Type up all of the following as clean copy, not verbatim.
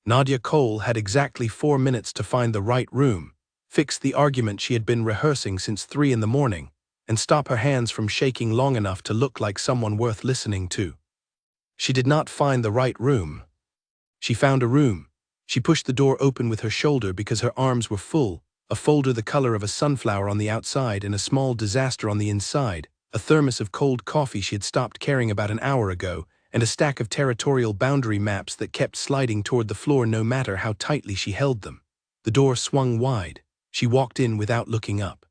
Nadia Cole had exactly 4 minutes to find the right room, fix the argument she had been rehearsing since 3 in the morning, and stop her hands from shaking long enough to look like someone worth listening to. She did not find the right room. She found a room. She pushed the door open with her shoulder because her arms were full, a folder the color of a sunflower on the outside and a small disaster on the inside, a thermos of cold coffee she had stopped caring about an hour ago, and a stack of territorial boundary maps that kept sliding toward the floor no matter how tightly she held them. The door swung wide. She walked in without looking up.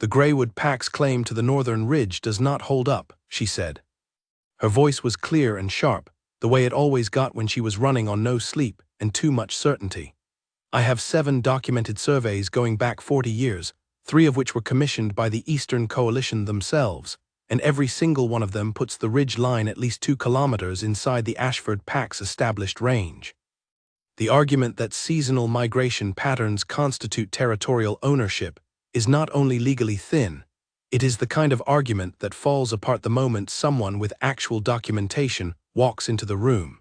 "The Greywood Pack's claim to the northern ridge does not hold up," she said. Her voice was clear and sharp, the way it always got when she was running on no sleep and too much certainty. "I have 7 documented surveys going back 40 years, 3 of which were commissioned by the Eastern Coalition themselves, and every single one of them puts the ridge line at least 2 kilometers inside the Ashford Pack's established range. The argument that seasonal migration patterns constitute territorial ownership is not only legally thin, it is the kind of argument that falls apart the moment someone with actual documentation walks into the room."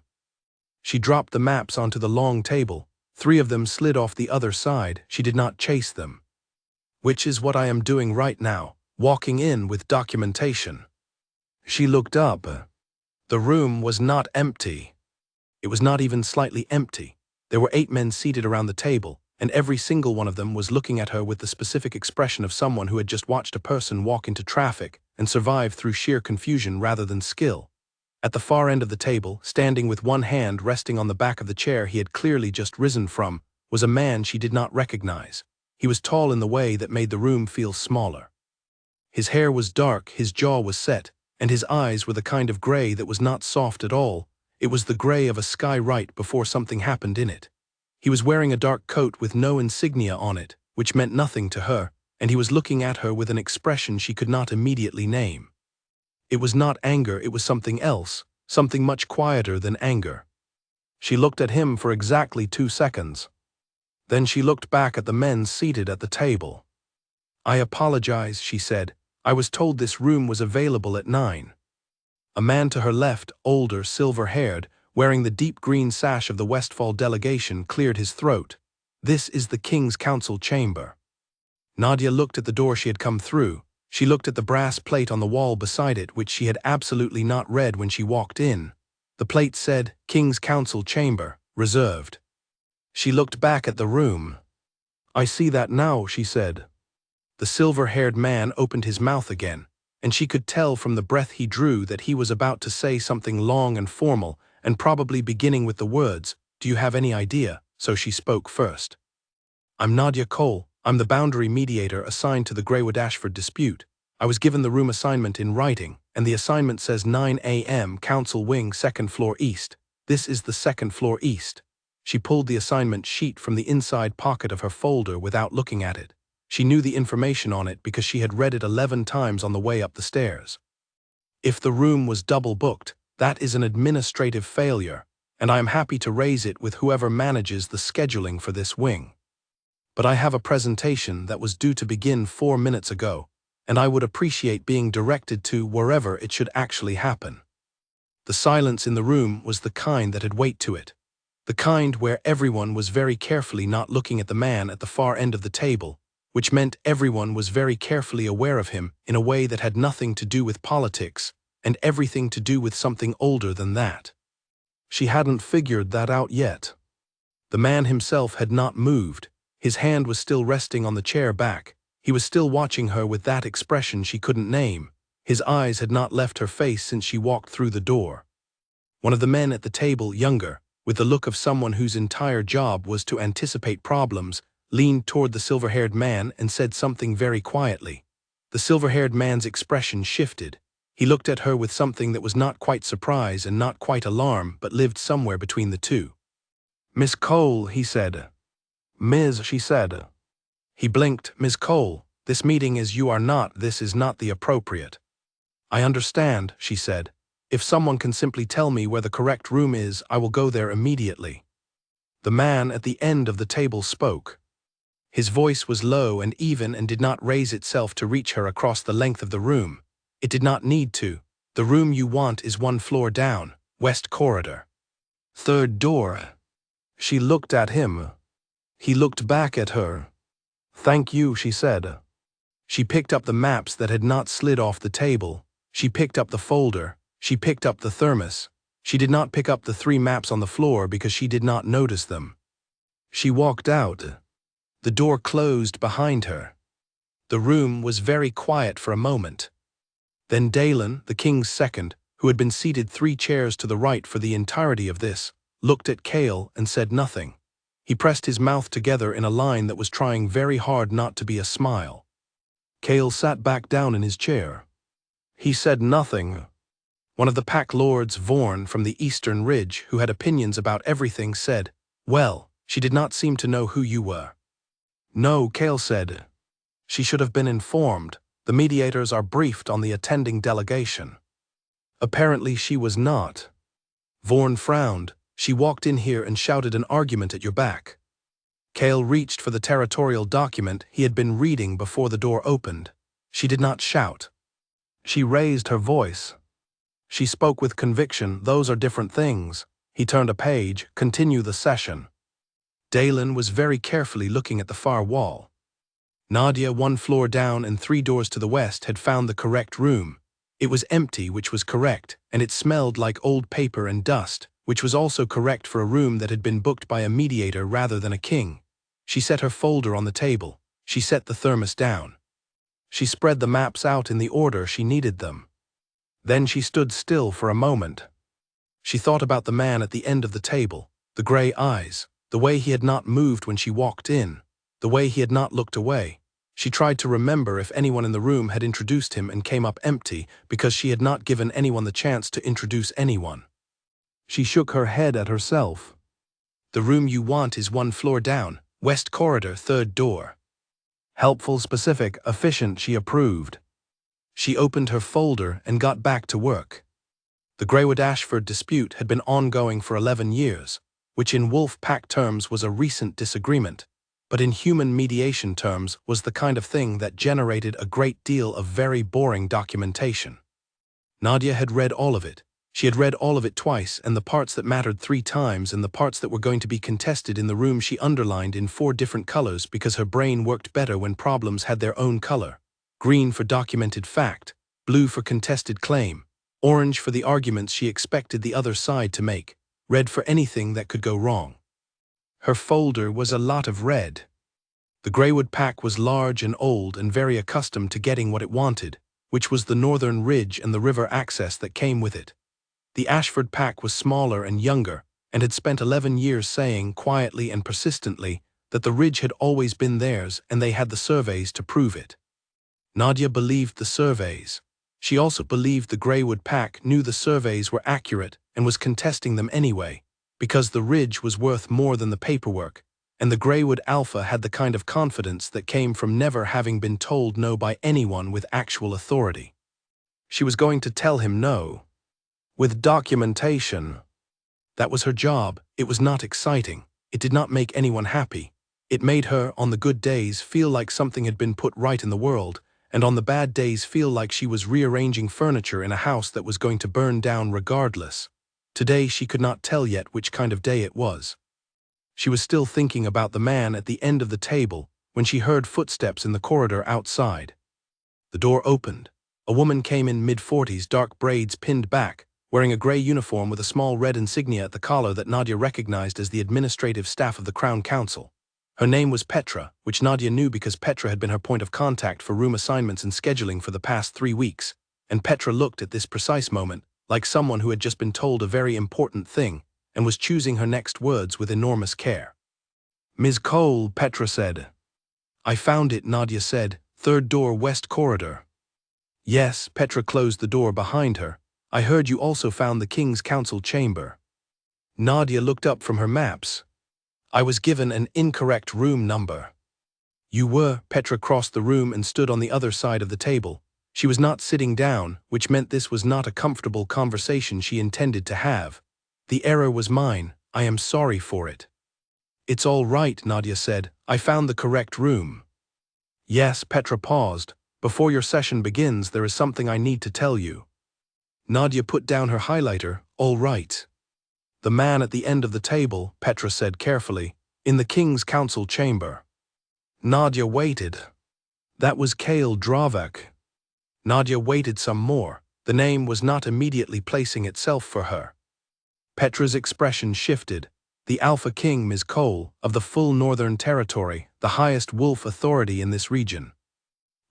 She dropped the maps onto the long table. 3 of them slid off the other side. She did not chase them. "Which is what I am doing right now, walking in with documentation." She looked up. The room was not empty. It was not even slightly empty. There were 8 men seated around the table, and every single one of them was looking at her with the specific expression of someone who had just watched a person walk into traffic and survive through sheer confusion rather than skill. At the far end of the table, standing with one hand resting on the back of the chair he had clearly just risen from, was a man she did not recognize. He was tall in the way that made the room feel smaller. His hair was dark, his jaw was set, and his eyes were the kind of gray that was not soft at all. It was the gray of a sky right before something happened in it. He was wearing a dark coat with no insignia on it, which meant nothing to her, and he was looking at her with an expression she could not immediately name. It was not anger, it was something else, something much quieter than anger. She looked at him for exactly 2 seconds. Then she looked back at the men seated at the table. "I apologize," she said. "I was told this room was available at 9. A man to her left, older, silver-haired, wearing the deep green sash of the Westfall delegation, cleared his throat. "This is the King's Council chamber." Nadia looked at the door she had come through. She looked at the brass plate on the wall beside it, which she had absolutely not read when she walked in. The plate said, "King's Council Chamber, Reserved." She looked back at the room. "I see that now," she said. The silver-haired man opened his mouth again, and she could tell from the breath he drew that he was about to say something long and formal, and probably beginning with the words, "Do you have any idea?" So she spoke first. "I'm Nadia Cole. I'm the boundary mediator assigned to the Greywood-Ashford dispute. I was given the room assignment in writing, and the assignment says 9 a.m. Council Wing, 2nd floor east. This is the 2nd floor east." She pulled the assignment sheet from the inside pocket of her folder without looking at it. She knew the information on it because she had read it 11 times on the way up the stairs. "If the room was double booked, that is an administrative failure, and I am happy to raise it with whoever manages the scheduling for this wing. But I have a presentation that was due to begin 4 minutes ago, and I would appreciate being directed to wherever it should actually happen." The silence in the room was the kind that had weight to it. The kind where everyone was very carefully not looking at the man at the far end of the table, which meant everyone was very carefully aware of him in a way that had nothing to do with politics, and everything to do with something older than that. She hadn't figured that out yet. The man himself had not moved. His hand was still resting on the chair back. He was still watching her with that expression she couldn't name. His eyes had not left her face since she walked through the door. One of the men at the table, younger, with the look of someone whose entire job was to anticipate problems, leaned toward the silver-haired man and said something very quietly. The silver-haired man's expression shifted. He looked at her with something that was not quite surprise and not quite alarm, but lived somewhere between the two. "Miss Cole," he said. "Ms.," she said. He blinked. "Miss Cole, this meeting is this is not the appropriate." "I understand," she said. "If someone can simply tell me where the correct room is, I will go there immediately." The man at the end of the table spoke. His voice was low and even and did not raise itself to reach her across the length of the room. It did not need to. "The room you want is 1 floor down, west corridor. 3rd door." She looked at him. He looked back at her. "Thank you," she said. She picked up the maps that had not slid off the table. She picked up the folder. She picked up the thermos. She did not pick up the 3 maps on the floor because she did not notice them. She walked out. The door closed behind her. The room was very quiet for a moment. Then Dalen, the king's second, who had been seated 3 chairs to the right for the entirety of this, looked at Cale and said nothing. He pressed his mouth together in a line that was trying very hard not to be a smile. Cale sat back down in his chair. He said nothing. One of the pack lords, Vorn, from the Eastern Ridge, who had opinions about everything, said, "Well, she did not seem to know who you were." "No," Cale said. "She should have been informed. The mediators are briefed on the attending delegation." Apparently she was not. Vorn frowned. "She walked in here and shouted an argument at your back." Cale reached for the territorial document he had been reading before the door opened. She did not shout. She raised her voice. She spoke with conviction. "Those are different things." He turned a page. "Continue the session." Dalen was very carefully looking at the far wall. Nadia, 1 floor down and 3 doors to the west, had found the correct room. It was empty, which was correct, and it smelled like old paper and dust, which was also correct for a room that had been booked by a mediator rather than a king. She set her folder on the table. She set the thermos down. She spread the maps out in the order she needed them. Then she stood still for a moment. She thought about the man at the end of the table, the gray eyes, the way he had not moved when she walked in, the way he had not looked away. She tried to remember if anyone in the room had introduced him and came up empty because she had not given anyone the chance to introduce anyone. She shook her head at herself. "The room you want is 1 floor down, west corridor, 3rd door. Helpful, specific, efficient," she approved. She opened her folder and got back to work. The Greywood-Ashford dispute had been ongoing for 11 years, which in wolf pack terms was a recent disagreement, but in human mediation terms was the kind of thing that generated a great deal of very boring documentation. Nadia had read all of it. She had read all of it twice, and the parts that mattered 3 times, and the parts that were going to be contested in the room she underlined in 4 different colors because her brain worked better when problems had their own color. Green for documented fact, blue for contested claim, orange for the arguments she expected the other side to make, red for anything that could go wrong. Her folder was a lot of red. The Greywood pack was large and old and very accustomed to getting what it wanted, which was the northern ridge and the river access that came with it. The Ashford pack was smaller and younger, and had spent 11 years saying, quietly and persistently, that the ridge had always been theirs and they had the surveys to prove it. Nadia believed the surveys. She also believed the Greywood pack knew the surveys were accurate and was contesting them anyway, because the ridge was worth more than the paperwork, and the Greywood Alpha had the kind of confidence that came from never having been told no by anyone with actual authority. She was going to tell him no. With documentation. That was her job. It was not exciting. It did not make anyone happy. It made her, on the good days, feel like something had been put right in the world, and on the bad days feel like she was rearranging furniture in a house that was going to burn down regardless. Today she could not tell yet which kind of day it was. She was still thinking about the man at the end of the table when she heard footsteps in the corridor outside. The door opened. A woman came in mid-40s, dark braids pinned back, wearing a gray uniform with a small red insignia at the collar that Nadia recognized as the administrative staff of the Crown Council. Her name was Petra, which Nadia knew because Petra had been her point of contact for room assignments and scheduling for the past 3 weeks, and Petra looked at this precise moment like someone who had just been told a very important thing and was choosing her next words with enormous care. "Ms. Cole," Petra said. "I found it," Nadia said. 3rd door, west corridor." "Yes," Petra closed the door behind her. "I heard you also found the King's Council chamber." Nadia looked up from her maps. "I was given an incorrect room number." "You were." Petra crossed the room and stood on the other side of the table. She was not sitting down, which meant this was not a comfortable conversation she intended to have. "The error was mine. I am sorry for it." "It's all right," Nadia said. "I found the correct room." "Yes," Petra paused. "Before your session begins, there is something I need to tell you." Nadia put down her highlighter. "All right." The man at the end of the table, Petra said carefully, in the king's council chamber. Nadia waited. That was Kale Dravak. Nadia waited some more. The name was not immediately placing itself for her. Petra's expression shifted. The Alpha King Ms. Cole, of the full Northern Territory, the highest wolf authority in this region.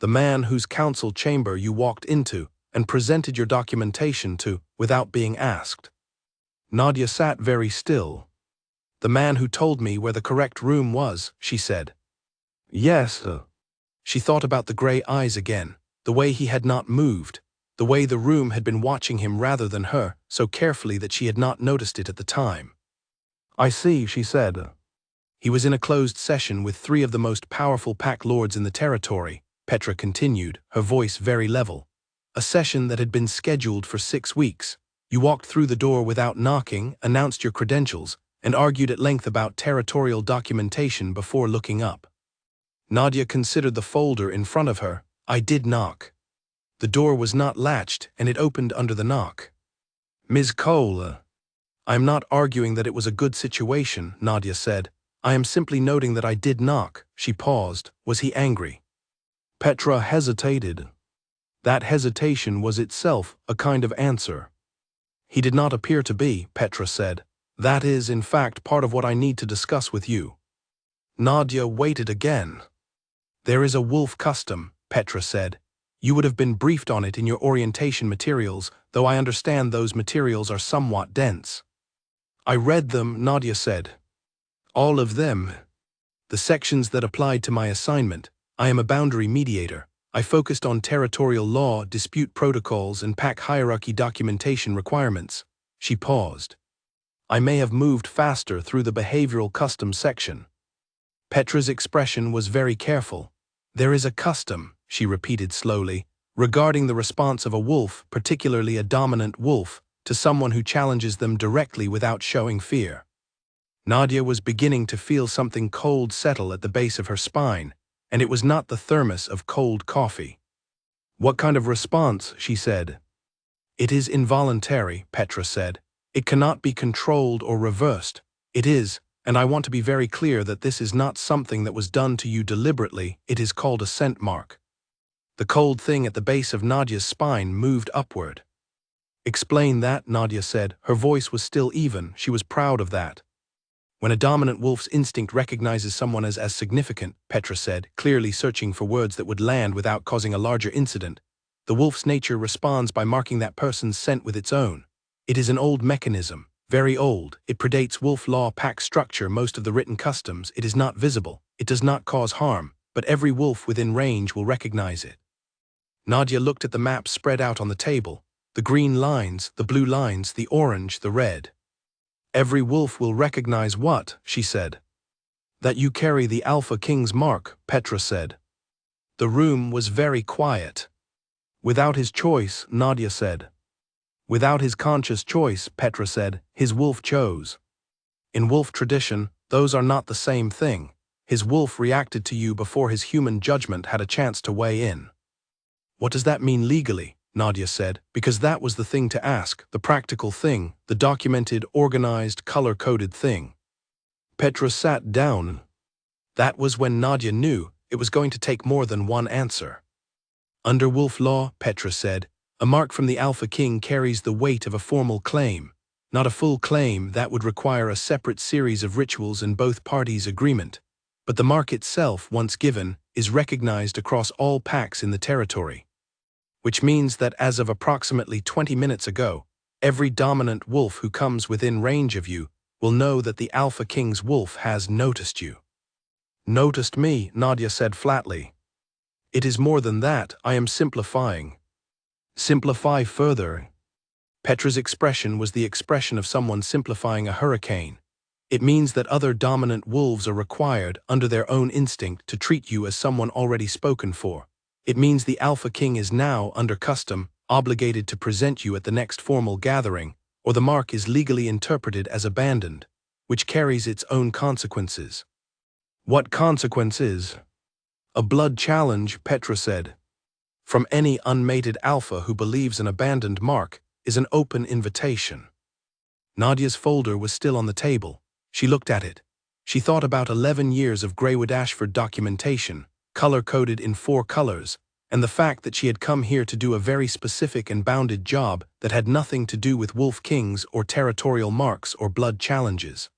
The man whose council chamber you walked into and presented your documentation to without being asked. Nadia sat very still. The man who told me where the correct room was, she said. Yes. She thought about the gray eyes again, the way he had not moved, the way the room had been watching him rather than her, so carefully that she had not noticed it at the time. I see, she said. He was in a closed session with 3 of the most powerful pack lords in the territory, Petra continued, her voice very level. A session that had been scheduled for 6 weeks. You walked through the door without knocking, announced your credentials, and argued at length about territorial documentation before looking up. Nadia considered the folder in front of her. I did knock. The door was not latched, and it opened under the knock. Ms. Cole, I am not arguing that it was a good situation, Nadia said. I am simply noting that I did knock. She paused. Was he angry? Petra hesitated. That hesitation was itself a kind of answer. He did not appear to be, Petra said. That is, in fact, part of what I need to discuss with you. Nadia waited again. There is a wolf custom, Petra said. You would have been briefed on it in your orientation materials, though I understand those materials are somewhat dense. I read them, Nadia said. All of them. The sections that applied to my assignment. I am a boundary mediator. I focused on territorial law, dispute protocols, and pack hierarchy documentation requirements. She paused. I may have moved faster through the behavioral custom section. Petra's expression was very careful. There is a custom, she repeated slowly, regarding the response of a wolf, particularly a dominant wolf, to someone who challenges them directly without showing fear. Nadia was beginning to feel something cold settle at the base of her spine, and it was not the thermos of cold coffee. What kind of response, she said. It is involuntary, Petra said. It cannot be controlled or reversed. It is, and I want to be very clear that this is not something that was done to you deliberately. It is called a scent mark. The cold thing at the base of Nadia's spine moved upward. Explain that, Nadia said. Her voice was still even. She was proud of that. When a dominant wolf's instinct recognizes someone as significant, Petra said, clearly searching for words that would land without causing a larger incident, the wolf's nature responds by marking that person's scent with its own. It is an old mechanism, very old. It predates wolf law pack structure, most of the written customs. It is not visible. It does not cause harm, but every wolf within range will recognize it. Nadia looked at the map spread out on the table. The green lines, the blue lines, the orange, the red. Every wolf will recognize what, she said. That you carry the Alpha King's mark, Petra said. The room was very quiet. Without his choice, Nadia said. Without his conscious choice, Petra said, his wolf chose. In wolf tradition, those are not the same thing. His wolf reacted to you before his human judgment had a chance to weigh in. What does that mean legally? Nadia said, because that was the thing to ask, the practical thing, the documented, organized, color-coded thing. Petra sat down. That was when Nadia knew it was going to take more than one answer. Under wolf law, Petra said, a mark from the Alpha King carries the weight of a formal claim, not a full claim that would require a separate series of rituals in both parties' agreement, but the mark itself, once given, is recognized across all packs in the territory. Which means that as of approximately 20 minutes ago, every dominant wolf who comes within range of you will know that the Alpha King's wolf has noticed you. Noticed me, Nadia said flatly. It is more than that, I am simplifying. Simplify further. Petra's expression was the expression of someone simplifying a hurricane. It means that other dominant wolves are required, under their own instinct, to treat you as someone already spoken for. It means the Alpha King is now, under custom, obligated to present you at the next formal gathering, or the mark is legally interpreted as abandoned, which carries its own consequences. What consequences? A blood challenge, Petra said. From any unmated alpha who believes an abandoned mark is an open invitation. Nadia's folder was still on the table. She looked at it. She thought about 11 years of Greywood Ashford documentation, color-coded in 4 colors, and the fact that she had come here to do a very specific and bounded job that had nothing to do with Wolf Kings or territorial marks or blood challenges.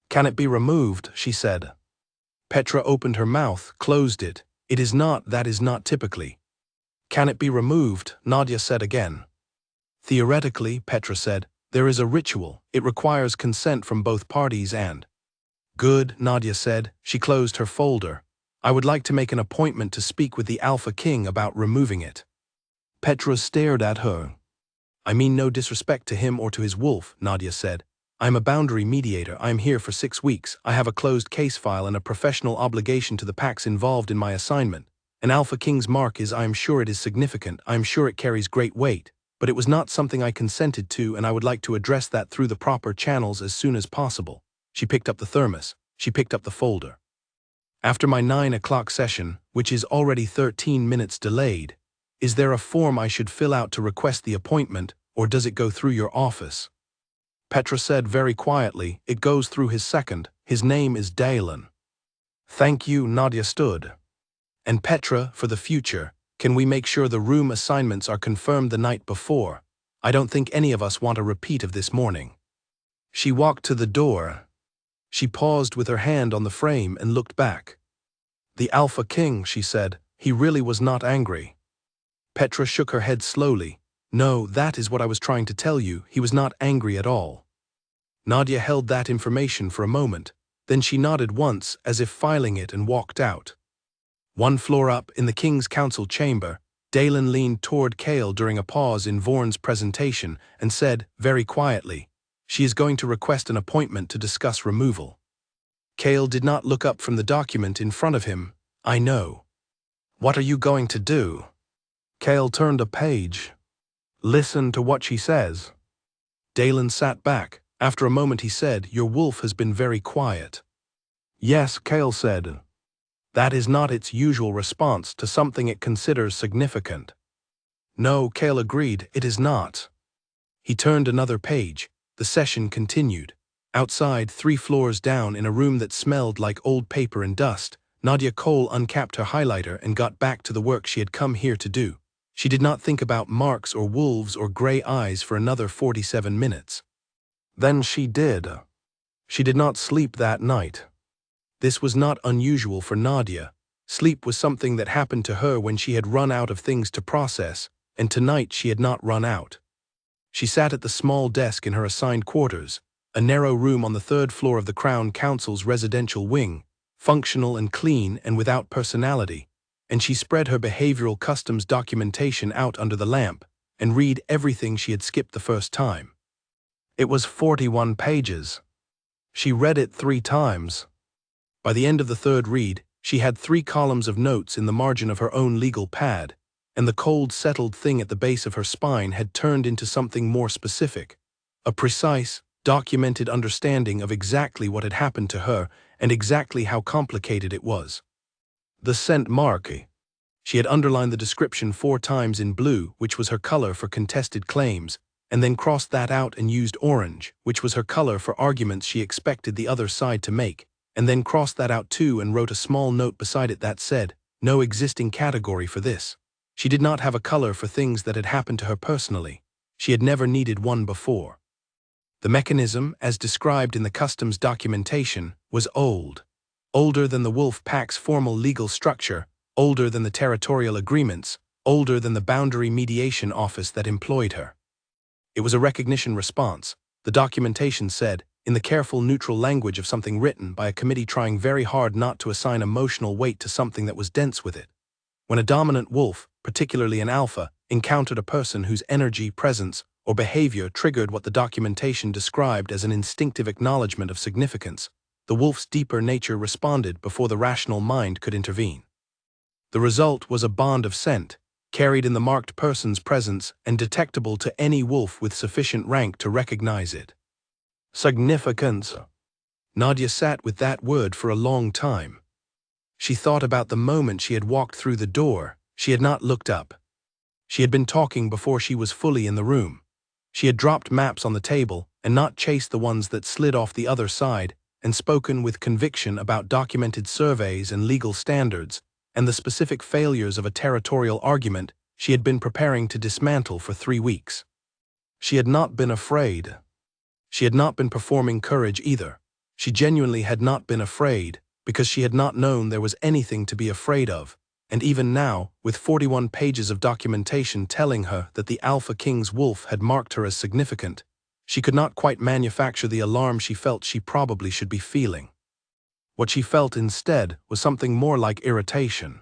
"Can it be removed?" she said. Petra opened her mouth, closed it. That is not typically." "Can it be removed?" Nadia said again. "Theoretically," Petra said, "there is a ritual. It requires consent from both parties and—" "Good," Nadia said. She closed her folder. "I would like to make an appointment to speak with the Alpha King about removing it." Petra stared at her. "I mean no disrespect to him or to his wolf," Nadia said. "I am a boundary mediator. I am here for 6 weeks. I have a closed case file and a professional obligation to the packs involved in my assignment. An Alpha King's mark is, I am sure it is significant, I am sure it carries great weight, but it was not something I consented to, and I would like to address that through the proper channels as soon as possible." She picked up the thermos. She picked up the folder. "After my 9 o'clock session, which is already 13 minutes delayed, is there a form I should fill out to request the appointment, or does it go through your office?" Petra said very quietly, "It goes through his second. His name is Dalen." "Thank you," Nadia stood. "And Petra, for the future, can we make sure the room assignments are confirmed the night before? I don't think any of us want a repeat of this morning." She walked to the door. She paused with her hand on the frame and looked back. "The Alpha King," she said. "He really was not angry." Petra shook her head slowly. "No, that is what I was trying to tell you. He was not angry at all." Nadia held that information for a moment. Then she nodded once, as if filing it, and walked out. 1 floor up, in the King's Council chamber, Dalen leaned toward Kale during a pause in Vaughan's presentation and said, very quietly, "She is going to request an appointment to discuss removal." Kale did not look up from the document in front of him. "I know." "What are you going to do?" Kale turned a page. "Listen to what she says." Dalen sat back. After a moment he said, "Your wolf has been very quiet." "Yes," Kale said. "That is not its usual response to something it considers significant." "No," Kale agreed, "it is not." He turned another page. The session continued. Outside, 3 floors down, in a room that smelled like old paper and dust, Nadia Cole uncapped her highlighter and got back to the work she had come here to do. She did not think about marks or wolves or gray eyes for another 47 minutes. Then she did. She did not sleep that night. This was not unusual for Nadia. Sleep was something that happened to her when she had run out of things to process, and tonight she had not run out. She sat at the small desk in her assigned quarters, a narrow room on the 3rd floor of the Crown Council's residential wing, functional and clean and without personality, and she spread her behavioral customs documentation out under the lamp and read everything she had skipped the first time. It was 41 pages. She read it 3 times. By the end of the 3rd read, she had 3 columns of notes in the margin of her own legal pad, and the cold, settled thing at the base of her spine had turned into something more specific, a precise, documented understanding of exactly what had happened to her and exactly how complicated it was. The scent mark. She had underlined the description 4 times in blue, which was her color for contested claims, and then crossed that out and used orange, which was her color for arguments she expected the other side to make, and then crossed that out too and wrote a small note beside it that said, "No existing category for this." She did not have a color for things that had happened to her personally. She had never needed one before. The mechanism, as described in the customs documentation, was old. Older than the Wolf Pack's formal legal structure, older than the territorial agreements, older than the boundary mediation office that employed her. It was a recognition response, the documentation said, in the careful, neutral language of something written by a committee trying very hard not to assign emotional weight to something that was dense with it. When a dominant wolf, particularly an alpha, encountered a person whose energy, presence, or behavior triggered what the documentation described as an instinctive acknowledgement of significance, the wolf's deeper nature responded before the rational mind could intervene. The result was a bond of scent, carried in the marked person's presence and detectable to any wolf with sufficient rank to recognize it. Significance. Nadia sat with that word for a long time. She thought about the moment she had walked through the door. She had not looked up. She had been talking before she was fully in the room. She had dropped maps on the table, and not chase the ones that slid off the other side, and spoken with conviction about documented surveys and legal standards, and the specific failures of a territorial argument she had been preparing to dismantle for 3 weeks. She had not been afraid. She had not been performing courage either. She genuinely had not been afraid, because she had not known there was anything to be afraid of, and even now, with 41 pages of documentation telling her that the Alpha King's wolf had marked her as significant, she could not quite manufacture the alarm she felt she probably should be feeling. What she felt instead was something more like irritation.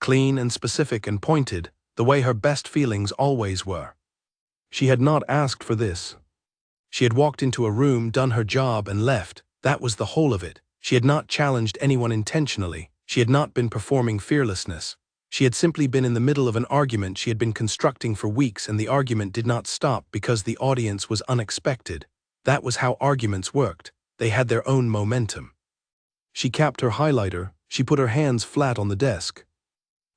Clean and specific and pointed, the way her best feelings always were. She had not asked for this. She had walked into a room, done her job, and left. That was the whole of it. She had not challenged anyone intentionally. She had not been performing fearlessness. She had simply been in the middle of an argument she had been constructing for weeks, and the argument did not stop because the audience was unexpected. That was how arguments worked. They had their own momentum. She capped her highlighter. She put her hands flat on the desk.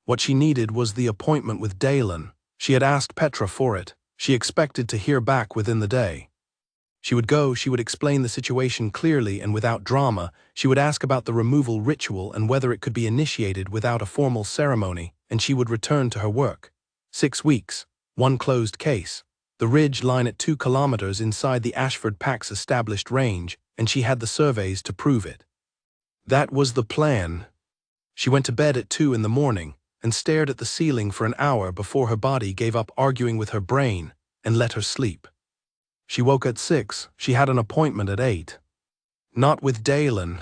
What she needed was the appointment with Dalen. She had asked Petra for it. She expected to hear back within the day. She would go, she would explain the situation clearly and without drama, she would ask about the removal ritual and whether it could be initiated without a formal ceremony, and she would return to her work. 6 weeks, 1 closed case. The ridge line at 2 kilometers inside the Ashford Pack's established range, and she had the surveys to prove it. That was the plan. She went to bed at 2 in the morning, and stared at the ceiling for an hour before her body gave up arguing with her brain and let her sleep. She woke at 6. She had an appointment at 8. Not with Dalen.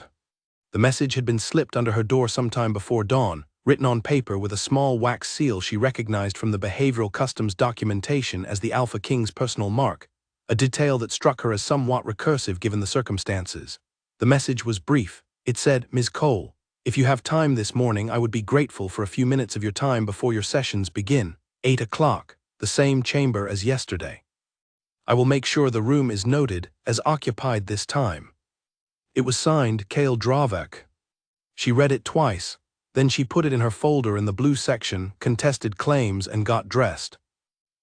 The message had been slipped under her door sometime before dawn, written on paper with a small wax seal she recognized from the Behavioral Customs documentation as the Alpha King's personal mark, a detail that struck her as somewhat recursive given the circumstances. The message was brief. It said, "Ms. Cole, if you have time this morning, I would be grateful for a few minutes of your time before your sessions begin. 8 o'clock, the same chamber as yesterday. I will make sure the room is noted as occupied this time." It was signed Kale Dravek. She read it twice, then she put it in her folder in the blue section, contested claims, and got dressed.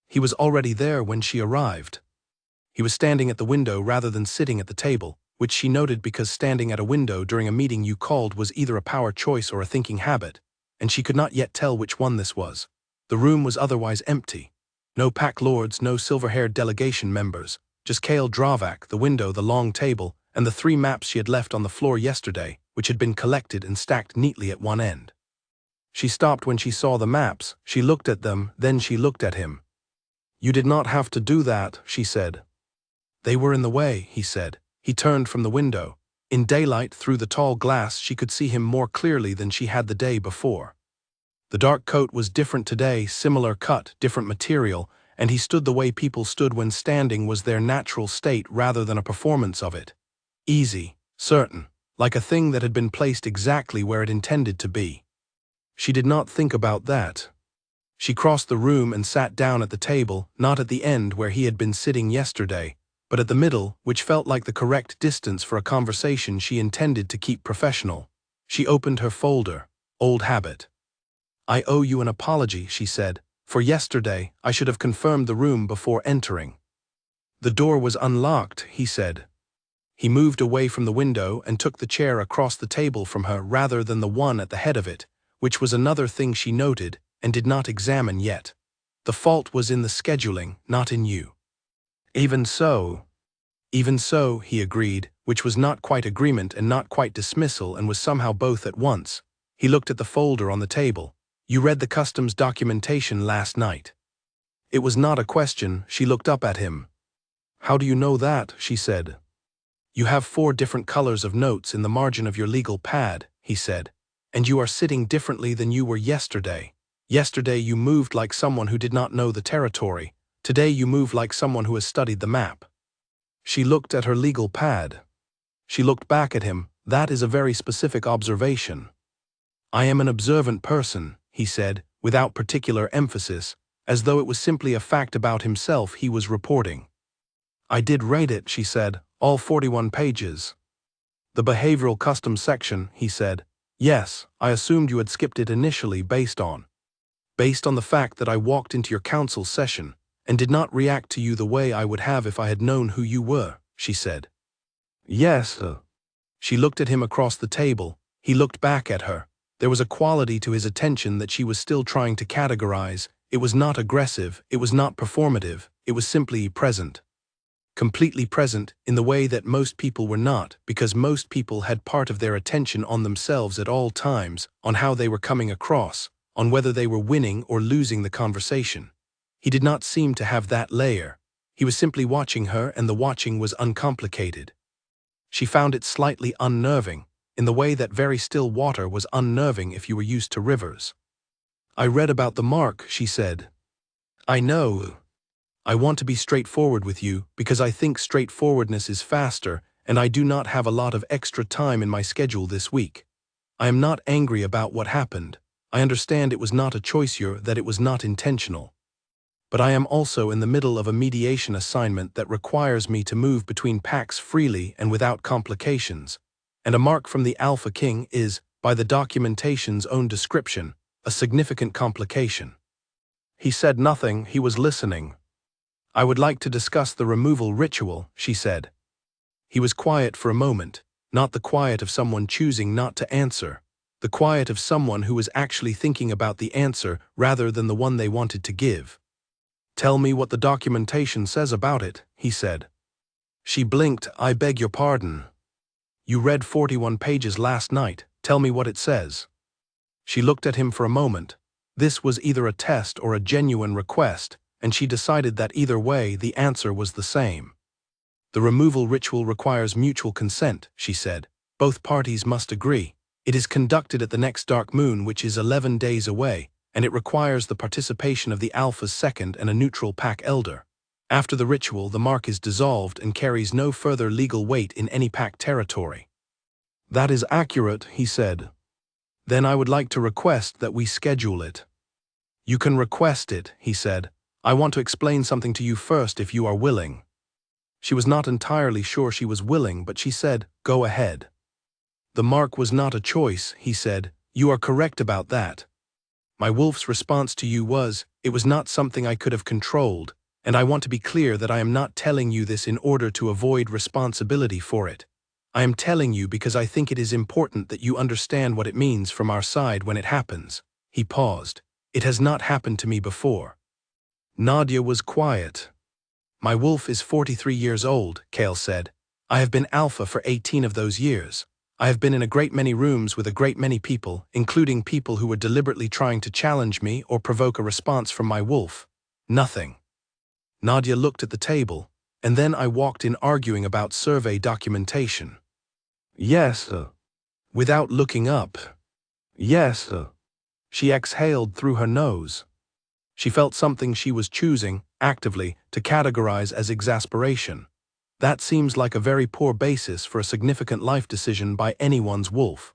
He was already there when she arrived. He was standing at the window rather than sitting at the table, which she noted because standing at a window during a meeting you called was either a power choice or a thinking habit, and she could not yet tell which one this was. The room was otherwise empty. No pack lords, no silver-haired delegation members, just Kale Dravak, the window, the long table, and the 3 maps she had left on the floor yesterday, which had been collected and stacked neatly at one end. She stopped when she saw the maps. She looked at them, then she looked at him. "You did not have to do that," she said. "They were in the way," he said. He turned from the window. In daylight, through the tall glass, she could see him more clearly than she had the day before. The dark coat was different today, similar cut, different material, and he stood the way people stood when standing was their natural state rather than a performance of it. Easy, certain, like a thing that had been placed exactly where it intended to be. She did not think about that. She crossed the room and sat down at the table, not at the end where he had been sitting yesterday, but at the middle, which felt like the correct distance for a conversation she intended to keep professional. She opened her folder. Old habit. "I owe you an apology," she said. "For yesterday, I should have confirmed the room before entering." "The door was unlocked," he said. He moved away from the window and took the chair across the table from her rather than the one at the head of it, which was another thing she noted and did not examine yet. The fault was in the scheduling, not in you. Even so, he agreed, which was not quite agreement and not quite dismissal and was somehow both at once. He looked at the folder on the table. "You read the customs documentation last night." It was not a question. She looked up at him. "How do you know that?" she said. "You have 4 different colors of notes in the margin of your legal pad," he said, "and you are sitting differently than you were yesterday. Yesterday you moved like someone who did not know the territory. Today you move like someone who has studied the map." She looked at her legal pad. She looked back at him. "That is a very specific observation." "I am an observant person," he said, without particular emphasis, as though it was simply a fact about himself he was reporting. "I did read it," she said, "all 41 pages. "The behavioral customs section," he said. "Yes, I assumed you had skipped it initially based on the fact that I walked into your council session, and did not react to you the way I would have if I had known who you were, she said. Yes. She looked at him across the table. He looked back at her. There was a quality to his attention that she was still trying to categorize. It was not aggressive, it was not performative, it was simply present. Completely present in the way that most people were not, because most people had part of their attention on themselves at all times, on how they were coming across, on whether they were winning or losing the conversation. He did not seem to have that layer. He was simply watching her, and the watching was uncomplicated. She found it slightly unnerving, in the way that very still water was unnerving if you were used to rivers. I read about the mark, she said. I know. I want to be straightforward with you, because I think straightforwardness is faster, and I do not have a lot of extra time in my schedule this week. I am not angry about what happened. I understand it was not a choice that it was not intentional. But I am also in the middle of a mediation assignment that requires me to move between packs freely and without complications, and a mark from the Alpha King is, by the documentation's own description, a significant complication. He said nothing, he was listening. I would like to discuss the removal ritual, she said. He was quiet for a moment, not the quiet of someone choosing not to answer, the quiet of someone who was actually thinking about the answer rather than the one they wanted to give. Tell me what the documentation says about it, he said. She blinked. I beg your pardon. You read 41 pages last night. Tell me what it says. She looked at him for a moment. This was either a test or a genuine request, and she decided that either way the answer was the same. The removal ritual requires mutual consent, she said. Both parties must agree. It is conducted at the next dark moon, which is 11 days away, and it requires the participation of the Alpha's second and a neutral pack elder. After the ritual, the mark is dissolved and carries no further legal weight in any pack territory. That is accurate, he said. Then I would like to request that we schedule it. You can request it, he said. I want to explain something to you first if you are willing. She was not entirely sure she was willing, but she said, go ahead. The mark was not a choice, he said. You are correct about that. My wolf's response to you was, it was not something I could have controlled, and I want to be clear that I am not telling you this in order to avoid responsibility for it. I am telling you because I think it is important that you understand what it means from our side when it happens. He paused. It has not happened to me before. Nadia was quiet. My wolf is 43 years old, Kale said. I have been alpha for 18 of those years. I have been in a great many rooms with a great many people, including people who were deliberately trying to challenge me or provoke a response from my wolf. Nothing. Nadia looked at the table, and then I walked in arguing about survey documentation. Yes, without looking up. Yes, She exhaled through her nose. She felt something she was choosing, actively, to categorize as exasperation. That seems like a very poor basis for a significant life decision by anyone's wolf.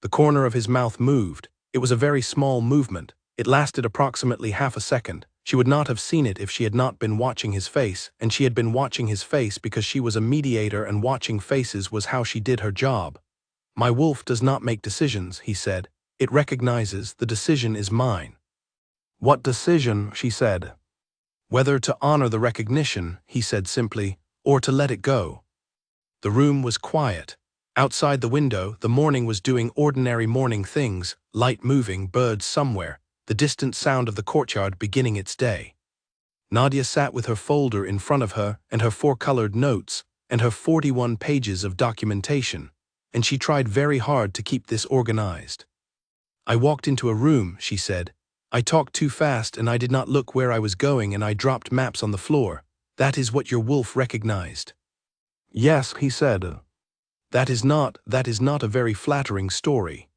The corner of his mouth moved. It was a very small movement. It lasted approximately half a second. She would not have seen it if she had not been watching his face, and she had been watching his face because she was a mediator and watching faces was how she did her job. My wolf does not make decisions, he said. It recognizes the decision is mine. What decision, she said. Whether to honor the recognition, he said simply, or to let it go. The room was quiet. Outside the window, the morning was doing ordinary morning things, light moving, birds somewhere, the distant sound of the courtyard beginning its day. Nadia sat with her folder in front of her and her 4-colored notes and her 41 pages of documentation, and she tried very hard to keep this organized. I walked into a room, she said. I talked too fast and I did not look where I was going and I dropped maps on the floor. That is what your wolf recognized. Yes, he said. That is not a very flattering story.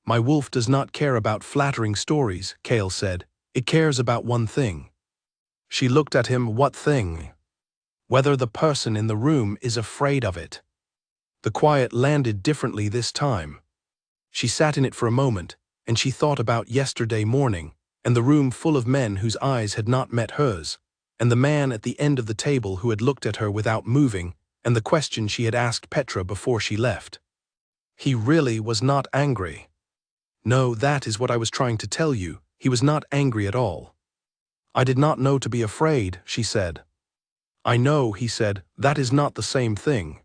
My wolf does not care about flattering stories, Kale said. It cares about one thing. She looked at him. What thing? Whether the person in the room is afraid of it. The quiet landed differently this time. She sat in it for a moment, and she thought about yesterday morning, and the room full of men whose eyes had not met hers, and the man at the end of the table who had looked at her without moving, and the question she had asked Petra before she left. He really was not angry. No, that is what I was trying to tell you. He was not angry at all. I did not know to be afraid, she said. I know, he said, that is not the same thing.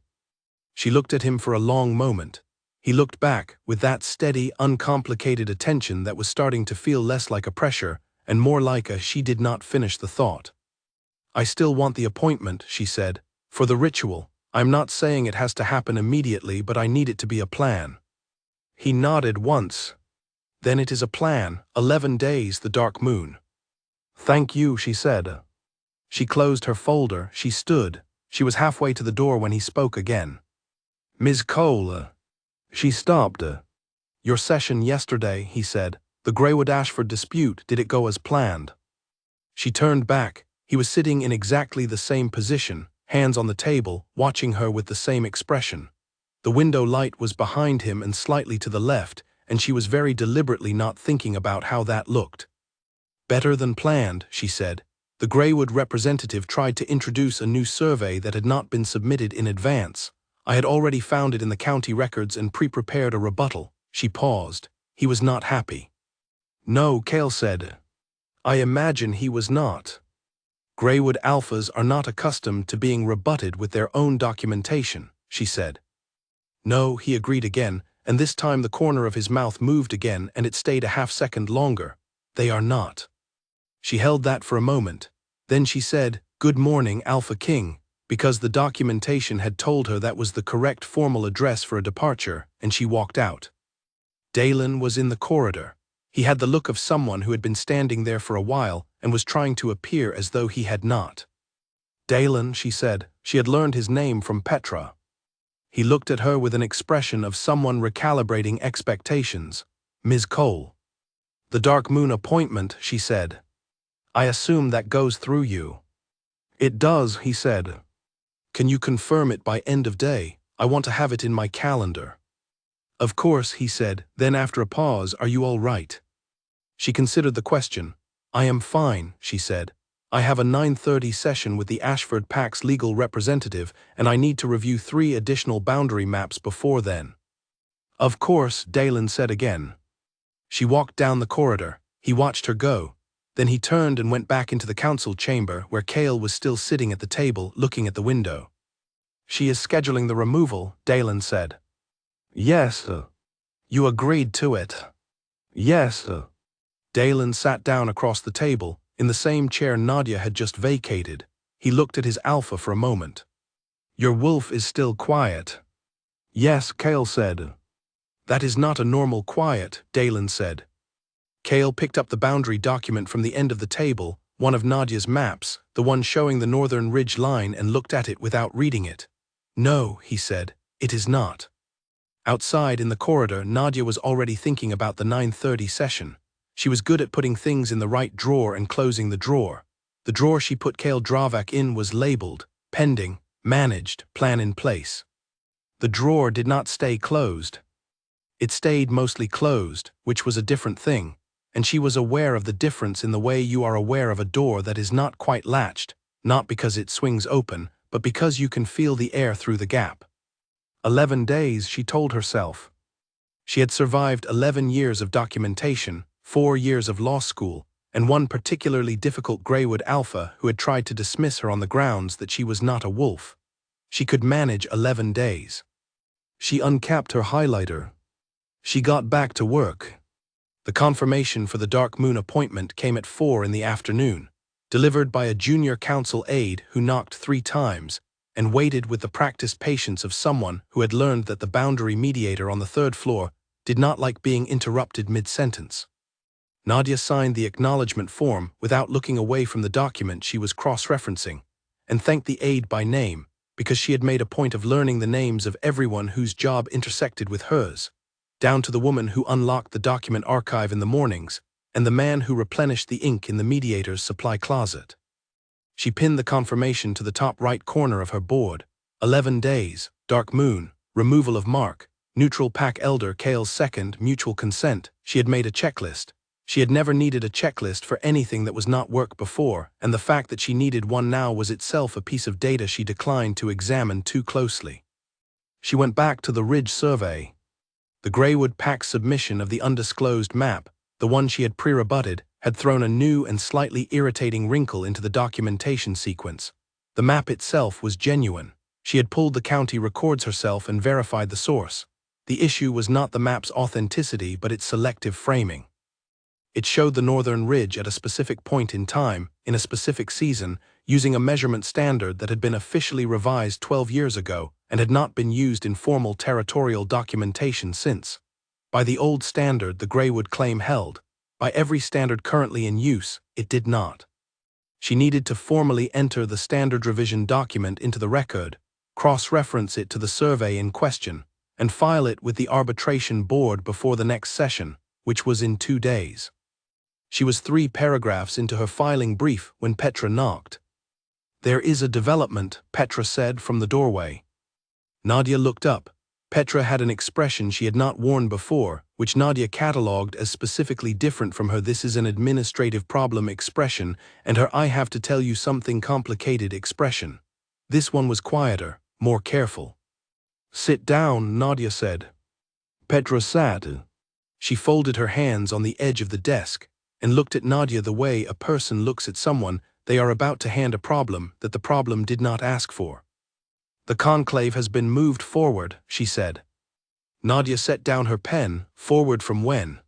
She looked at him for a long moment. He looked back, with that steady, uncomplicated attention that was starting to feel less like a pressure, and more like a she did not finish the thought. I still want the appointment, she said, for the ritual. I'm not saying it has to happen immediately, but I need it to be a plan. He nodded once. Then it is a plan, 11 days, the dark moon. Thank you, she said. She closed her folder, she stood. She was halfway to the door when he spoke again. Ms. Cole. She stopped. Your session yesterday, he said. The Greywood-Ashford dispute, did it go as planned? She turned back. He was sitting in exactly the same position, hands on the table, watching her with the same expression. The window light was behind him and slightly to the left, and she was very deliberately not thinking about how that looked. Better than planned, she said. The Greywood representative tried to introduce a new survey that had not been submitted in advance. I had already found it in the county records and pre-prepared a rebuttal. She paused. He was not happy. No, Cale said. I imagine he was not. Greywood alphas are not accustomed to being rebutted with their own documentation, she said. No, he agreed again, and this time the corner of his mouth moved again and it stayed a half-second longer. They are not. She held that for a moment. Then she said, Good morning, Alpha King, because the documentation had told her that was the correct formal address for a departure, and she walked out. Dalen was in the corridor. He had the look of someone who had been standing there for a while and was trying to appear as though he had not. Dalen, she said. She had learned his name from Petra. He looked at her with an expression of someone recalibrating expectations. Ms. Cole. The dark moon appointment, she said. I assume that goes through you. It does, he said. Can you confirm it by end of day? I want to have it in my calendar. Of course, he said. Then after a pause, are you all right? She considered the question. I am fine, she said. I have a 9:30 session with the Ashford PAC's legal representative, and I need to review 3 additional boundary maps before then. Of course, Dalen said again. She walked down the corridor. He watched her go. Then he turned and went back into the council chamber where Cale was still sitting at the table looking at the window. She is scheduling the removal, Dalen said. Yes, You agreed to it. Yes, Dalen sat down across the table, in the same chair Nadia had just vacated. He looked at his alpha for a moment. Your wolf is still quiet. Yes, Cale said. That is not a normal quiet, Dalen said. Cale picked up the boundary document from the end of the table, one of Nadia's maps, the one showing the northern ridge line, and looked at it without reading it. No, he said, it is not. Outside in the corridor, Nadia was already thinking about the 9:30 session. She was good at putting things in the right drawer and closing the drawer. The drawer she put Cale Dravak in was labeled, pending, managed, plan in place. The drawer did not stay closed. It stayed mostly closed, which was a different thing, and she was aware of the difference in the way you are aware of a door that is not quite latched, not because it swings open, but because you can feel the air through the gap. 11 days, she told herself. She had survived 11 years of documentation, 4 years of law school, and one particularly difficult Greywood alpha who had tried to dismiss her on the grounds that she was not a wolf. She could manage 11 days. She uncapped her highlighter. She got back to work. The confirmation for the dark moon appointment came at 4 in the afternoon, delivered by a junior counsel aide who knocked 3 times and waited with the practiced patience of someone who had learned that the boundary mediator on the 3rd floor did not like being interrupted mid-sentence. Nadia signed the acknowledgement form without looking away from the document she was cross-referencing, and thanked the aide by name because she had made a point of learning the names of everyone whose job intersected with hers, down to the woman who unlocked the document archive in the mornings and the man who replenished the ink in the mediator's supply closet. She pinned the confirmation to the top right corner of her board. 11 days, dark moon, removal of mark, neutral PAC elder Cale's second, mutual consent. She had made a checklist. She had never needed a checklist for anything that was not work before, and the fact that she needed one now was itself a piece of data she declined to examine too closely. She went back to the Ridge survey. The Greywood PAC submission of the undisclosed map, the one she had pre-rebutted, had thrown a new and slightly irritating wrinkle into the documentation sequence. The map itself was genuine. She had pulled the county records herself and verified the source. The issue was not the map's authenticity but its selective framing. It showed the northern ridge at a specific point in time, in a specific season, using a measurement standard that had been officially revised 12 years ago and had not been used in formal territorial documentation since. By the old standard the Greywood claim held. By every standard currently in use, it did not. She needed to formally enter the standard revision document into the record, cross-reference it to the survey in question, and file it with the arbitration board before the next session, which was in 2 days. She was 3 paragraphs into her filing brief when Petra knocked. "There is a development," Petra said from the doorway. Nadia looked up. Petra had an expression she had not worn before, which Nadia catalogued as specifically different from her "this is an administrative problem" expression and her "I have to tell you something complicated" expression. This one was quieter, more careful. "Sit down," Nadia said. Petra sat. She folded her hands on the edge of the desk and looked at Nadia the way a person looks at someone they are about to hand a problem that the problem did not ask for. "The conclave has been moved forward," she said. Nadia set down her pen. "Forward from when?"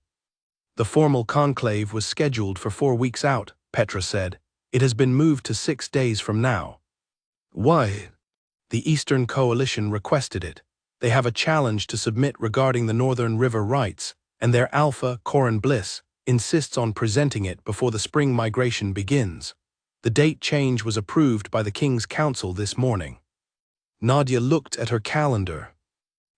"The formal conclave was scheduled for 4 weeks out," Petra said. "It has been moved to 6 days from now." "Why?" "The Eastern Coalition requested it. They have a challenge to submit regarding the Northern River rights, and their alpha, Corin Bliss, insists on presenting it before the spring migration begins. The date change was approved by the King's Council this morning." Nadia looked at her calendar.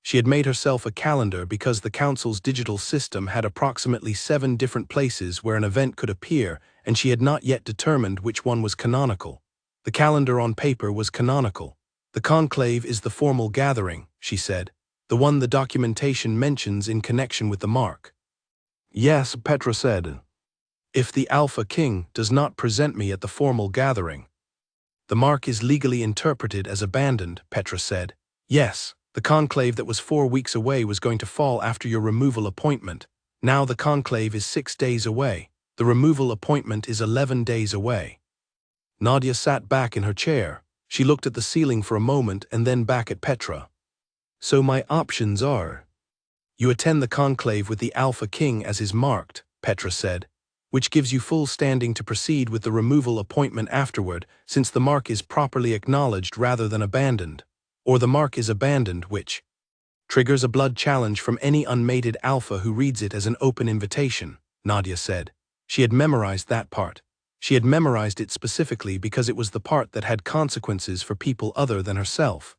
She had made herself a calendar because the Council's digital system had approximately 7 different places where an event could appear, and she had not yet determined which one was canonical. The calendar on paper was canonical. "The conclave is the formal gathering," she said, "the one the documentation mentions in connection with the mark." "Yes," Petra said. "If the Alpha King does not present me at the formal gathering." "The mark is legally interpreted as abandoned," Petra said. "Yes, the conclave that was 4 weeks away was going to fall after your removal appointment. Now the conclave is 6 days away. The removal appointment is 11 days away." Nadia sat back in her chair. She looked at the ceiling for a moment and then back at Petra. "So my options are: you attend the conclave with the Alpha King as is marked," Petra said, "which gives you full standing to proceed with the removal appointment afterward, since the mark is properly acknowledged rather than abandoned. Or the mark is abandoned, which triggers a blood challenge from any unmated Alpha who reads it as an open invitation," Nadia said. She had memorized that part. She had memorized it specifically because it was the part that had consequences for people other than herself.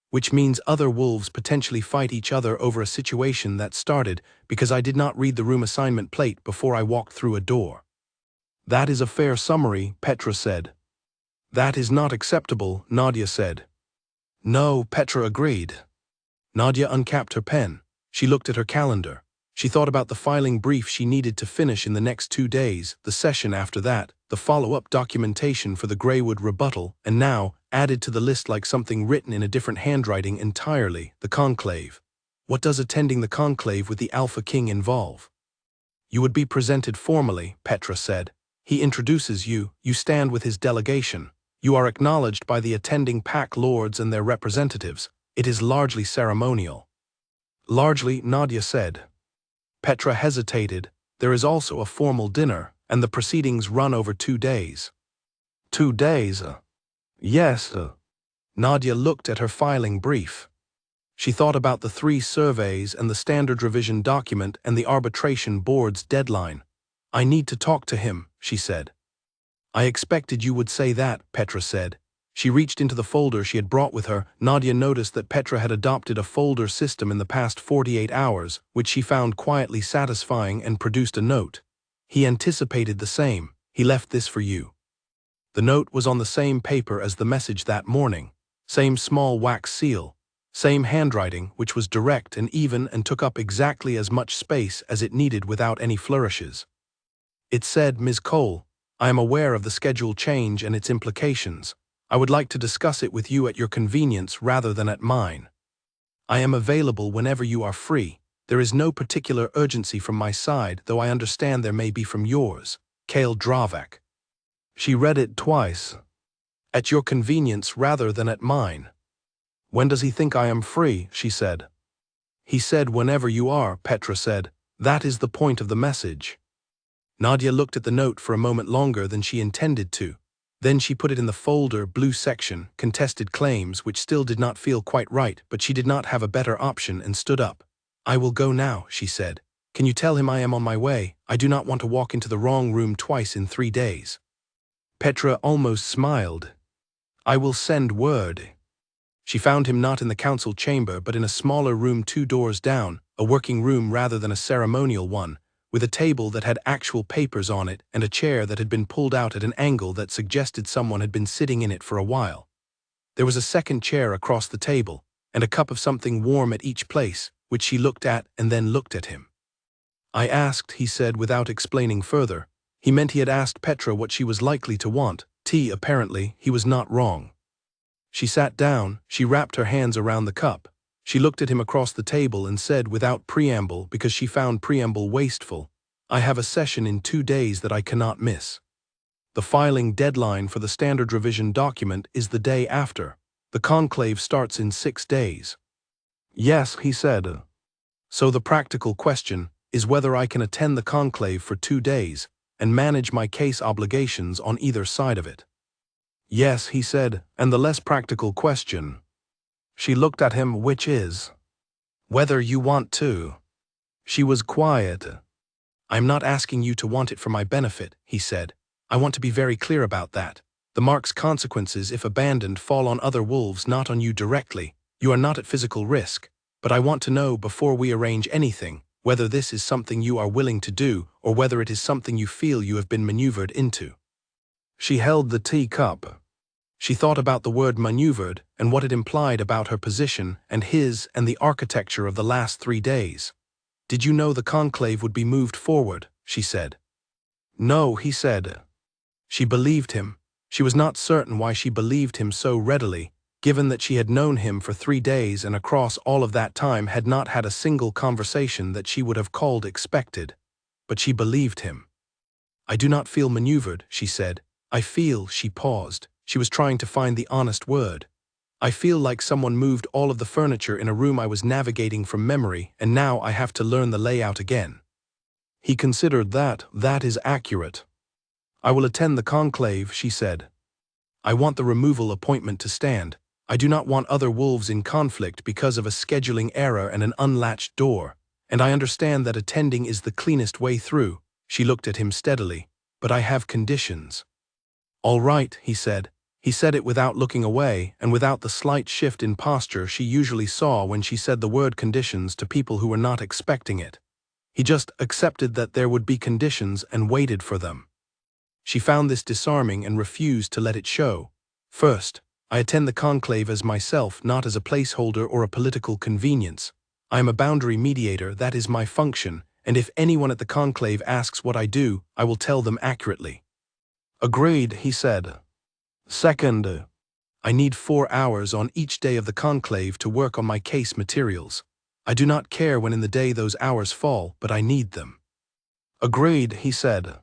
Which means other wolves potentially fight each other over a situation that started because I did not read the room assignment plate before I walked through a door. "That is a fair summary," Petra said. "That is not acceptable," Nadia said. "No," Petra agreed. Nadia uncapped her pen. She looked at her calendar. She thought about the filing brief she needed to finish in the next 2 days, the session after that, the follow-up documentation for the Greywood rebuttal, and now, added to the list like something written in a different handwriting entirely, the conclave. What does attending the conclave with the Alpha King involve? "You would be presented formally," Petra said. "He introduces you, you stand with his delegation. You are acknowledged by the attending pack lords and their representatives. It is largely ceremonial." "Largely," Nadia said. Petra hesitated. "There is also a formal dinner, and the proceedings run over 2 days." 2 days? Yes. Nadia looked at her filing brief. She thought about the 3 surveys and the standard revision document and the arbitration board's deadline. "I need to talk to him," she said. "I expected you would say that," Petra said. She reached into the folder she had brought with her. Nadia noticed that Petra had adopted a folder system in the past 48 hours, which she found quietly satisfying, and produced a note. "He anticipated the same. He left this for you." The note was on the same paper as the message that morning. Same small wax seal. Same handwriting, which was direct and even and took up exactly as much space as it needed without any flourishes. It said, "Ms. Cole, I am aware of the schedule change and its implications. I would like to discuss it with you at your convenience rather than at mine. I am available whenever you are free. There is no particular urgency from my side, though I understand there may be from yours. Kale Dravak. She read it twice. At your convenience rather than at mine. When does he think I am free? She said. He said whenever you are, Petra said. That is the point of the message. Nadia looked at the note for a moment longer than she intended to. Then she put it in the folder blue section, contested claims, which still did not feel quite right, but she did not have a better option and stood up. I will go now, she said. Can you tell him I am on my way? I do not want to walk into the wrong room twice in 3 days. Petra almost smiled. I will send word. She found him not in the council chamber but in a smaller room 2 doors down, a working room rather than a ceremonial one, with a table that had actual papers on it and a chair that had been pulled out at an angle that suggested someone had been sitting in it for a while. There was a second chair across the table, and a cup of something warm at each place, which she looked at and then looked at him. I asked, he said without explaining further. He meant he had asked Petra what she was likely to want. Tea, apparently, he was not wrong. She sat down, she wrapped her hands around the cup. She looked at him across the table and said without preamble, because she found preamble wasteful, I have a session in 2 days that I cannot miss. The filing deadline for the standard revision document is the day after. The conclave starts in 6 days. Yes, he said. So the practical question is whether I can attend the conclave for 2 days and manage my case obligations on either side of it. Yes, he said, and the less practical question. She looked at him, which is, whether you want to. She was quiet. I'm not asking you to want it for my benefit, he said. I want to be very clear about that. The mark's consequences, if abandoned, fall on other wolves, not on you directly. You are not at physical risk. But I want to know before we arrange anything, whether this is something you are willing to do or whether it is something you feel you have been maneuvered into. She held the teacup. She thought about the word maneuvered and what it implied about her position and his and the architecture of the last 3 days. Did you know the conclave would be moved forward? She said. No, he said. She believed him. She was not certain why she believed him so readily, given that she had known him for 3 days and across all of that time had not had a single conversation that she would have called expected. But she believed him. I do not feel maneuvered, she said. I feel, she paused. She was trying to find the honest word. I feel like someone moved all of the furniture in a room I was navigating from memory, and now I have to learn the layout again. He considered that. That is accurate. I will attend the conclave, she said. I want the removal appointment to stand. I do not want other wolves in conflict because of a scheduling error and an unlatched door, and I understand that attending is the cleanest way through. She looked at him steadily. But I have conditions. All right, he said. He said it without looking away and without the slight shift in posture she usually saw when she said the word conditions to people who were not expecting it. He just accepted that there would be conditions and waited for them. She found this disarming and refused to let it show. First, I attend the conclave as myself, not as a placeholder or a political convenience. I am a boundary mediator, that is my function, and if anyone at the conclave asks what I do, I will tell them accurately. Agreed, he said. Second, I need 4 hours on each day of the conclave to work on my case materials. I do not care when in the day those hours fall, but I need them. Agreed, he said.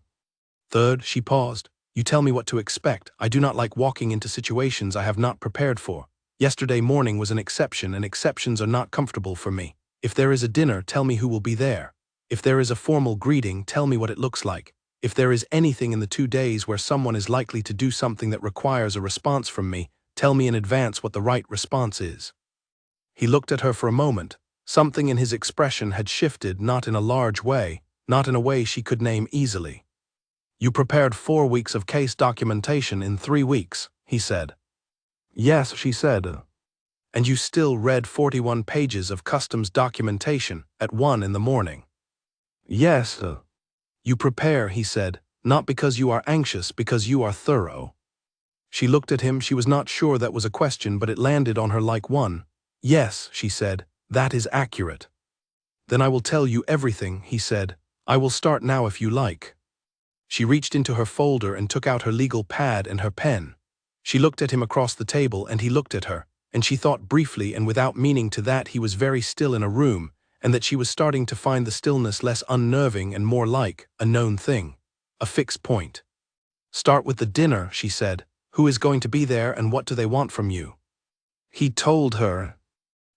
Third, she paused. You tell me what to expect. I do not like walking into situations I have not prepared for. Yesterday morning was an exception, and exceptions are not comfortable for me. If there is a dinner, tell me who will be there. If there is a formal greeting, tell me what it looks like. If there is anything in the 2 days where someone is likely to do something that requires a response from me, tell me in advance what the right response is. He looked at her for a moment. Something in his expression had shifted, not in a large way, not in a way she could name easily. You prepared 4 weeks of case documentation in 3 weeks, he said. Yes, she said. And you still read 41 pages of customs documentation at 1 in the morning. Yes. You prepare, he said, not because you are anxious, because you are thorough. She looked at him. She was not sure that was a question, but it landed on her like one. Yes, she said, that is accurate. Then I will tell you everything, he said. I will start now if you like. She reached into her folder and took out her legal pad and her pen. She looked at him across the table and he looked at her, and she thought briefly and without meaning to that he was very still in a room, and that she was starting to find the stillness less unnerving and more like a known thing. a fixed point. Start with the dinner, she said. Who is going to be there and what do they want from you? He told her.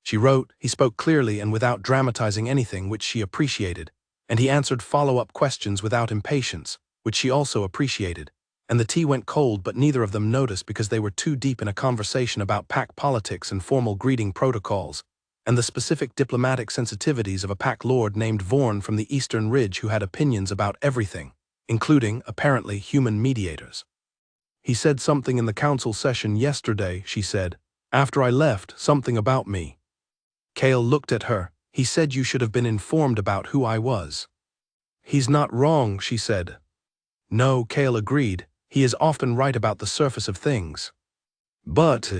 She wrote. He spoke clearly and without dramatizing anything, which she appreciated, and he answered follow-up questions without impatience, which she also appreciated. And the tea went cold, but neither of them noticed because they were too deep in a conversation about pack politics and formal greeting protocols, and the specific diplomatic sensitivities of a pack lord named Vorn from the Eastern Ridge who had opinions about everything, including, apparently, human mediators. He said something in the council session yesterday, she said. After I left, something about me. Cale looked at her. He said you should have been informed about who I was. He's not wrong, she said. No, Cale agreed. He is often right about the surface of things. But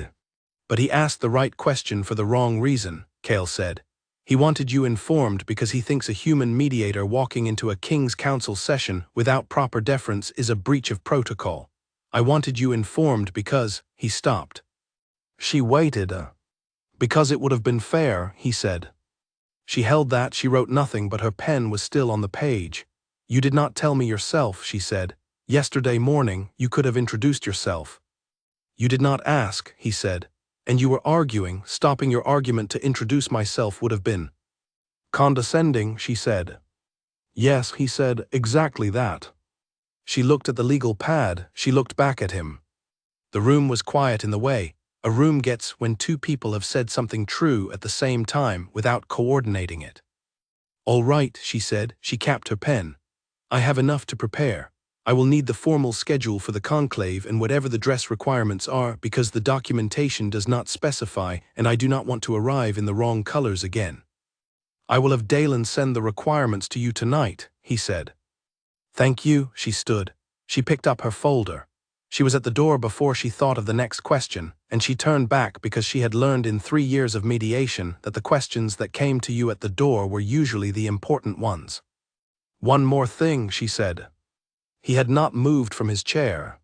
he asked the right question for the wrong reason, Cale said. He wanted you informed because he thinks a human mediator walking into a King's Council session without proper deference is a breach of protocol. I wanted you informed because, he stopped. She waited. Because it would have been fair, he said. She held that. She wrote nothing, but her pen was still on the page. You did not tell me yourself, she said. Yesterday morning, you could have introduced yourself. You did not ask, he said. And you were arguing. Stopping your argument to introduce myself would have been condescending, she said. Yes, he said, exactly that. She looked at the legal pad. She looked back at him. The room was quiet in the way a room gets when two people have said something true at the same time without coordinating it. All right, she said. She capped her pen. I have enough to prepare. I will need the formal schedule for the conclave and whatever the dress requirements are because the documentation does not specify and I do not want to arrive in the wrong colors again. I will have Dalen send the requirements to you tonight, he said. Thank you, she stood. She picked up her folder. She was at the door before she thought of the next question, and she turned back because she had learned in 3 years of mediation that the questions that came to you at the door were usually the important ones. One more thing, she said. He had not moved from his chair.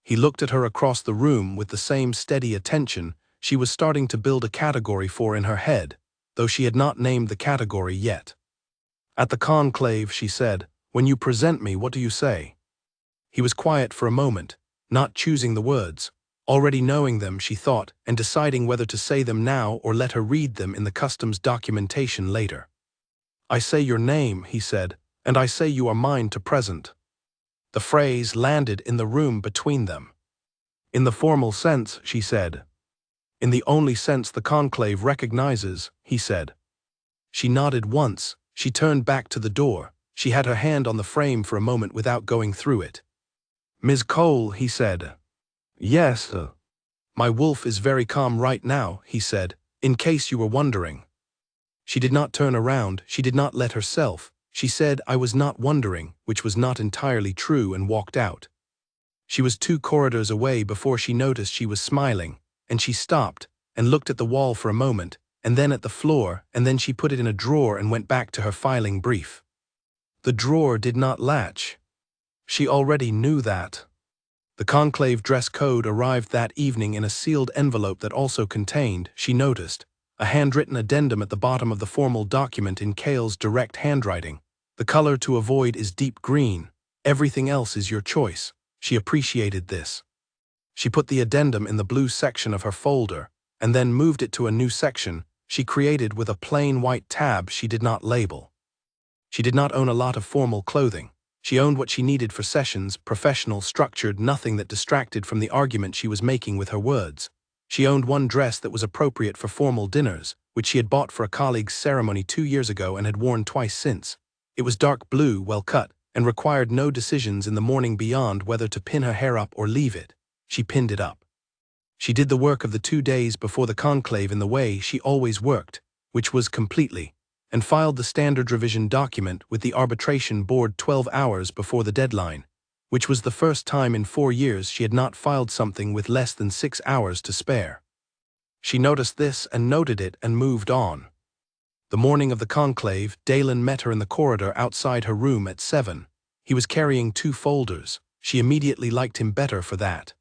He looked at her across the room with the same steady attention she was starting to build a category for in her head, though she had not named the category yet. At the conclave, she said, when you present me, what do you say? He was quiet for a moment, not choosing the words, already knowing them, she thought, and deciding whether to say them now or let her read them in the customs documentation later. I say your name, he said, and I say you are mine to present. The phrase landed in the room between them. In the formal sense, she said. In the only sense the conclave recognizes, he said. She nodded once. She turned back to the door. She had her hand on the frame for a moment without going through it. Ms. Cole, he said. Yes, my wolf is very calm right now, he said, in case you were wondering. She did not turn around. She did not let herself. She said, I was not wondering, which was not entirely true, and walked out. She was 2 corridors away before she noticed she was smiling, and she stopped and looked at the wall for a moment, and then at the floor, and then she put it in a drawer and went back to her filing brief. The drawer did not latch. She already knew that. The conclave dress code arrived that evening in a sealed envelope that also contained, she noticed, a handwritten addendum at the bottom of the formal document in Cale's direct handwriting. The color to avoid is deep green. Everything else is your choice. She appreciated this. She put the addendum in the blue section of her folder, and then moved it to a new section she created with a plain white tab she did not label. She did not own a lot of formal clothing. She owned what she needed for sessions, professional, structured, nothing that distracted from the argument she was making with her words. She owned one dress that was appropriate for formal dinners, which she had bought for a colleague's ceremony 2 years ago and had worn twice since. It was dark blue, well cut, and required no decisions in the morning beyond whether to pin her hair up or leave it. She pinned it up. She did the work of the 2 days before the conclave in the way she always worked, which was completely, and filed the standard revision document with the arbitration board 12 hours before the deadline, which was the first time in 4 years she had not filed something with less than 6 hours to spare. She noticed this and noted it and moved on. The morning of the conclave, Dalen met her in the corridor outside her room at 7. He was carrying 2 folders. She immediately liked him better for that.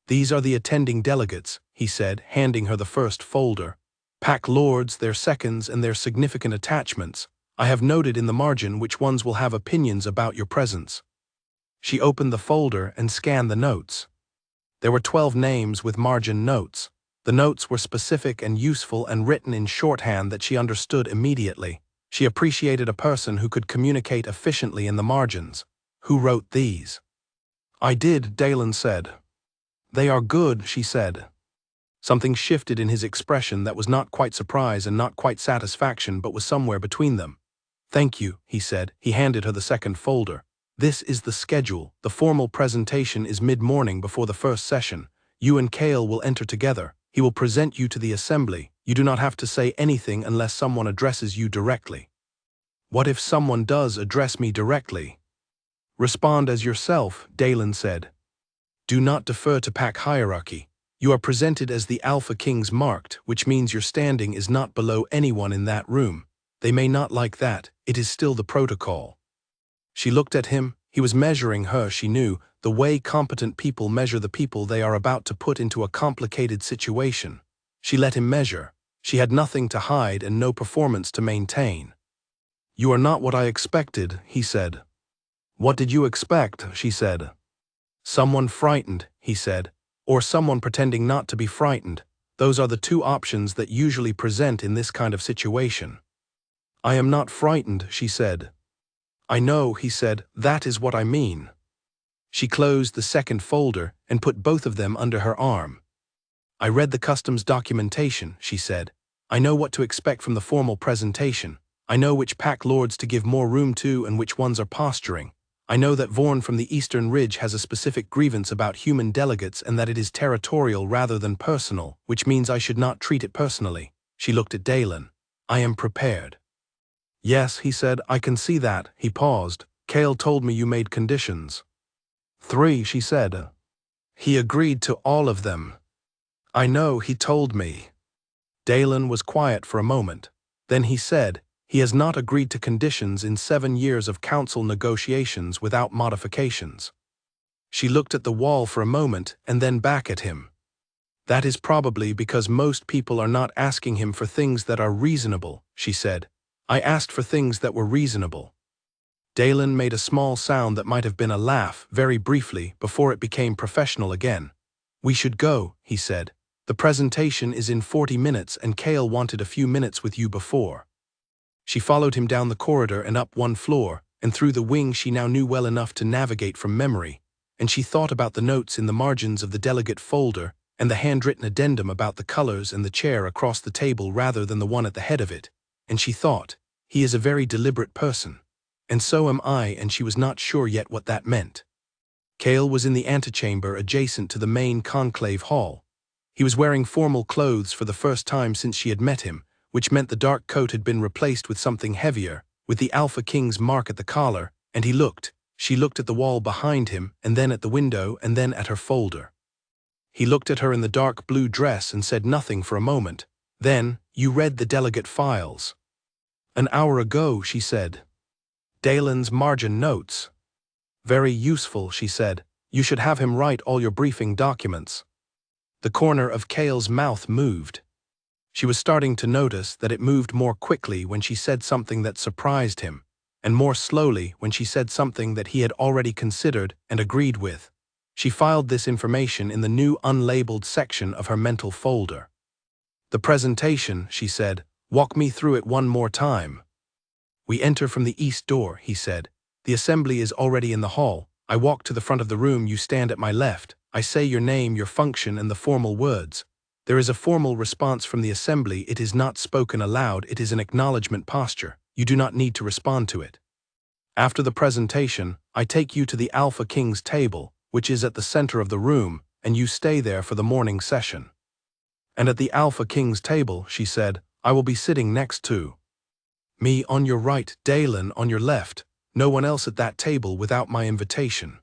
These are the attending delegates, he said, handing her the first folder. Pack lords, their seconds, and their significant attachments. I have noted in the margin which ones will have opinions about your presence. She opened the folder and scanned the notes. There were 12 names with margin notes. The notes were specific and useful and written in shorthand that she understood immediately. She appreciated a person who could communicate efficiently in the margins. Who wrote these? I did, Dalen said. They are good, she said. Something shifted in his expression that was not quite surprise and not quite satisfaction but was somewhere between them. Thank you, he said. He handed her the second folder. This is the schedule. The formal presentation is mid-morning before the first session. You and Cale will enter together. He will present you to the assembly. You do not have to say anything unless someone addresses you directly. What if someone does address me directly? Respond as yourself, Dalen said. Do not defer to pack hierarchy. You are presented as the Alpha Kings marked, which means your standing is not below anyone in that room. They may not like that. It is still the protocol. She looked at him. He was measuring her, she knew, the way competent people measure the people they are about to put into a complicated situation. She let him measure. She had nothing to hide and no performance to maintain. You are not what I expected, he said. What did you expect, she said. Someone frightened, he said, or someone pretending not to be frightened. Those are the two options that usually present in this kind of situation. I am not frightened, she said. I know, he said, that is what I mean. She closed the second folder and put both of them under her arm. I read the customs documentation, she said. I know what to expect from the formal presentation. I know which pack lords to give more room to and which ones are posturing. I know that Vorn from the Eastern Ridge has a specific grievance about human delegates and that it is territorial rather than personal, which means I should not treat it personally. She looked at Dalen. I am prepared. Yes, he said, I can see that. He paused. Cale told me you made conditions. 3, she said. He agreed to all of them. I know, he told me. Dalen was quiet for a moment. Then he said, he has not agreed to conditions in 7 years of council negotiations without modifications. She looked at the wall for a moment and then back at him. That is probably because most people are not asking him for things that are reasonable, she said. I asked for things that were reasonable. Dalen made a small sound that might have been a laugh, very briefly, before it became professional again. We should go, he said. The presentation is in 40 minutes and Cale wanted a few minutes with you before. She followed him down the corridor and up one floor, and through the wing she now knew well enough to navigate from memory, and she thought about the notes in the margins of the delegate folder and the handwritten addendum about the colors and the chair across the table rather than the one at the head of it, and she thought, he is a very deliberate person. And so am I, and she was not sure yet what that meant. Cale was in the antechamber adjacent to the main conclave hall. He was wearing formal clothes for the first time since she had met him, which meant the dark coat had been replaced with something heavier, with the Alpha King's mark at the collar, and she looked at the wall behind him, and then at the window, and then at her folder. He looked at her in the dark blue dress and said nothing for a moment. Then, you read the delegate files. An hour ago, she said. Dalen's margin notes. Very useful, she said. You should have him write all your briefing documents. The corner of Cale's mouth moved. She was starting to notice that it moved more quickly when she said something that surprised him, and more slowly when she said something that he had already considered and agreed with. She filed this information in the new unlabeled section of her mental folder. The presentation, she said, walk me through it one more time. We enter from the east door, he said. The assembly is already in the hall. I walk to the front of the room, you stand at my left. I say your name, your function, and the formal words. There is a formal response from the assembly. It is not spoken aloud, it is an acknowledgement posture. You do not need to respond to it. After the presentation, I take you to the Alpha King's table, which is at the center of the room, and you stay there for the morning session. And at the Alpha King's table, she said, I will be sitting next to me on your right, Dalen on your left, no one else at that table without my invitation.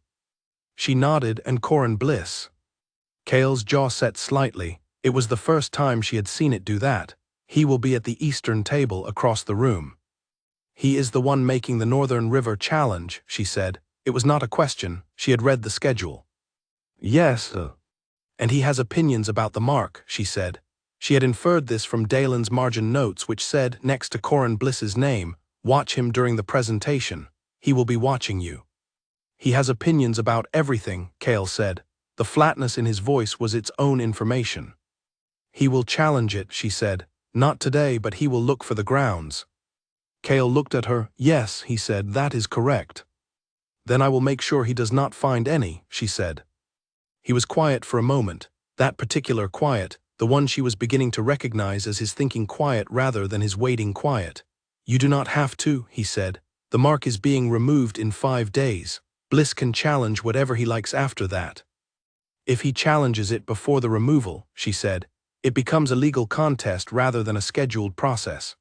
She nodded, and Corin Bliss. Cale's jaw set slightly. It was the first time she had seen it do that. He will be at the eastern table across the room. He is the one making the Northern River Challenge, she said. It was not a question, she had read the schedule. Yes, and he has opinions about the mark, she said. She had inferred this from Dalen's margin notes, which said, next to Corin Bliss's name, watch him during the presentation. He will be watching you. He has opinions about everything, Kale said. The flatness in his voice was its own information. He will challenge it, she said. Not today, but he will look for the grounds. Kale looked at her. Yes, he said, that is correct. Then I will make sure he does not find any, she said. He was quiet for a moment, that particular quiet, the one she was beginning to recognize as his thinking quiet rather than his waiting quiet. You do not have to, he said. The mark is being removed in 5 days. Bliss can challenge whatever he likes after that. If he challenges it before the removal, she said, it becomes a legal contest rather than a scheduled process.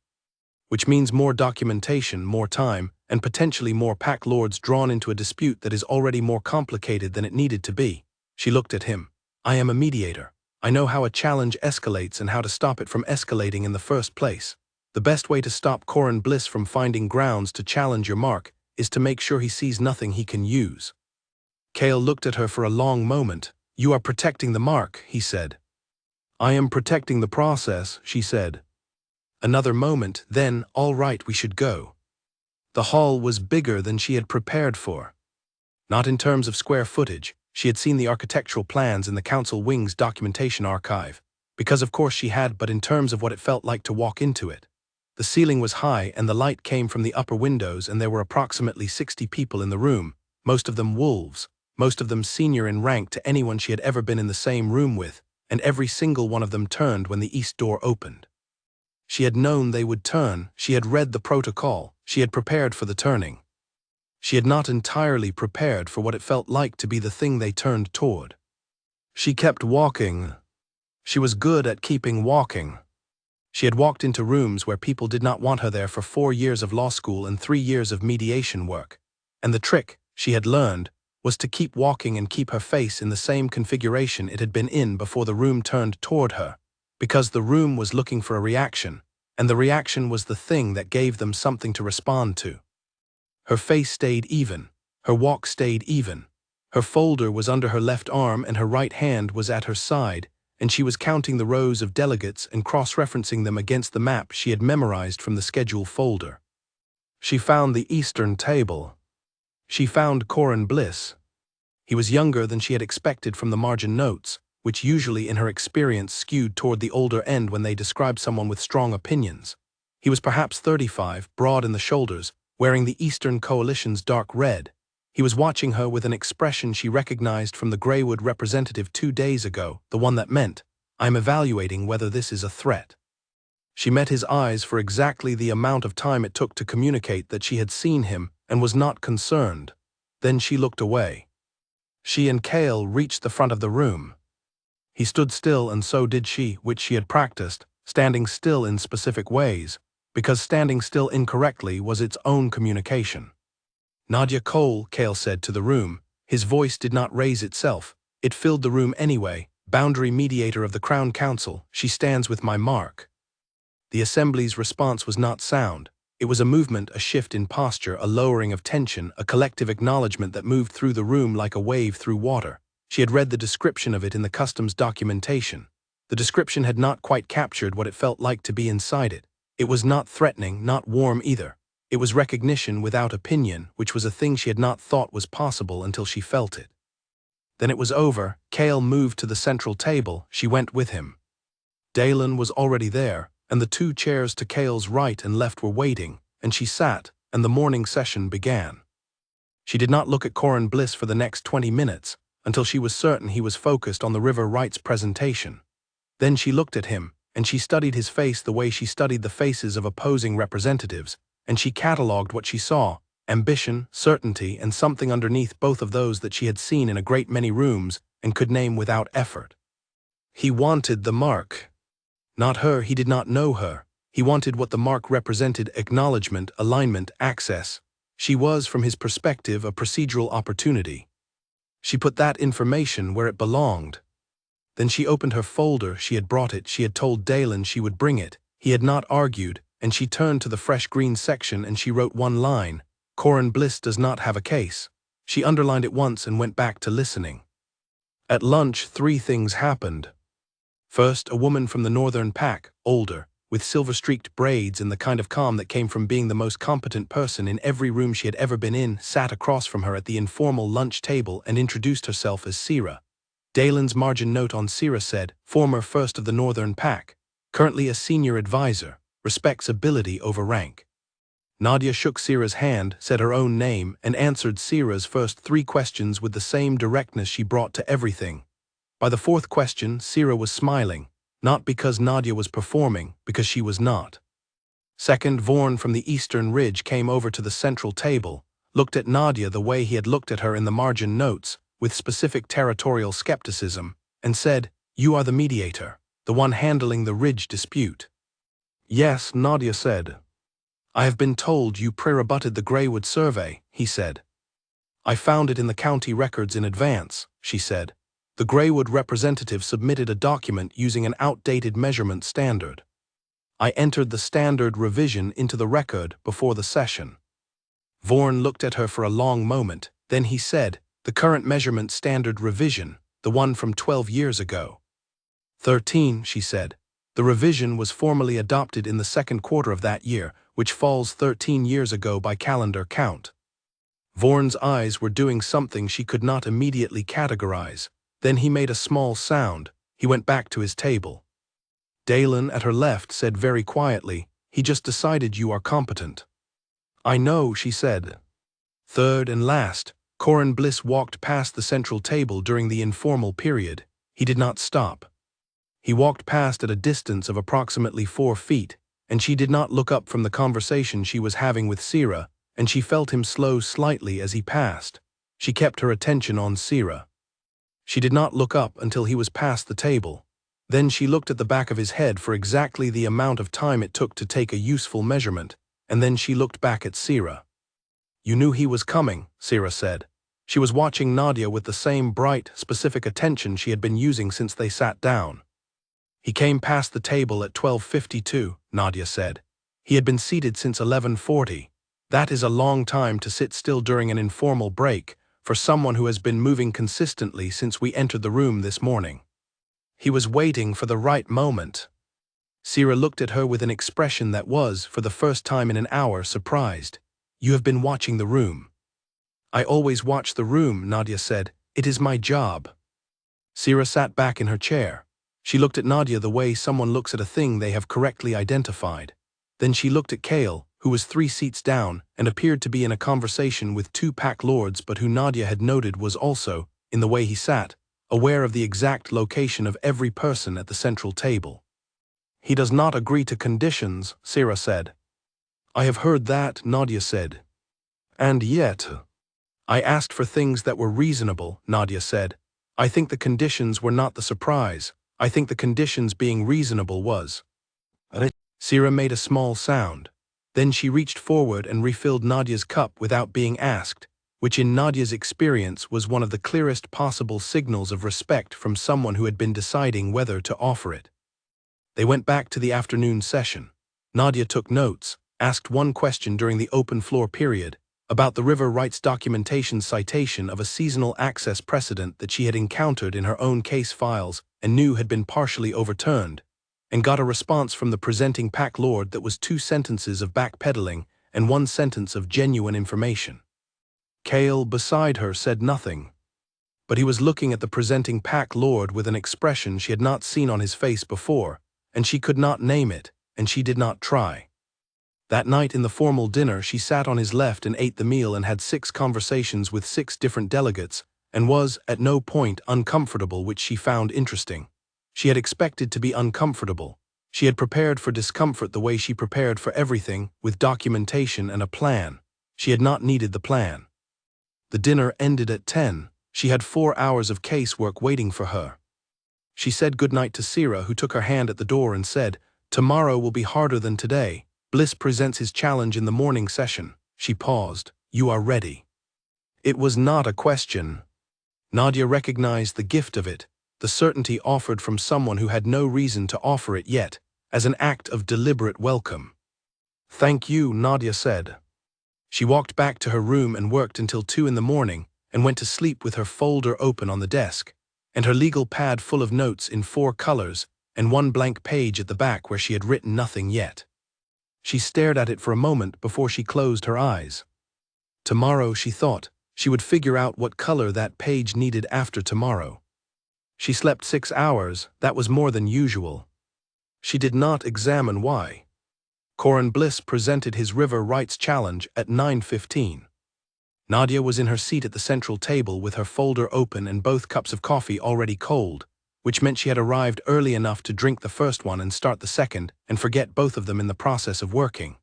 Which means more documentation, more time, and potentially more pack lords drawn into a dispute that is already more complicated than it needed to be. She looked at him. I am a mediator. I know how a challenge escalates and how to stop it from escalating in the first place. The best way to stop Corin Bliss from finding grounds to challenge your mark is to make sure he sees nothing he can use. Kale looked at her for a long moment. You are protecting the mark, he said. I am protecting the process, she said. Another moment, then, all right, we should go. The hall was bigger than she had prepared for. Not in terms of square footage. She had seen the architectural plans in the council wing's documentation archive, because of course she had, but in terms of what it felt like to walk into it. The ceiling was high and the light came from the upper windows, and there were approximately 60 people in the room, most of them wolves, most of them senior in rank to anyone she had ever been in the same room with, and every single one of them turned when the east door opened. She had known they would turn, she had read the protocol, she had prepared for the turning. She had not entirely prepared for what it felt like to be the thing they turned toward. She kept walking. She was good at keeping walking. She had walked into rooms where people did not want her there for 4 years of law school and 3 years of mediation work. And the trick, she had learned, was to keep walking and keep her face in the same configuration it had been in before the room turned toward her, because the room was looking for a reaction, and the reaction was the thing that gave them something to respond to. Her face stayed even. Her walk stayed even. Her folder was under her left arm and her right hand was at her side, and she was counting the rows of delegates and cross-referencing them against the map she had memorized from the schedule folder. She found the Eastern table. She found Corin Bliss. He was younger than she had expected from the margin notes, which usually in her experience skewed toward the older end when they described someone with strong opinions. He was perhaps 35, broad in the shoulders, wearing the Eastern Coalition's dark red. He was watching her with an expression she recognized from the Greywood representative 2 days ago, the one that meant, I'm evaluating whether this is a threat. She met his eyes for exactly the amount of time it took to communicate that she had seen him and was not concerned. Then she looked away. She and Kale reached the front of the room. He stood still and so did she, which she had practiced, standing still in specific ways, because standing still incorrectly was its own communication. Nadia Cole, Kale said to the room. His voice did not raise itself. It filled the room anyway. Boundary mediator of the Crown Council, she stands with my mark. The Assembly's response was not sound. It was a movement, a shift in posture, a lowering of tension, a collective acknowledgement that moved through the room like a wave through water. She had read the description of it in the customs documentation. The description had not quite captured what it felt like to be inside it. It was not threatening, not warm either. It was recognition without opinion, which was a thing she had not thought was possible until she felt it. Then it was over. Kale moved to the central table. She went with him. Dalen was already there, and the 2 chairs to Kale's right and left were waiting, and she sat, and the morning session began. She did not look at Corin Bliss for the next 20 minutes, until she was certain he was focused on the River Rights presentation. Then she looked at him, and she studied his face the way she studied the faces of opposing representatives, and she catalogued what she saw, ambition, certainty, and something underneath both of those that she had seen in a great many rooms and could name without effort. He wanted the mark. Not her, he did not know her. He wanted what the mark represented: acknowledgement, alignment, access. She was, from his perspective, a procedural opportunity. She put that information where it belonged. Then she opened her folder. She had brought it. She had told Dalen she would bring it. He had not argued, and she turned to the fresh green section and she wrote one line. Corin Bliss does not have a case. She underlined it once and went back to listening. At lunch, 3 things happened. First, a woman from the northern pack, older, with silver-streaked braids and the kind of calm that came from being the most competent person in every room she had ever been in, sat across from her at the informal lunch table and introduced herself as Sira. Dalen's margin note on Sira said, former first of the Northern Pack, currently a senior advisor, respects ability over rank. Nadia shook Sira's hand, said her own name, and answered Sira's first 3 questions with the same directness she brought to everything. By the 4th question, Sira was smiling, not because Nadia was performing, because she was not. Second, Vorn from the Eastern Ridge came over to the central table, looked at Nadia the way he had looked at her in the margin notes, with specific territorial skepticism, and said, "You are the mediator, the one handling the Ridge dispute." "Yes," Nadia said. "I have been told you pre-rebutted the Greywood survey," he said. "I found it in the county records in advance," she said. "The Greywood representative submitted a document using an outdated measurement standard. I entered the standard revision into the record before the session." Vorn looked at her for a long moment, then he said, "The current measurement standard revision, the one from 12 years ago." 13, she said. "The revision was formally adopted in the 2nd quarter of that year, which falls 13 years ago by calendar count." Vorn's eyes were doing something she could not immediately categorize. Then he made a small sound. He went back to his table. Dalen at her left said very quietly, "He just decided you are competent." "I know," she said. Third and last, Corin Bliss walked past the central table during the informal period. He did not stop. He walked past at a distance of approximately 4 feet, and she did not look up from the conversation she was having with Sira, and she felt him slow slightly as he passed. She kept her attention on Sira. She did not look up until he was past the table. Then she looked at the back of his head for exactly the amount of time it took to take a useful measurement, and then she looked back at Sira. "You knew he was coming," Sira said. She was watching Nadia with the same bright, specific attention she had been using since they sat down. "He came past the table at 12:52, Nadia said. "He had been seated since 11:40. That is a long time to sit still during an informal break, for someone who has been moving consistently since we entered the room this morning. He was waiting for the right moment." Sira looked at her with an expression that was, for the first time in an hour, surprised. "You have been watching the room." "I always watch the room," Nadia said. "It is my job." Sira sat back in her chair. She looked at Nadia the way someone looks at a thing they have correctly identified. Then she looked at Kale, who was 3 seats down and appeared to be in a conversation with 2 pack lords, but who Nadia had noted was also, in the way he sat, aware of the exact location of every person at the central table. "He does not agree to conditions," Sira said. "I have heard that," Nadia said. "And yet—" "I asked for things that were reasonable," Nadia said. "I think the conditions were not the surprise. I think the conditions being reasonable was." Sira made a small sound. Then she reached forward and refilled Nadia's cup without being asked, which in Nadia's experience was one of the clearest possible signals of respect from someone who had been deciding whether to offer it. They went back to the afternoon session. Nadia took notes, asked one question during the open floor period, about the river rights documentation citation of a seasonal access precedent that she had encountered in her own case files and knew had been partially overturned, and got a response from the presenting pack lord that was 2 sentences of backpedaling and 1 sentence of genuine information. Kale, beside her, said nothing, but he was looking at the presenting pack lord with an expression she had not seen on his face before, and she could not name it, and she did not try. That night in the formal dinner, she sat on his left and ate the meal and had 6 conversations with 6 different delegates, and was, at no point, uncomfortable, which she found interesting. She had expected to be uncomfortable. She had prepared for discomfort the way she prepared for everything, with documentation and a plan. She had not needed the plan. The dinner ended at 10. She had 4 hours of casework waiting for her. She said goodnight to Sira, who took her hand at the door and said, "Tomorrow will be harder than today. Bliss presents his challenge in the morning session." She paused. "You are ready." It was not a question. Nadia recognized the gift of it, the certainty offered from someone who had no reason to offer it yet, as an act of deliberate welcome. "Thank you," Nadia said. She walked back to her room and worked until 2 in the morning, and went to sleep with her folder open on the desk, and her legal pad full of notes in 4 colors, and one blank page at the back where she had written nothing yet. She stared at it for a moment before she closed her eyes. Tomorrow, she thought, she would figure out what color that page needed after tomorrow. She slept 6 hours, that was more than usual. She did not examine why. Corin Bliss presented his River Rights Challenge at 9:15. Nadia was in her seat at the central table with her folder open and both cups of coffee already cold, which meant she had arrived early enough to drink the first one and start the second and forget both of them in the process of working.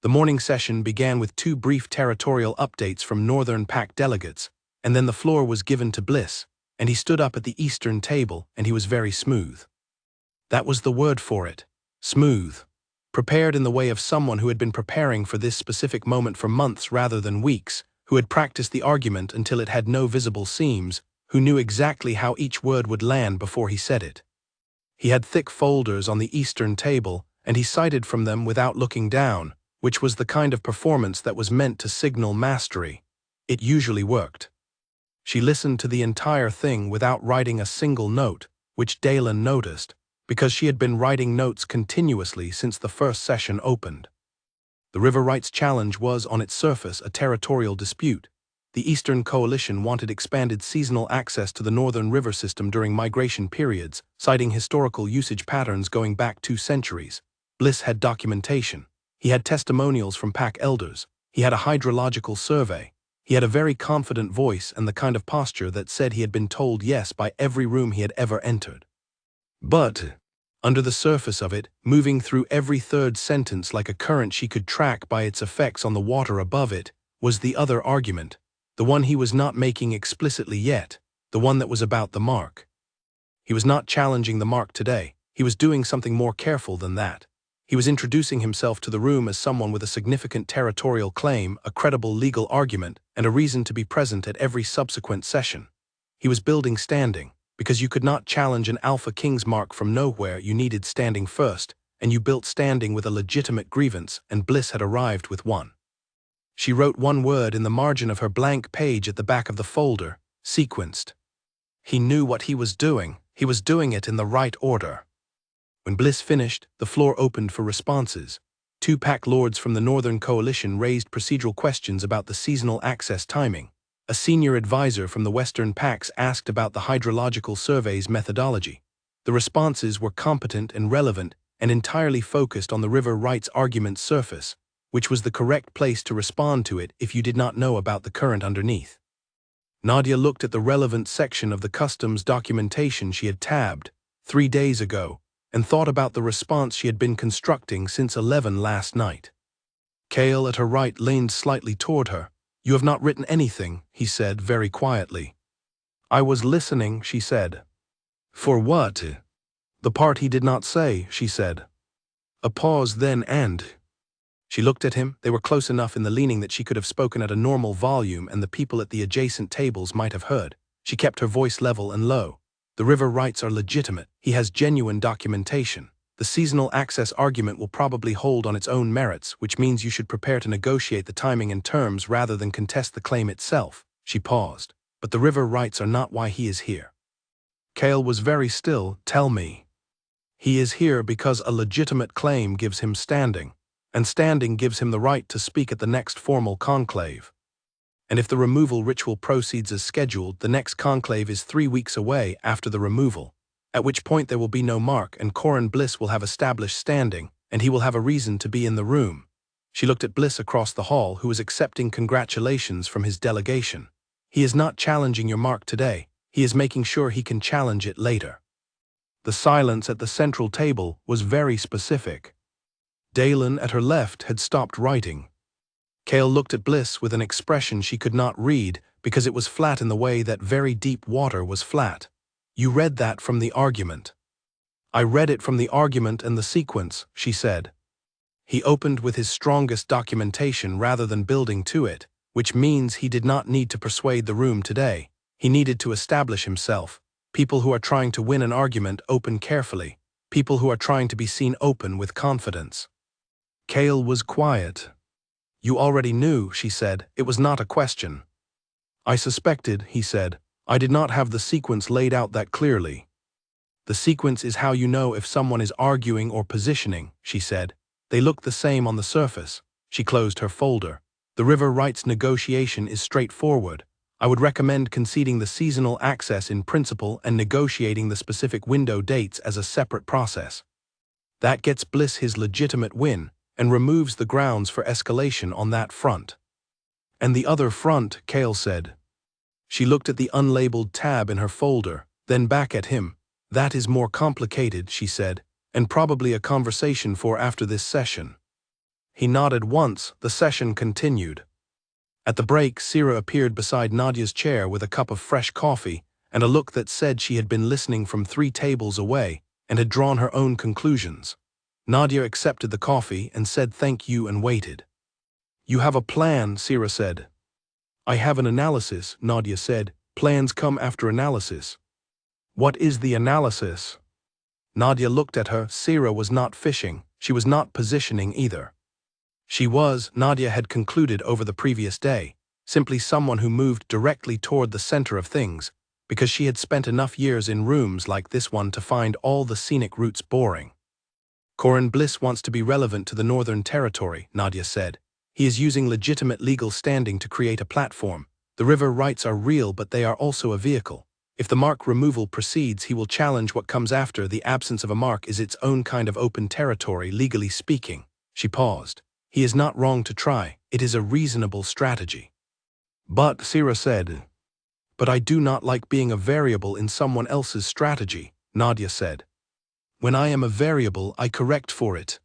The morning session began with 2 brief territorial updates from Northern Pack delegates, and then the floor was given to Bliss, and he stood up at the Eastern table and he was very smooth. That was the word for it. Smooth. Prepared in the way of someone who had been preparing for this specific moment for months rather than weeks, who had practiced the argument until it had no visible seams, who knew exactly how each word would land before he said it. He had thick folders on the Eastern table, and he cited from them without looking down, which was the kind of performance that was meant to signal mastery. It usually worked. She listened to the entire thing without writing a single note, which Dalen noticed, because she had been writing notes continuously since the first session opened. The River Rights Challenge was, on its surface, a territorial dispute. The Eastern Coalition wanted expanded seasonal access to the Northern River system during migration periods, citing historical usage patterns going back 2 centuries. Bliss had documentation. He had testimonials from pack elders. He had a hydrological survey. He had a very confident voice and the kind of posture that said he had been told yes by every room he had ever entered. But under the surface of it, moving through every third sentence like a current she could track by its effects on the water above it, was the other argument, the one he was not making explicitly yet, the one that was about the mark. He was not challenging the mark today. He was doing something more careful than that. He was introducing himself to the room as someone with a significant territorial claim, a credible legal argument, and a reason to be present at every subsequent session. He was building standing. Because you could not challenge an Alpha King's mark from nowhere, you needed standing first, and you built standing with a legitimate grievance, and Bliss had arrived with one. She wrote one word in the margin of her blank page at the back of the folder, sequenced. He knew what he was doing it in the right order. When Bliss finished, the floor opened for responses. 2 pack lords from the Northern Coalition raised procedural questions about the seasonal access timing. A senior advisor from the Western Packs asked about the hydrological survey's methodology. The responses were competent and relevant and entirely focused on the River Rights argument's surface, which was the correct place to respond to it if you did not know about the current underneath. Nadia looked at the relevant section of the customs documentation she had tabbed 3 days ago and thought about the response she had been constructing since 11 last night. Cale at her right leaned slightly toward her. "You have not written anything," he said very quietly. "I was listening," she said. "For what?" "The part he did not say," she said. A pause then and. She looked at him. They were close enough in the leaning that she could have spoken at a normal volume and the people at the adjacent tables might have heard. She kept her voice level and low. "The River Rights are legitimate. He has genuine documentation. The seasonal access argument will probably hold on its own merits, which means you should prepare to negotiate the timing and terms rather than contest the claim itself." She paused. "But the River Rights are not why he is here." Cale was very still. "Tell me." "He is here because a legitimate claim gives him standing, and standing gives him the right to speak at the next formal conclave. And if the removal ritual proceeds as scheduled, the next conclave is 3 weeks away after the removal, at which point there will be no mark and Corin Bliss will have established standing, and he will have a reason to be in the room." She looked at Bliss across the hall, who was accepting congratulations from his delegation. "He is not challenging your mark today. He is making sure he can challenge it later." The silence at the central table was very specific. Dalen at her left had stopped writing. Cale looked at Bliss with an expression she could not read because it was flat in the way that very deep water was flat. "You read that from the argument." "I read it from the argument and the sequence," she said. He opened with his strongest documentation rather than building to it, which means he did not need to persuade the room today. He needed to establish himself. People who are trying to win an argument open carefully. People who are trying to be seen open with confidence. Cale was quiet. "You already knew," she said. "It was not a question." "I suspected," he said. "I did not have the sequence laid out that clearly." The sequence is how you know if someone is arguing or positioning, she said. They look the same on the surface. She closed her folder. The river rights negotiation is straightforward. I would recommend conceding the seasonal access in principle and negotiating the specific window dates as a separate process. That gets Bliss his legitimate win and removes the grounds for escalation on that front. And the other front, Cale said. She looked at the unlabeled tab in her folder, then back at him. That is more complicated, she said, and probably a conversation for after this session. He nodded once. The session continued. At the break, Sira appeared beside Nadia's chair with a cup of fresh coffee and a look that said she had been listening from 3 tables away and had drawn her own conclusions. Nadia accepted the coffee and said thank you and waited. You have a plan, Sira said. I have an analysis, Nadia said. Plans come after analysis. What is the analysis? Nadia looked at her. Sira was not fishing. She was not positioning either. She was, Nadia had concluded over the previous day, simply someone who moved directly toward the center of things, because she had spent enough years in rooms like this one to find all the scenic routes boring. Corin Bliss wants to be relevant to the Northern Territory, Nadia said. He is using legitimate legal standing to create a platform. The river rights are real, but they are also a vehicle. If the mark removal proceeds, he will challenge what comes after. The absence of a mark is its own kind of open territory, legally speaking. She paused. He is not wrong to try. It is a reasonable strategy. But, Sira said. But I do not like being a variable in someone else's strategy, Nadia said. When I am a variable, I correct for it.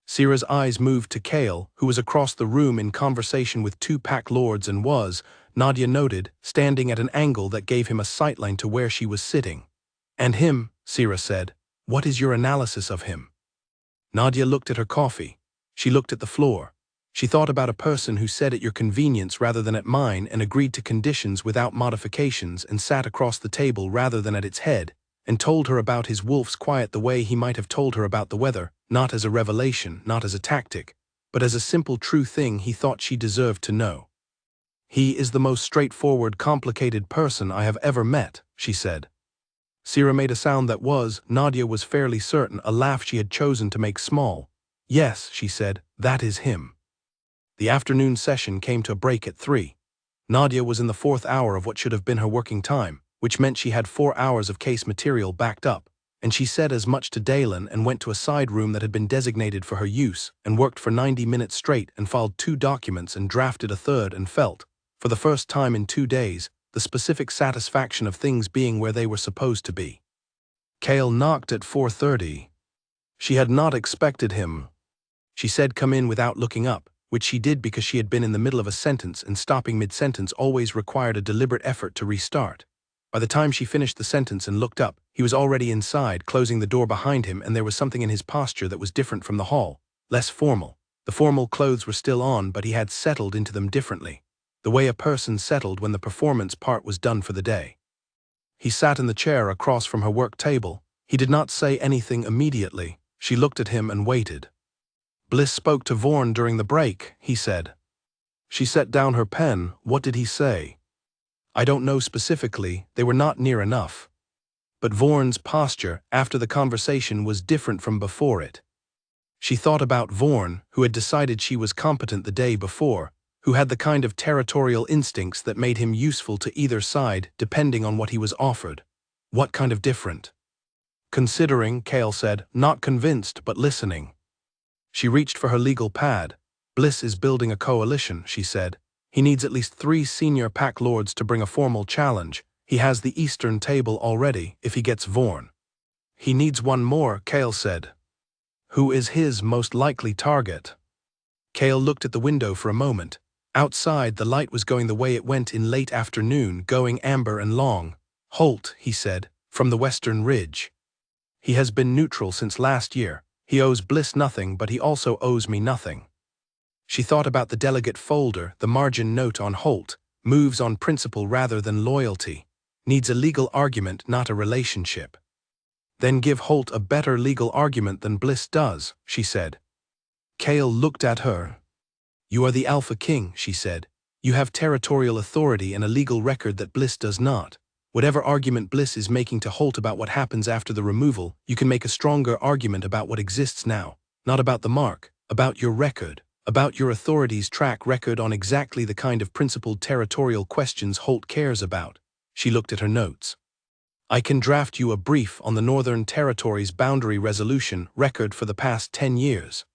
Sira's eyes moved to Cale, who was across the room in conversation with 2 pack lords and was, Nadia noted, standing at an angle that gave him a sightline to where she was sitting. And him, Sira said. What is your analysis of him? Nadia looked at her coffee. She looked at the floor. She thought about a person who said at your convenience rather than at mine and agreed to conditions without modifications and sat across the table rather than at its head, and told her about his wolf's quiet the way he might have told her about the weather, not as a revelation, not as a tactic, but as a simple true thing he thought she deserved to know. He is the most straightforward, complicated person I have ever met, she said. Sira made a sound that was, Nadia was fairly certain, a laugh she had chosen to make small. Yes, she said, that is him. The afternoon session came to a break at 3. Nadia was in the 4th hour of what should have been her working time, which meant she had 4 hours of case material backed up, and she said as much to Dalen and went to a side room that had been designated for her use and worked for 90 minutes straight and filed 2 documents and drafted a 3rd and felt, for the first time in 2 days, the specific satisfaction of things being where they were supposed to be. Cale knocked at 4:30. She had not expected him. She said come in without looking up, which she did because she had been in the middle of a sentence and stopping mid-sentence always required a deliberate effort to restart. By the time she finished the sentence and looked up, he was already inside, closing the door behind him, and there was something in his posture that was different from the hall, less formal. The formal clothes were still on, but he had settled into them differently, the way a person settled when the performance part was done for the day. He sat in the chair across from her work table. He did not say anything immediately. She looked at him and waited. Bliss spoke to Vorn during the break, he said. She set down her pen. What did he say? I don't know specifically, they were not near enough. But Vorn's posture after the conversation was different from before it. She thought about Vorn, who had decided she was competent the day before, who had the kind of territorial instincts that made him useful to either side depending on what he was offered. What kind of different? Considering, Cale said, not convinced but listening. She reached for her legal pad. Bliss is building a coalition, she said. He needs at least 3 senior pack lords to bring a formal challenge. He has the Eastern table already, if he gets Vorn. He needs 1 more, Cale said. Who is his most likely target? Cale looked at the window for a moment. Outside, the light was going the way it went in late afternoon, going amber and long. Holt, he said, from the Western Ridge. He has been neutral since last year. He owes Bliss nothing, but he also owes me nothing. She thought about the delegate folder, the margin note on Holt, moves on principle rather than loyalty, needs a legal argument, not a relationship. Then give Holt a better legal argument than Bliss does, she said. Cale looked at her. You are the Alpha King, she said. You have territorial authority and a legal record that Bliss does not. Whatever argument Bliss is making to Holt about what happens after the removal, you can make a stronger argument about what exists now. Not about the mark, about your record, about your authority's track record on exactly the kind of principled territorial questions Holt cares about. She looked at her notes. I can draft you a brief on the Northern Territory's boundary resolution record for the past 10 years.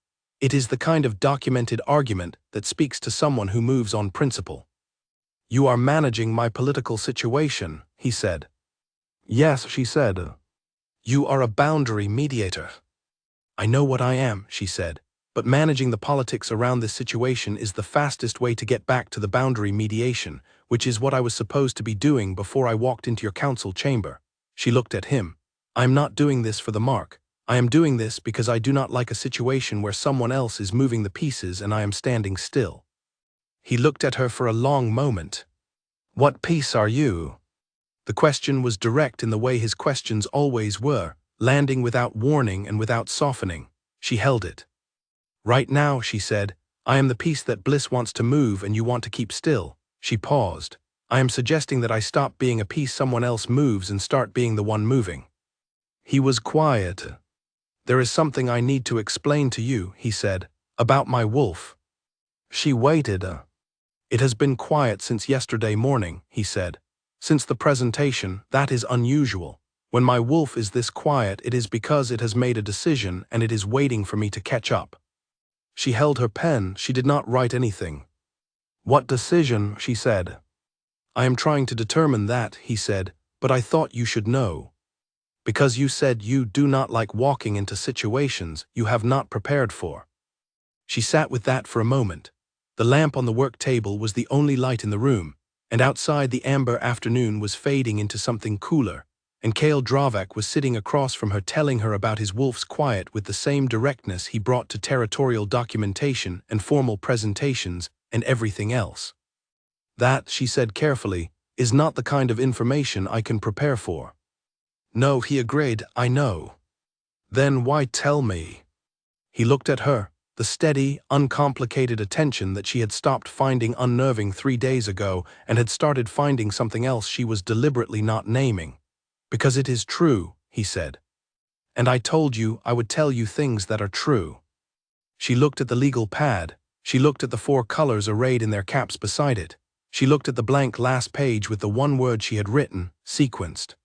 It is the kind of documented argument that speaks to someone who moves on principle. You are managing my political situation, he said. Yes, she said. You are a boundary mediator. I know what I am, she said, but managing the politics around this situation is the fastest way to get back to the boundary mediation, which is what I was supposed to be doing before I walked into your council chamber. She looked at him. I am not doing this for the mark. I am doing this because I do not like a situation where someone else is moving the pieces and I am standing still. He looked at her for a long moment. What piece are you? The question was direct in the way his questions always were, landing without warning and without softening. She held it. Right now, she said, I am the piece that Bliss wants to move and you want to keep still. She paused. I am suggesting that I stop being a piece someone else moves and start being the one moving. He was quiet. There is something I need to explain to you, he said, about my wolf. She waited. It has been quiet since yesterday morning, he said. Since the presentation, that is unusual. When my wolf is this quiet, it is because it has made a decision and it is waiting for me to catch up. She held her pen. She did not write anything. What decision? She said. I am trying to determine that, he said, but I thought you should know. Because you said you do not like walking into situations you have not prepared for. She sat with that for a moment. The lamp on the work table was the only light in the room, and outside the amber afternoon was fading into something cooler, and Kale Dravak was sitting across from her telling her about his wolf's quiet with the same directness he brought to territorial documentation and formal presentations and everything else. That, she said carefully, is not the kind of information I can prepare for. No, he agreed, I know. Then why tell me? He looked at her, the steady, uncomplicated attention that she had stopped finding unnerving 3 days ago and had started finding something else she was deliberately not naming. Because it is true, he said. And I told you I would tell you things that are true. She looked at the legal pad. She looked at the 4 colors arrayed in their caps beside it. She looked at the blank last page with the one word she had written, sequenced.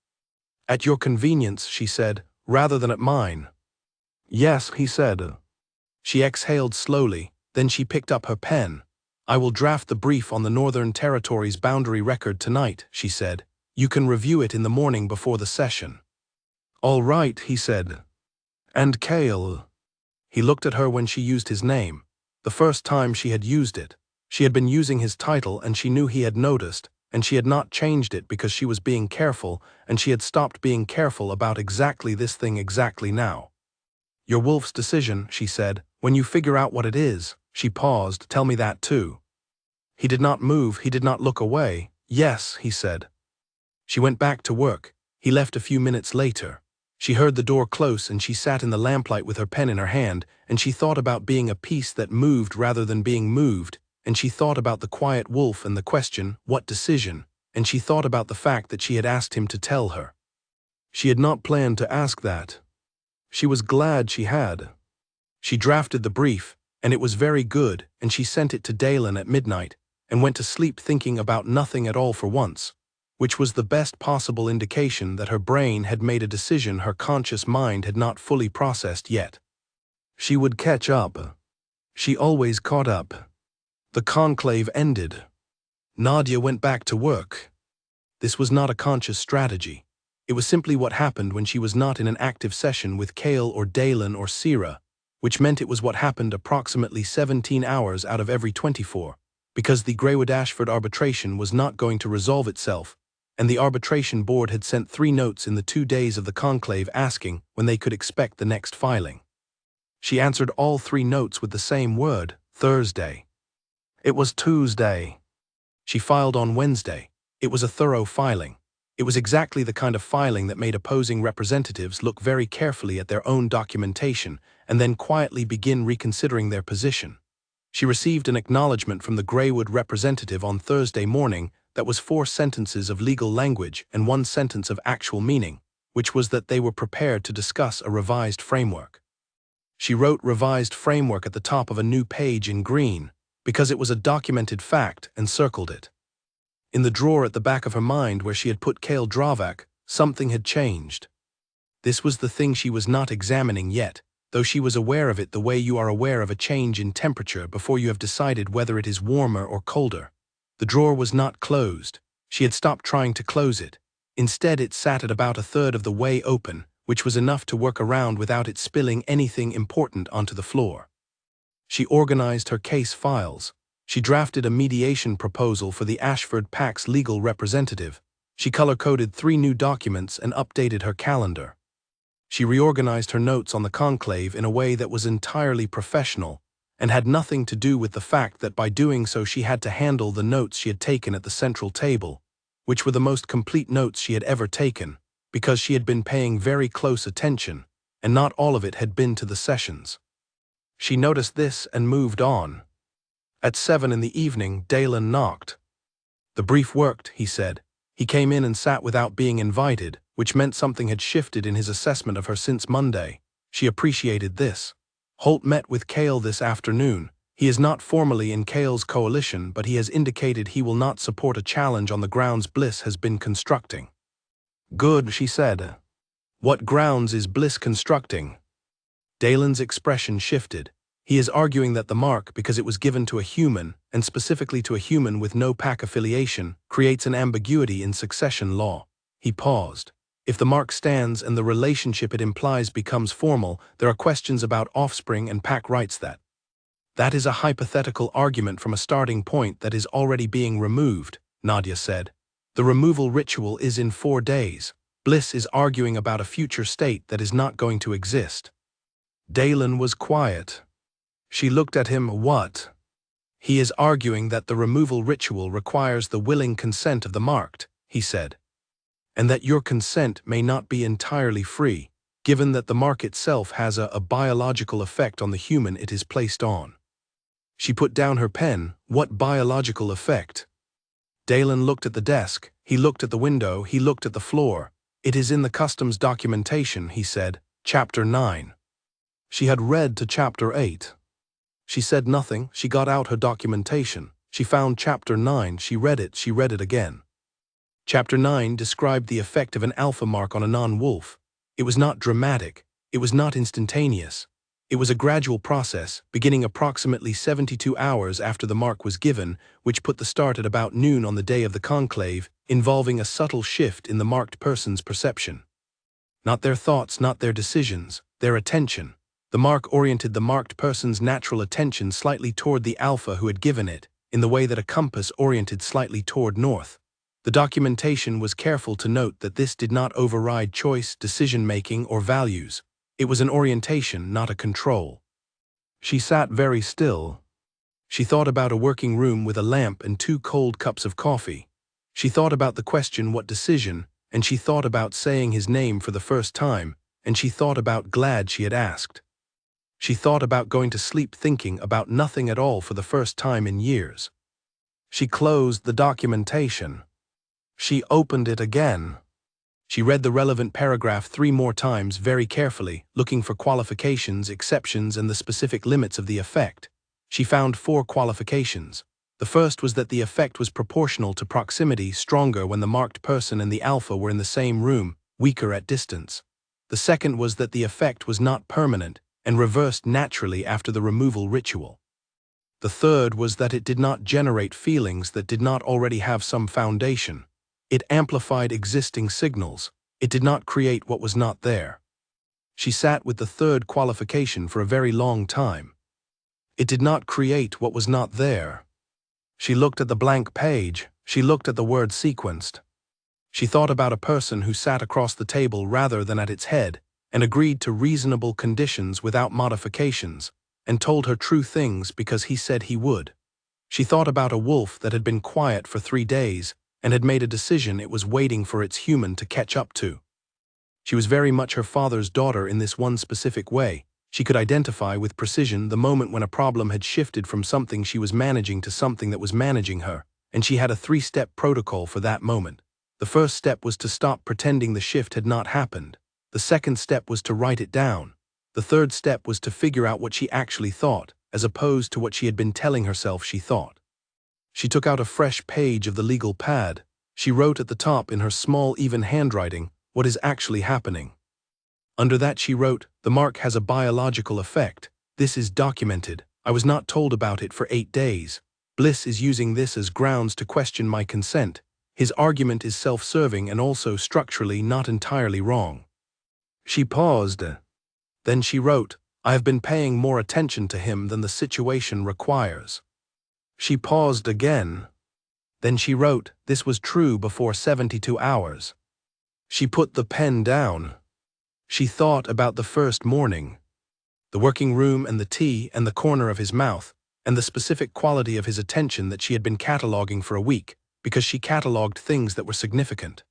At your convenience, she said, rather than at mine. Yes, he said. She exhaled slowly, then she picked up her pen. I will draft the brief on the Northern Territory's boundary record tonight, she said. You can review it in the morning before the session. All right, he said. And Kale? He looked at her when she used his name. The first time she had used it. She had been using his title and she knew he had noticed, and she had not changed it because she was being careful, and she had stopped being careful about exactly this thing exactly now. Your wolf's decision, she said, when you figure out what it is. She paused. Tell me that too. He did not move. He did not look away. Yes, he said. She went back to work. He left a few minutes later. She heard the door close and she sat in the lamplight with her pen in her hand, and she thought about being a piece that moved rather than being moved, and she thought about the quiet wolf and the question, what decision, and she thought about the fact that she had asked him to tell her. She had not planned to ask that. She was glad she had. She drafted the brief, and it was very good, and she sent it to Dalen at midnight, and went to sleep thinking about nothing at all for once, which was the best possible indication that her brain had made a decision her conscious mind had not fully processed yet. She would catch up. She always caught up. The conclave ended. Nadia went back to work. This was not a conscious strategy. It was simply what happened when she was not in an active session with Kale or Dalen or Sira, which meant it was what happened approximately 17 hours out of every 24, because the Greywood-Ashford arbitration was not going to resolve itself, and the arbitration board had sent 3 notes in the 2 days of the conclave asking when they could expect the next filing. She answered all 3 notes with the same word, Thursday. It was Tuesday. She filed on Wednesday. It was a thorough filing. It was exactly the kind of filing that made opposing representatives look very carefully at their own documentation and then quietly begin reconsidering their position. She received an acknowledgement from the Greywood representative on Thursday morning That was 4 sentences of legal language and 1 sentence of actual meaning, which was that they were prepared to discuss a revised framework. She wrote revised framework at the top of a new page in green, because it was a documented fact, and circled it. In the drawer at the back of her mind where she had put Kale Dravak, something had changed. This was the thing she was not examining yet, though she was aware of it the way you are aware of a change in temperature before you have decided whether it is warmer or colder. The drawer was not closed. She had stopped trying to close it. Instead, it sat at about a third of the way open, which was enough to work around without it spilling anything important onto the floor. She organized her case files. She drafted a mediation proposal for the Ashford PAC's legal representative. She color-coded 3 new documents and updated her calendar. She reorganized her notes on the conclave in a way that was entirely professional and had nothing to do with the fact that by doing so she had to handle the notes she had taken at the central table, which were the most complete notes she had ever taken, because she had been paying very close attention, and not all of it had been to the sessions. She noticed this and moved on. At 7 in the evening, Dalen knocked. "The brief worked," he said. He came in and sat without being invited, which meant something had shifted in his assessment of her since Monday. She appreciated this. Holt met with Kale this afternoon. He is not formally in Kale's coalition, but he has indicated he will not support a challenge on the grounds Bliss has been constructing. "Good," she said. "What grounds is Bliss constructing?" Dalen's expression shifted. He is arguing that the mark, because it was given to a human, and specifically to a human with no PAC affiliation, creates an ambiguity in succession law. He paused. If the mark stands and the relationship it implies becomes formal, there are questions about offspring and PAC rights that is a hypothetical argument from a starting point that is already being removed, Nadia said. The removal ritual is in 4 days. Bliss is arguing about a future state that is not going to exist. Dalen was quiet. She looked at him. "What?" "He is arguing that the removal ritual requires the willing consent of the marked," he said, "and that your consent may not be entirely free, given that the mark itself has a biological effect on the human it is placed on." She put down her pen. "What biological effect?" Dalen looked at the desk, he looked at the window, he looked at the floor. "It is in the customs documentation," he said, "Chapter 9. She had read to Chapter 8. She said nothing. She got out her documentation. She found Chapter 9. She read it again. Chapter 9 described the effect of an alpha mark on a non-wolf. It was not dramatic. It was not instantaneous. It was a gradual process, beginning approximately 72 hours after the mark was given, which put the start at about noon on the day of the conclave, involving a subtle shift in the marked person's perception. Not their thoughts, not their decisions, their attention. The mark oriented the marked person's natural attention slightly toward the alpha who had given it, in the way that a compass oriented slightly toward north. The documentation was careful to note that this did not override choice, decision-making, or values. It was an orientation, not a control. She sat very still. She thought about a working room with a lamp and 2 cold cups of coffee. She thought about the question, what decision, and she thought about saying his name for the first time, and she thought about glad she had asked. She thought about going to sleep thinking about nothing at all for the first time in years. She closed the documentation. She opened it again. She read the relevant paragraph 3 more times very carefully, looking for qualifications, exceptions, and the specific limits of the effect. She found 4 qualifications. The first was that the effect was proportional to proximity, stronger when the marked person and the alpha were in the same room, weaker at distance. The second was that the effect was not permanent and reversed naturally after the removal ritual. The third was that it did not generate feelings that did not already have some foundation. It amplified existing signals. It did not create what was not there. She sat with the third qualification for a very long time. It did not create what was not there. She looked at the blank page. She looked at the word sequenced. She thought about a person who sat across the table rather than at its head, and agreed to reasonable conditions without modifications, and told her true things because he said he would. She thought about a wolf that had been quiet for 3 days, and had made a decision it was waiting for its human to catch up to. She was very much her father's daughter in this one specific way. She could identify with precision the moment when a problem had shifted from something she was managing to something that was managing her, and she had a 3-step protocol for that moment. The first step was to stop pretending the shift had not happened. The second step was to write it down. The third step was to figure out what she actually thought, as opposed to what she had been telling herself she thought. She took out a fresh page of the legal pad. She wrote at the top in her small, even handwriting, what is actually happening. Under that she wrote, "The mark has a biological effect. This is documented. I was not told about it for 8 days. Bliss is using this as grounds to question my consent. His argument is self-serving and also structurally not entirely wrong." She paused. Then she wrote, "I have been paying more attention to him than the situation requires." She paused again. Then she wrote, "This was true before 72 hours." She put the pen down. She thought about the first morning, the working room and the tea and the corner of his mouth, and the specific quality of his attention that she had been cataloging for a week, because she cataloged things that were significant.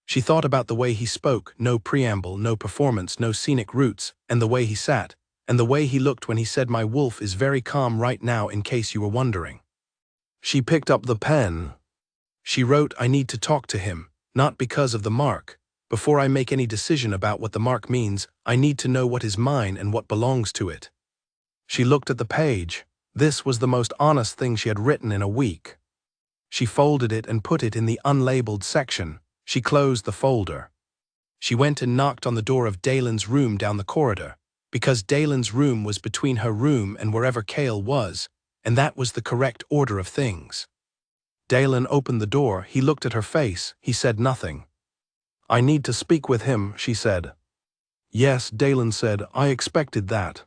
She thought about the way he spoke, no preamble, no performance, no scenic routes, and the way he sat, and the way he looked when he said, "My wolf is very calm right now in case you were wondering." She picked up the pen. She wrote, "I need to talk to him, not because of the mark. Before I make any decision about what the mark means, I need to know what is mine and what belongs to it." She looked at the page. This was the most honest thing she had written in a week. She folded it and put it in the unlabeled section. She closed the folder. She went and knocked on the door of Dalen's room down the corridor, because Dalen's room was between her room and wherever Kale was, and that was the correct order of things. Dalen opened the door. He looked at her face. He said nothing. "I need to speak with him," she said. "Yes," Dalen said, "I expected that."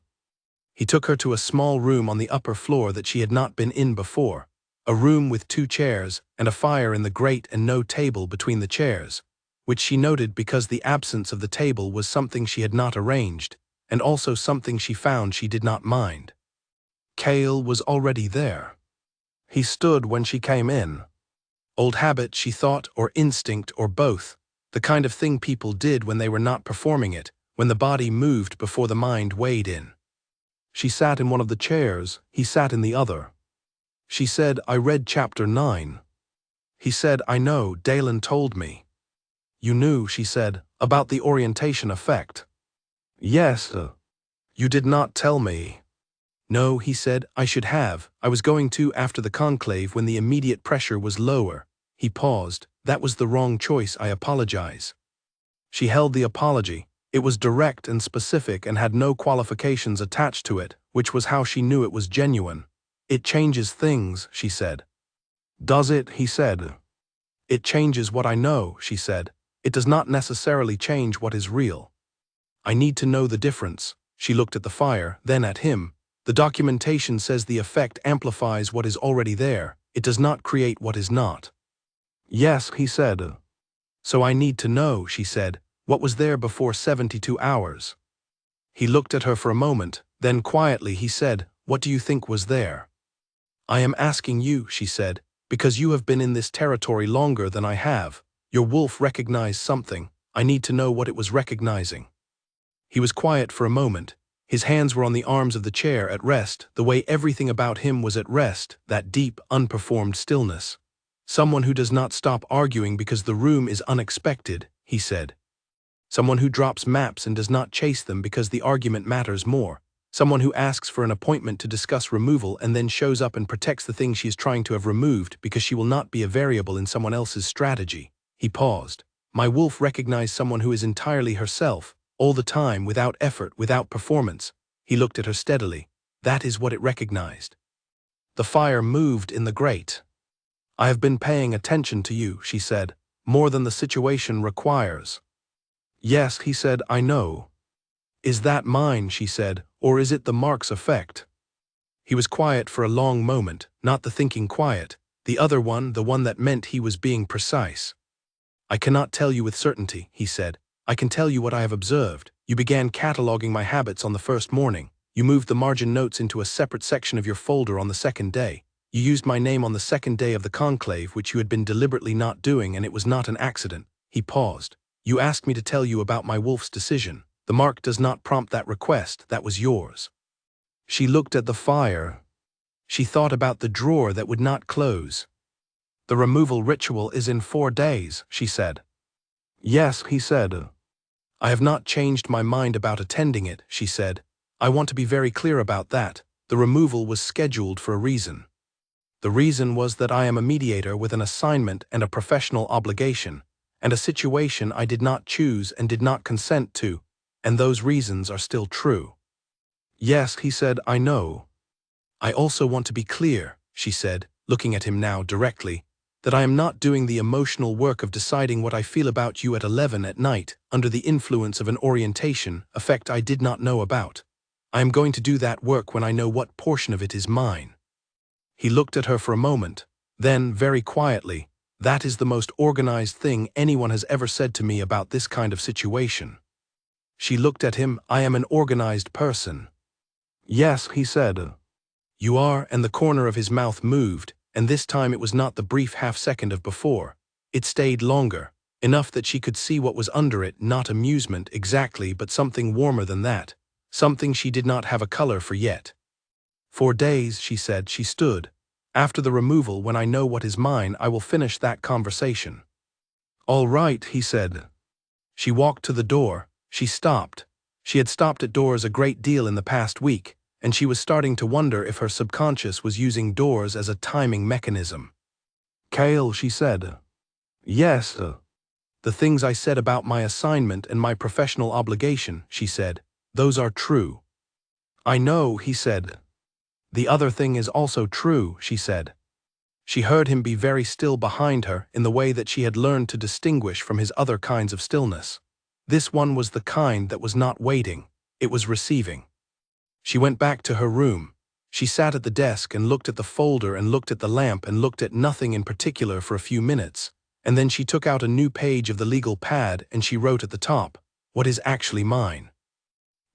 He took her to a small room on the upper floor that she had not been in before, a room with 2 chairs and a fire in the grate and no table between the chairs, which she noted because the absence of the table was something she had not arranged, and also something she found she did not mind. Kale was already there. He stood when she came in. Old habit, she thought, or instinct, or both. The kind of thing people did when they were not performing it, when the body moved before the mind weighed in. She sat in one of the chairs. He sat in the other. She said, "I read chapter 9. He said, "I know, Dalen told me." "You knew," she said, "about the orientation effect." "Yes." "You did not tell me." "No," he said, "I should have. I was going to after the conclave when the immediate pressure was lower." He paused. "That was the wrong choice. I apologize." She held the apology. It was direct and specific and had no qualifications attached to it, which was how she knew it was genuine. "It changes things," she said. "Does it?" he said. "It changes what I know," she said. "It does not necessarily change what is real." "I need to know the difference." She looked at the fire, then at him. "The documentation says the effect amplifies what is already there. It does not create what is not." "Yes," he said. "So I need to know," she said, "what was there before 72 hours. He looked at her for a moment, then quietly he said, "What do you think was there?" "I am asking you," she said, "because you have been in this territory longer than I have. Your wolf recognized something. I need to know what it was recognizing." He was quiet for a moment. His hands were on the arms of the chair at rest, the way everything about him was at rest, that deep, unperformed stillness. "Someone who does not stop arguing because the room is unexpected," he said. "Someone who drops maps and does not chase them because the argument matters more. Someone who asks for an appointment to discuss removal and then shows up and protects the thing she is trying to have removed because she will not be a variable in someone else's strategy." He paused. "My wolf recognized someone who is entirely herself, all the time, without effort, without performance." He looked at her steadily. "That is what it recognized." The fire moved in the grate. "I have been paying attention to you," she said, "more than the situation requires." "Yes," he said, "I know." "Is that mine," she said, "or is it the mark's effect?" He was quiet for a long moment, not the thinking quiet, the other one, the one that meant he was being precise. "I cannot tell you with certainty," he said. "I can tell you what I have observed. You began cataloging my habits on the first morning. You moved the margin notes into a separate section of your folder on the second day. You used my name on the second day of the conclave, which you had been deliberately not doing, and it was not an accident." He paused. "You asked me to tell you about my wolf's decision. The mark does not prompt that request. That was yours." She looked at the fire. She thought about the drawer that would not close. The removal ritual is in 4 days, she said. Yes, he said. I have not changed my mind about attending it, she said. I want to be very clear about that. The removal was scheduled for a reason. The reason was that I am a mediator with an assignment and a professional obligation, and a situation I did not choose and did not consent to, and those reasons are still true. Yes, he said, I know. I also want to be clear, she said, looking at him now directly, that I am not doing the emotional work of deciding what I feel about you at 11 at night under the influence of an orientation effect I did not know about. I am going to do that work when I know what portion of it is mine. He looked at her for a moment, then, very quietly, that is the most organized thing anyone has ever said to me about this kind of situation. She looked at him. I am an organized person. Yes, he said. You are, and the corner of his mouth moved, and this time it was not the brief half-second of before. It stayed longer, enough that she could see what was under it, not amusement exactly, but something warmer than that, something she did not have a color for yet. 4 days, she said. She stood. After the removal, when I know what is mine, I will finish that conversation. All right, he said. She walked to the door. She stopped. She had stopped at doors a great deal in the past week, and she was starting to wonder if her subconscious was using doors as a timing mechanism. Kale, she said. Yes. The things I said about my assignment and my professional obligation, she said, those are true. I know, he said. The other thing is also true, she said. She heard him be very still behind her in the way that she had learned to distinguish from his other kinds of stillness. This one was the kind that was not waiting, it was receiving. She went back to her room. She sat at the desk and looked at the folder and looked at the lamp and looked at nothing in particular for a few minutes, and then she took out a new page of the legal pad and she wrote at the top, "What is actually mine?"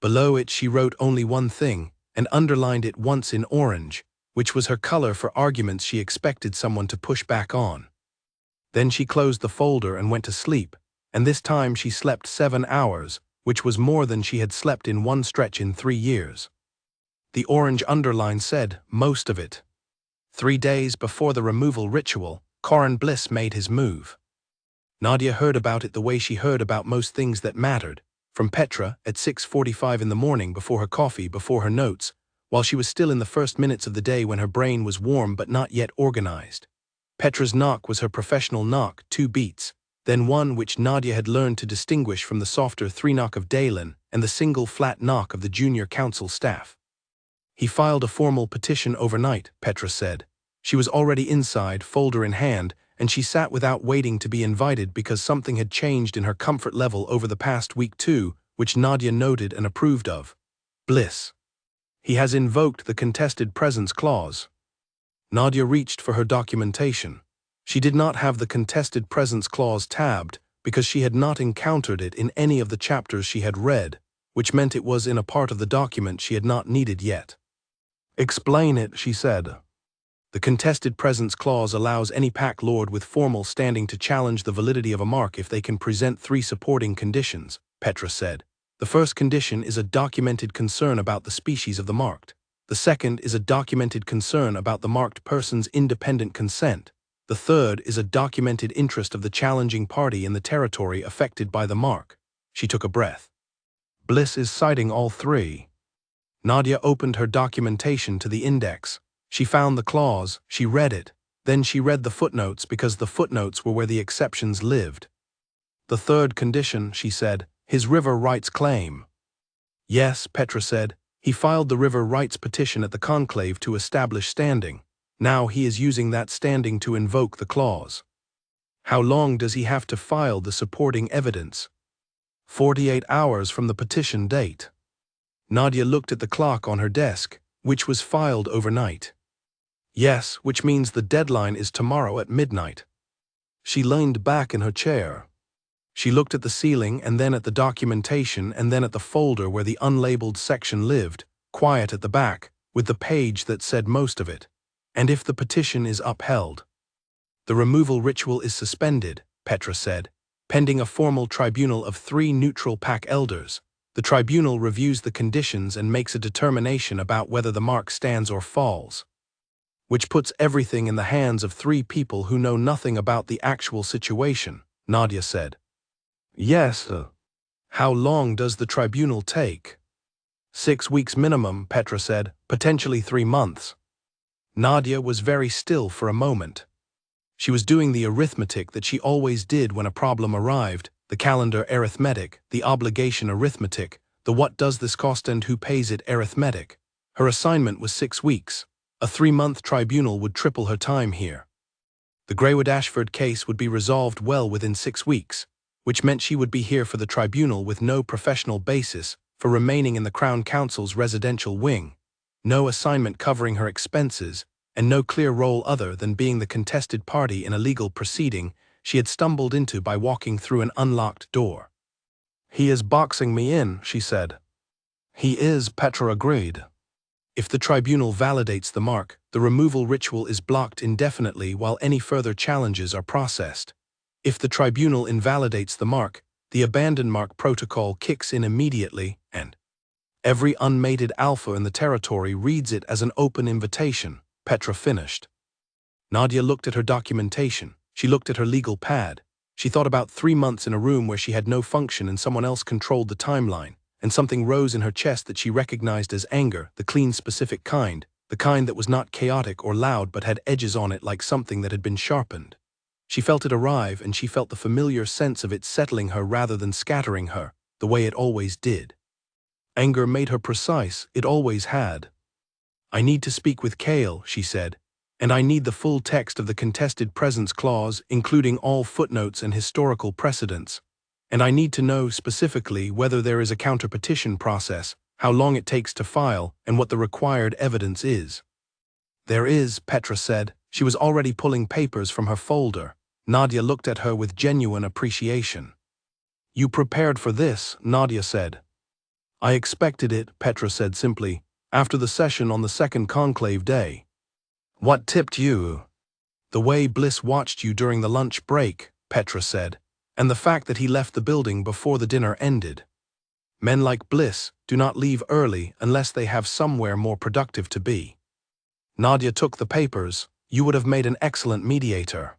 Below it she wrote only one thing, and underlined it once in orange, which was her color for arguments she expected someone to push back on. Then she closed the folder and went to sleep, and this time she slept 7 hours, which was more than she had slept in one stretch in 3 years. The orange underline said, most of it. 3 days before the removal ritual, Corin Bliss made his move. Nadia heard about it the way she heard about most things that mattered, from Petra at 6:45 in the morning before her coffee, before her notes, while she was still in the first minutes of the day when her brain was warm but not yet organized. Petra's knock was her professional knock, 2 beats, then one which Nadia had learned to distinguish from the softer 3-knock of Dalen and the single flat knock of the junior council staff. He filed a formal petition overnight, Petra said. She was already inside, folder in hand, and she sat without waiting to be invited because something had changed in her comfort level over the past week too, which Nadia noted and approved of. Bliss. He has invoked the contested presence clause. Nadia reached for her documentation. She did not have the contested presence clause tabbed because she had not encountered it in any of the chapters she had read, which meant it was in a part of the document she had not needed yet. Explain it, she said. The contested presence clause allows any pack lord with formal standing to challenge the validity of a mark if they can present 3 supporting conditions, Petra said. The first condition is a documented concern about the species of the marked. The second is a documented concern about the marked person's independent consent. The third is a documented interest of the challenging party in the territory affected by the mark. She took a breath. Bliss is citing all 3. Nadia opened her documentation to the index. She found the clause, she read it, then she read the footnotes because the footnotes were where the exceptions lived. The third condition, she said, his river rights claim. Yes, Petra said, he filed the river rights petition at the conclave to establish standing. Now he is using that standing to invoke the clause. How long does he have to file the supporting evidence? 48 hours from the petition date. Nadia looked at the clock on her desk, which was filed overnight. Yes, which means the deadline is tomorrow at midnight. She leaned back in her chair. She looked at the ceiling and then at the documentation and then at the folder where the unlabeled section lived, quiet at the back, with the page that said most of it. And if the petition is upheld. The removal ritual is suspended, Petra said, pending a formal tribunal of 3 neutral pack elders. The tribunal reviews the conditions and makes a determination about whether the mark stands or falls. which puts everything in the hands of three people who know nothing about the actual situation, Nadia said. Yes. How long does the tribunal take? 6 weeks minimum, Petra said, potentially 3 months. Nadia was very still for a moment. She was doing the arithmetic that she always did when a problem arrived, the calendar arithmetic, the obligation arithmetic, the what does this cost and who pays it arithmetic. Her assignment was 6 weeks. A 3-month tribunal would triple her time here. The Greywood-Ashford case would be resolved well within 6 weeks, which meant she would be here for the tribunal with no professional basis for remaining in the Crown Council's residential wing, no assignment covering her expenses, and no clear role other than being the contested party in a legal proceeding she had stumbled into by walking through an unlocked door. He is boxing me in, she said. He is, Petra agreed. If the tribunal validates the mark, the removal ritual is blocked indefinitely while any further challenges are processed. If the tribunal invalidates the mark, the abandoned mark protocol kicks in immediately, and every unmated alpha in the territory reads it as an open invitation, Petra finished. Nadia looked at her documentation. She looked at her legal pad. She thought about 3 months in a room where she had no function and someone else controlled the timeline, and something rose in her chest that she recognized as anger, the clean, specific kind, the kind that was not chaotic or loud but had edges on it like something that had been sharpened. She felt it arrive, and she felt the familiar sense of it settling her rather than scattering her, the way it always did. Anger made her precise, it always had. I need to speak with Cale, she said, and I need the full text of the contested presence clause, including all footnotes and historical precedents. And I need to know specifically whether there is a counterpetition process, how long it takes to file, and what the required evidence is. There is, Petra said. She was already pulling papers from her folder. Nadia looked at her with genuine appreciation. You prepared for this, Nadia said. I expected it, Petra said simply, after the session on the second conclave day. What tipped you? The way Bliss watched you during the lunch break, Petra said, and the fact that he left the building before the dinner ended. Men like Bliss do not leave early unless they have somewhere more productive to be. Nadia took the papers. You would have made an excellent mediator.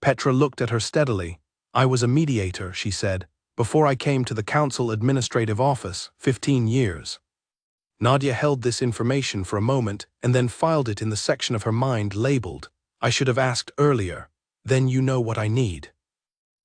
Petra looked at her steadily. I was a mediator, she said, before I came to the council administrative office, 15 years. Nadia held this information for a moment and then filed it in the section of her mind labeled, I should have asked earlier. Then you know what I need.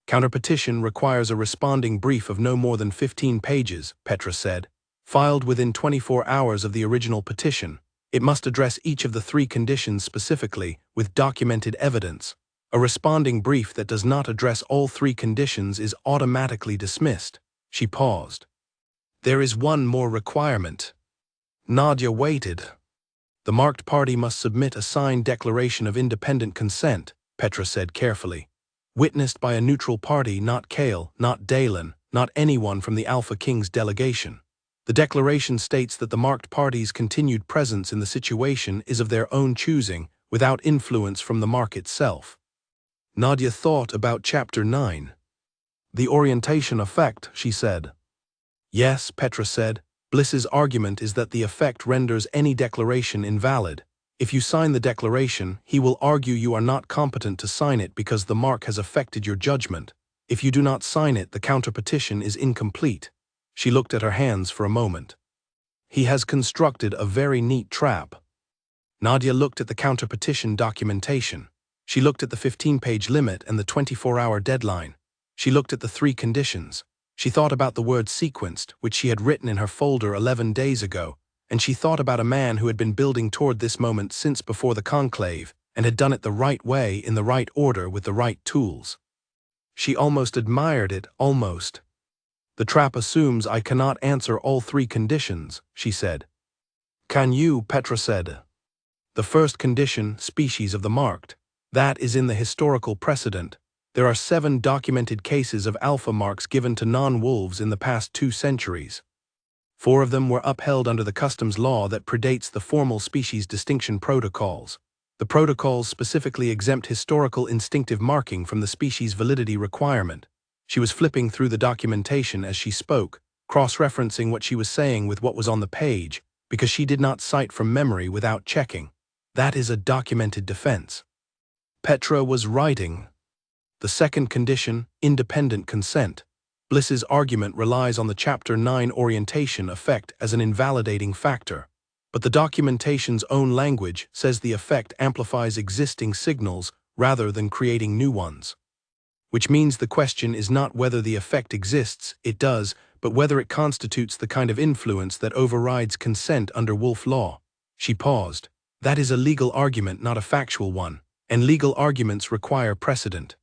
Counterpetition requires a responding brief of no more than 15 pages, Petra said, filed within 24 hours of the original petition. It must address each of the 3 conditions specifically, with documented evidence. A responding brief that does not address all 3 conditions is automatically dismissed. She paused. There is one more requirement. Nadia waited. The marked party must submit a signed declaration of independent consent, Petra said carefully. Witnessed by a neutral party, not Cale, not Dalen, not anyone from the Alpha Kings delegation. The declaration states that the marked party's continued presence in the situation is of their own choosing, without influence from the mark itself. Nadia thought about Chapter 9. The orientation effect, she said. Yes, Petra said. Bliss's argument is that the effect renders any declaration invalid. If you sign the declaration, he will argue you are not competent to sign it because the mark has affected your judgment. If you do not sign it, the counterpetition is incomplete. She looked at her hands for a moment. He has constructed a very neat trap. Nadia looked at the counterpetition documentation. She looked at the 15-page limit and the 24-hour deadline. She looked at the 3 conditions. She thought about the word sequenced, which she had written in her folder 11 days ago, and she thought about a man who had been building toward this moment since before the conclave, and had done it the right way, in the right order, with the right tools. She almost admired it, almost. The trap assumes I cannot answer all 3 conditions, she said. Can you? Petra said. The first condition, species of the marked. That is in the historical precedent. There are 7 documented cases of alpha marks given to non-wolves in the past 2 centuries. 4 of them were upheld under the customs law that predates the formal species distinction protocols. The protocols specifically exempt historical instinctive marking from the species validity requirement. She was flipping through the documentation as she spoke, cross-referencing what she was saying with what was on the page, because she did not cite from memory without checking. That is a documented defense. Petra was writing. The second condition, independent consent. Bliss's argument relies on the Chapter 9 orientation effect as an invalidating factor. But the documentation's own language says the effect amplifies existing signals rather than creating new ones. Which means the question is not whether the effect exists, it does, but whether it constitutes the kind of influence that overrides consent under Wolff law. She paused. That is a legal argument, not a factual one, and legal arguments require precedent.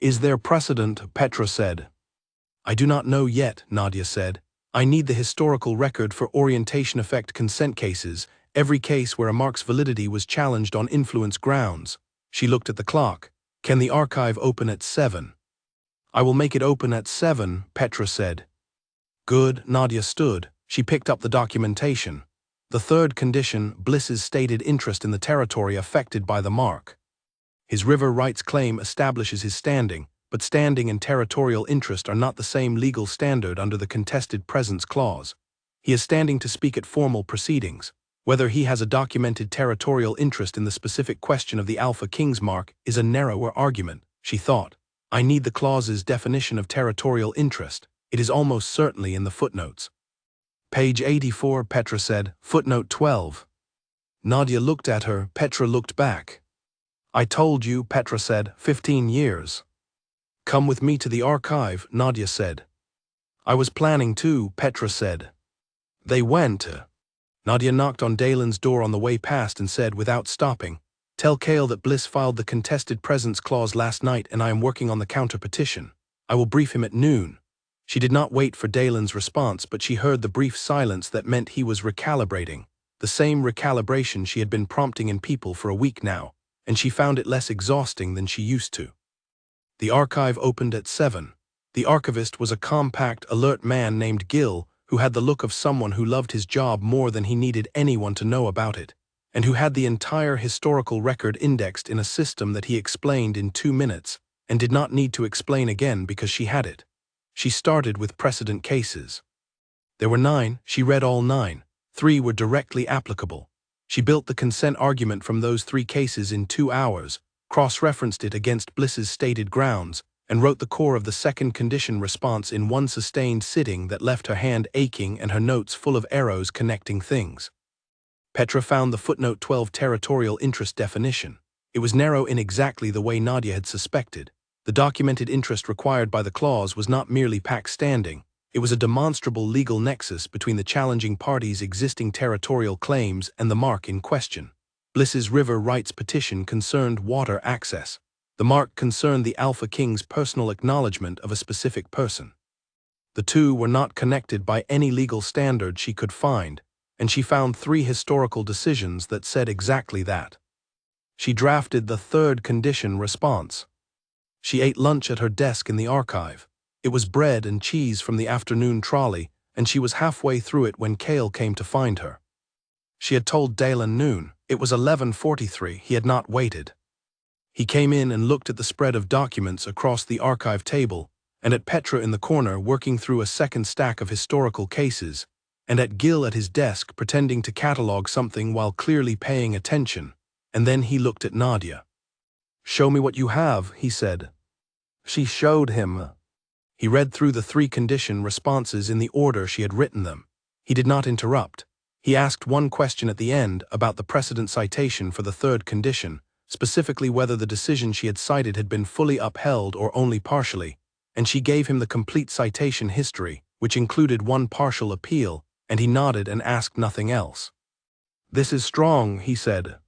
Is there precedent? Petra said. I do not know yet, Nadia said. I need the historical record for orientation effect consent cases, every case where a mark's validity was challenged on influence grounds. She looked at the clock. Can the archive open at 7? I will make it open at 7, Petra said. Good, Nadia stood. She picked up the documentation. The third condition, Bliss's stated interest in the territory affected by the mark. His river rights claim establishes his standing, but standing and territorial interest are not the same legal standard under the contested presence clause. He is standing to speak at formal proceedings. Whether he has a documented territorial interest in the specific question of the Alpha King's mark is a narrower argument, she thought. I need the clause's definition of territorial interest. It is almost certainly in the footnotes. Page 84, Petra said, footnote 12. Nadia looked at her, Petra looked back. I told you, Petra said, 15 years. Come with me to the archive, Nadia said. I was planning to, Petra said. They went. Nadia knocked on Dalen's door on the way past and said without stopping, tell Cale that Bliss filed the contested presence clause last night and I am working on the counter-petition. I will brief him at noon. She did not wait for Dalen's response, but she heard the brief silence that meant he was recalibrating, the same recalibration she had been prompting in people for a week now, and she found it less exhausting than she used to. The archive opened at 7. The archivist was a compact, alert man named Gill, who had the look of someone who loved his job more than he needed anyone to know about it, and who had the entire historical record indexed in a system that he explained in 2 minutes, and did not need to explain again because she had it. She started with precedent cases. There were 9, she read all 9. 3 were directly applicable. She built the consent argument from those 3 cases in 2 hours, cross-referenced it against Bliss's stated grounds, and wrote the core of the second condition response in one sustained sitting that left her hand aching and her notes full of arrows connecting things. Petra found the footnote 12 territorial interest definition. It was narrow in exactly the way Nadia had suspected. The documented interest required by the clause was not merely pact standing, it was a demonstrable legal nexus between the challenging party's existing territorial claims and the mark in question. Bliss's river rights petition concerned water access. The mark concerned the Alpha King's personal acknowledgement of a specific person. The two were not connected by any legal standard she could find, and she found 3 historical decisions that said exactly that. She drafted the third condition response. She ate lunch at her desk in the archive. It was bread and cheese from the afternoon trolley, and she was halfway through it when Cale came to find her. She had told Dalen noon. It was 11:43. He had not waited. He came in and looked at the spread of documents across the archive table, and at Petra in the corner working through a second stack of historical cases, and at Gill at his desk pretending to catalog something while clearly paying attention, and then he looked at Nadia. "Show me what you have," he said. She showed him. He read through the 3 condition responses in the order she had written them. He did not interrupt. He asked one question at the end about the precedent citation for the third condition, specifically whether the decision she had cited had been fully upheld or only partially, and she gave him the complete citation history, which included one partial appeal, and he nodded and asked nothing else. "This is strong," he said.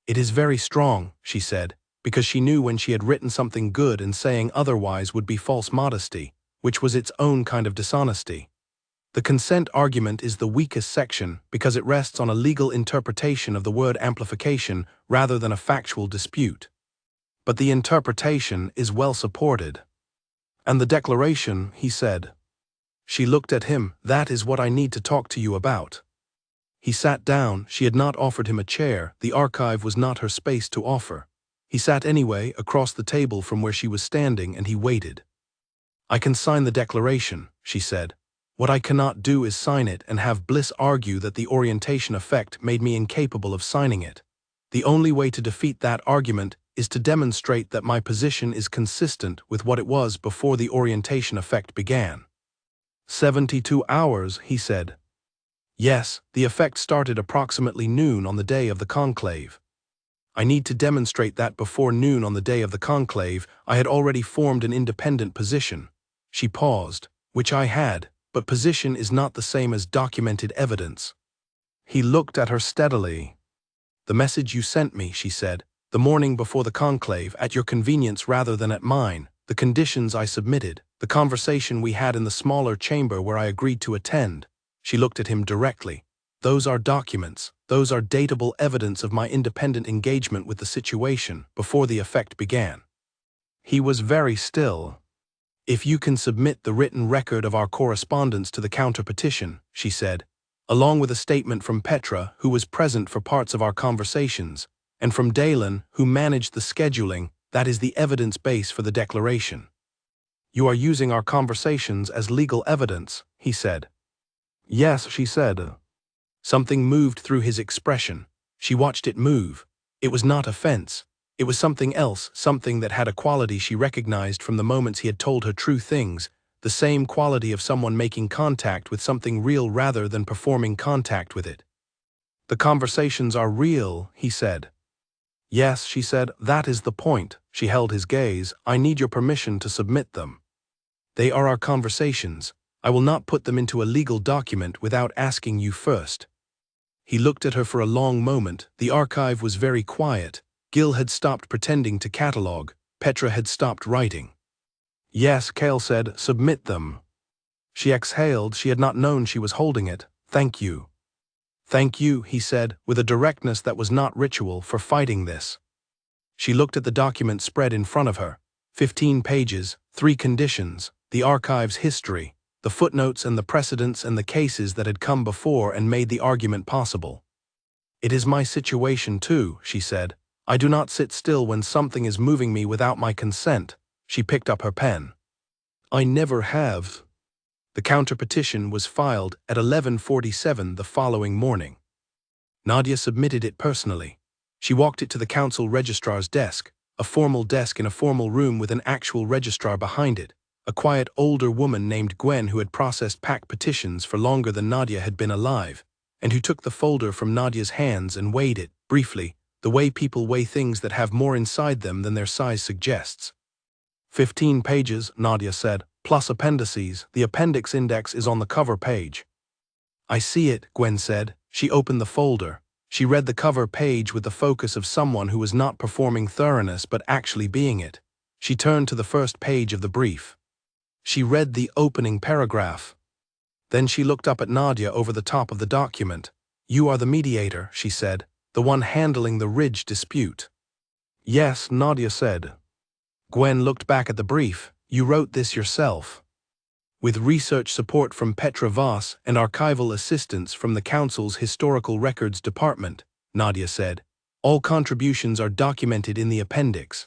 "It is very strong," she said, because she knew when she had written something good and saying otherwise would be false modesty, which was its own kind of dishonesty. The consent argument is the weakest section because it rests on a legal interpretation of the word amplification rather than a factual dispute. But the interpretation is well supported. "And the declaration," he said. She looked at him. "That is what I need to talk to you about." He sat down. She had not offered him a chair. The archive was not her space to offer. He sat anyway, across the table from where she was standing, and he waited. "I can sign the declaration," she said. "What I cannot do is sign it and have Bliss argue that the orientation effect made me incapable of signing it. The only way to defeat that argument is to demonstrate that my position is consistent with what it was before the orientation effect began. 72 hours, he said. Yes, the effect started approximately noon on the day of the conclave. I need to demonstrate that before noon on the day of the conclave, I had already formed an independent position. She paused, which I had, but position is not the same as documented evidence. He looked at her steadily. The message you sent me, she said, the morning before the conclave, at your convenience rather than at mine, the conditions I submitted, the conversation we had in the smaller chamber where I agreed to attend. She looked at him directly. Those are documents, those are datable evidence of my independent engagement with the situation before the effect began. He was very still. If you can submit the written record of our correspondence to the counter-petition, she said, along with a statement from Petra, who was present for parts of our conversations, and from Dalen, who managed the scheduling, that is the evidence base for the declaration. You are using our conversations as legal evidence, he said. Yes, she said. Something moved through his expression. She watched it move. It was not offense. It was something else, something that had a quality she recognized from the moments he had told her true things, the same quality of someone making contact with something real rather than performing contact with it. The conversations are real, he said. Yes, she said, that is the point. She held his gaze. I need your permission to submit them. They are our conversations. I will not put them into a legal document without asking you first. He looked at her for a long moment. The archive was very quiet. Gil had stopped pretending to catalogue. Petra had stopped writing. Yes, Cale said, submit them. She exhaled. She had not known she was holding it. Thank you. Thank you, he said, with a directness that was not ritual, for fighting this. She looked at the document spread in front of her. 15 pages, 3 conditions, the archive's history, the footnotes and the precedents and the cases that had come before and made the argument possible. It is my situation too, she said. I do not sit still when something is moving me without my consent. She picked up her pen. I never have. The counter-petition was filed at 11:47 the following morning. Nadia submitted it personally. She walked it to the council registrar's desk, a formal desk in a formal room with an actual registrar behind it, a quiet older woman named Gwen who had processed PAC petitions for longer than Nadia had been alive, and who took the folder from Nadia's hands and weighed it, briefly, the way people weigh things that have more inside them than their size suggests. 15 pages, Nadia said, plus appendices. The appendix index is on the cover page. I see it, Gwen said. She opened the folder. She read the cover page with the focus of someone who was not performing thoroughness but actually being it. She turned to the first page of the brief. She read the opening paragraph. Then she looked up at Nadia over the top of the document. You are the mediator, she said, the one handling the Ridge dispute. Yes, Nadia said. Gwen looked back at the brief. You wrote this yourself. With research support from Petra Voss and archival assistance from the Council's Historical Records Department, Nadia said. All contributions are documented in the appendix.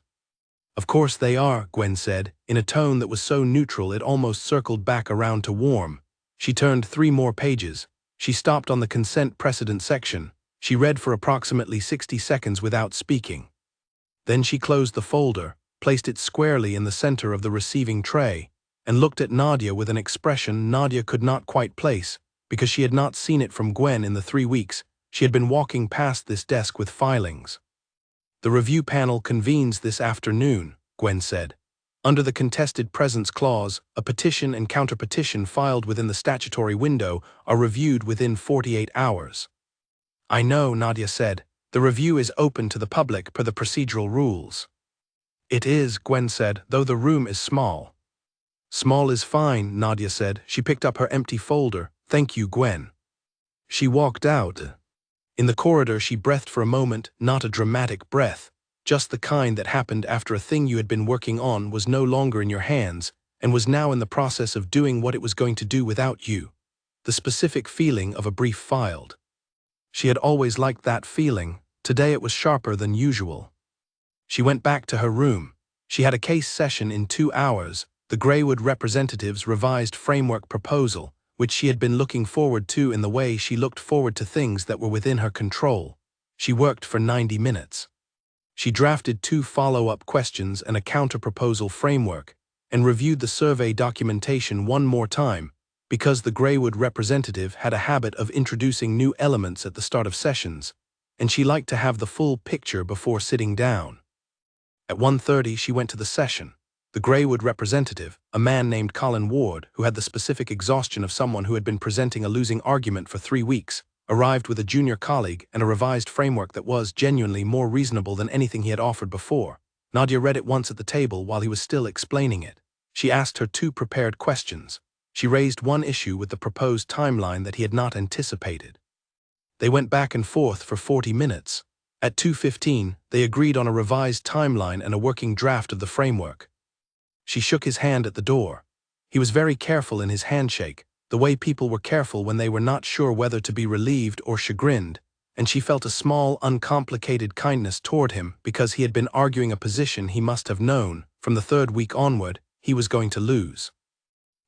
Of course they are, Gwen said, in a tone that was so neutral it almost circled back around to warm. She turned 3 more pages. She stopped on the consent precedent section. She read for approximately 60 seconds without speaking. Then she closed the folder, placed it squarely in the center of the receiving tray, and looked at Nadia with an expression Nadia could not quite place, because she had not seen it from Gwen in the 3 weeks she had been walking past this desk with filings. The review panel convenes this afternoon, Gwen said. Under the contested presence clause, a petition and counterpetition filed within the statutory window are reviewed within 48 hours. I know, Nadia said. The review is open to the public per the procedural rules. It is, Gwen said, though the room is small. Small is fine, Nadia said. She picked up her empty folder. Thank you, Gwen. She walked out. In the corridor she breathed for a moment, not a dramatic breath, just the kind that happened after a thing you had been working on was no longer in your hands and was now in the process of doing what it was going to do without you. The specific feeling of a brief filed. She had always liked that feeling. Today it was sharper than usual. She went back to her room. She had a case session in 2 hours, the Greywood representatives' revised framework proposal, which she had been looking forward to in the way she looked forward to things that were within her control. She worked for 90 minutes. She drafted 2 follow-up questions and a counter-proposal framework, and reviewed the survey documentation one more time, because the Greywood representative had a habit of introducing new elements at the start of sessions, and she liked to have the full picture before sitting down. At 1:30 she went to the session. The Greywood representative, a man named Colin Ward, who had the specific exhaustion of someone who had been presenting a losing argument for 3 weeks, arrived with a junior colleague and a revised framework that was genuinely more reasonable than anything he had offered before. Nadia read it once at the table while he was still explaining it. She asked her 2 prepared questions. She raised one issue with the proposed timeline that he had not anticipated. They went back and forth for 40 minutes. At 2:15, they agreed on a revised timeline and a working draft of the framework. She shook his hand at the door. He was very careful in his handshake, the way people were careful when they were not sure whether to be relieved or chagrined, and she felt a small, uncomplicated kindness toward him because he had been arguing a position he must have known, from the 3rd week onward, he was going to lose.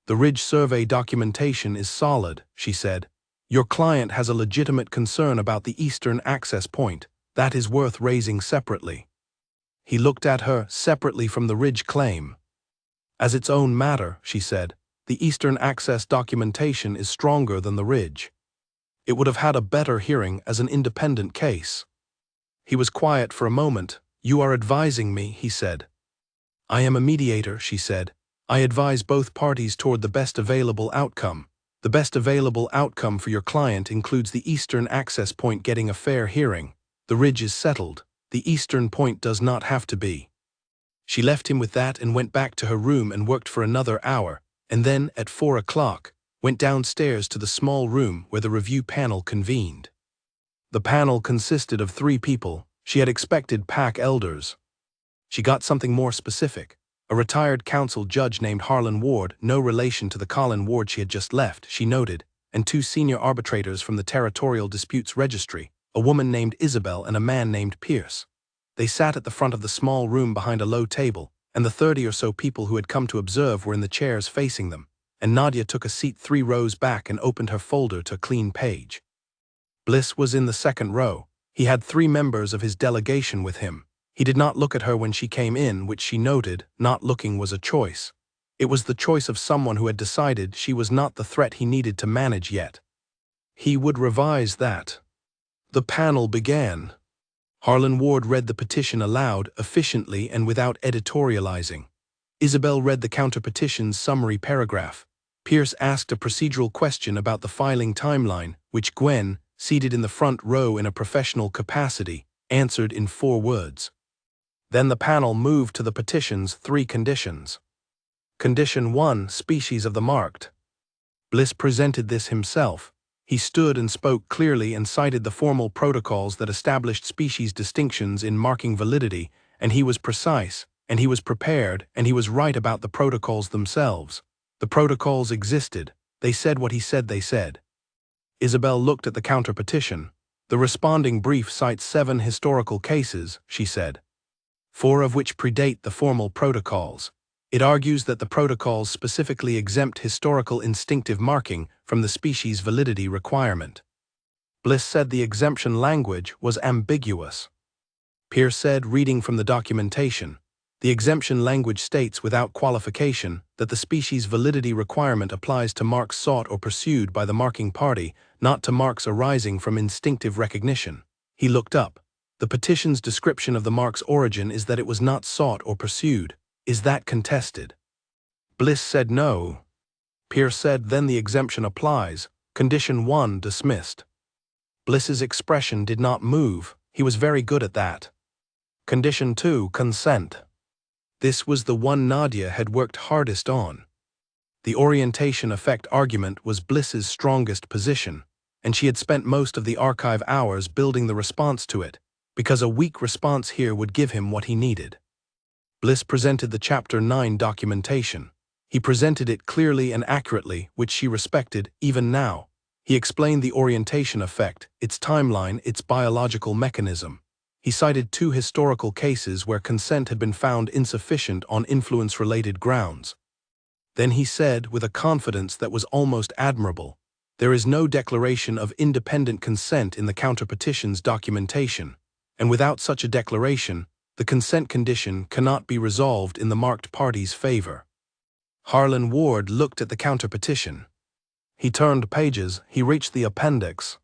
"The Ridge survey documentation is solid," she said. "Your client has a legitimate concern about the eastern access point. That is worth raising separately." He looked at her separately from the Ridge claim. "As its own matter," she said, "the eastern access documentation is stronger than the Ridge. It would have had a better hearing as an independent case." He was quiet for a moment. "You are advising me," he said. "I am a mediator," she said. "I advise both parties toward the best available outcome. The best available outcome for your client includes the eastern access point getting a fair hearing. The Ridge is settled. The eastern point does not have to be." She left him with that and went back to her room and worked for another hour, and then, at 4 o'clock, went downstairs to the small room where the review panel convened. The panel consisted of 3 people. She had expected pack elders. She got something more specific. A retired council judge named Harlan Ward, no relation to the Colin Ward she had just left, she noted, and 2 senior arbitrators from the Territorial Disputes Registry, a woman named Isabel and a man named Pierce. They sat at the front of the small room behind a low table, and the 30 or so people who had come to observe were in the chairs facing them, and Nadia took a seat 3 rows back and opened her folder to a clean page. Bliss was in the 2nd row. He had 3 members of his delegation with him. He did not look at her when she came in, which she noted. Not looking was a choice. It was the choice of someone who had decided she was not the threat he needed to manage yet. He would revise that. The panel began. Harlan Ward read the petition aloud, efficiently and without editorializing. Isabel read the counter-petition's summary paragraph. Pierce asked a procedural question about the filing timeline, which Gwen, seated in the front row in a professional capacity, answered in 4 words. Then the panel moved to the petition's 3 conditions. Condition 1, species of the marked. Bliss presented this himself. He stood and spoke clearly and cited the formal protocols that established species distinctions in marking validity, and he was precise, and he was prepared, and he was right about the protocols themselves. The protocols existed. They said what he said they said. Isabel looked at the counter-petition. "The responding brief cites 7 historical cases," she said, 4 of which predate the formal protocols. It argues that the protocols specifically exempt historical instinctive marking from the species validity requirement. Bliss said the exemption language was ambiguous. Pierce said, reading from the documentation, "The exemption language states without qualification that the species validity requirement applies to marks sought or pursued by the marking party, not to marks arising from instinctive recognition." He looked up. "The petition's description of the mark's origin is that it was not sought or pursued. Is that contested?" Bliss said no. Pierce said, "Then the exemption applies. Condition 1 dismissed." Bliss's expression did not move. He was very good at that. Condition 2, consent. This was the one Nadia had worked hardest on. The orientation effect argument was Bliss's strongest position, and she had spent most of the archive hours building the response to it, because a weak response here would give him what he needed. Bliss presented the Chapter 9 documentation. He presented it clearly and accurately, which she respected, even now. He explained the orientation effect, its timeline, its biological mechanism. He cited 2 historical cases where consent had been found insufficient on influence-related grounds. Then he said, with a confidence that was almost admirable, There is no declaration of independent consent in the counterpetition's documentation, and without such a declaration, the consent condition cannot be resolved in the marked party's favor. Harlan Ward looked at the counterpetition. He turned pages, he reached the appendix.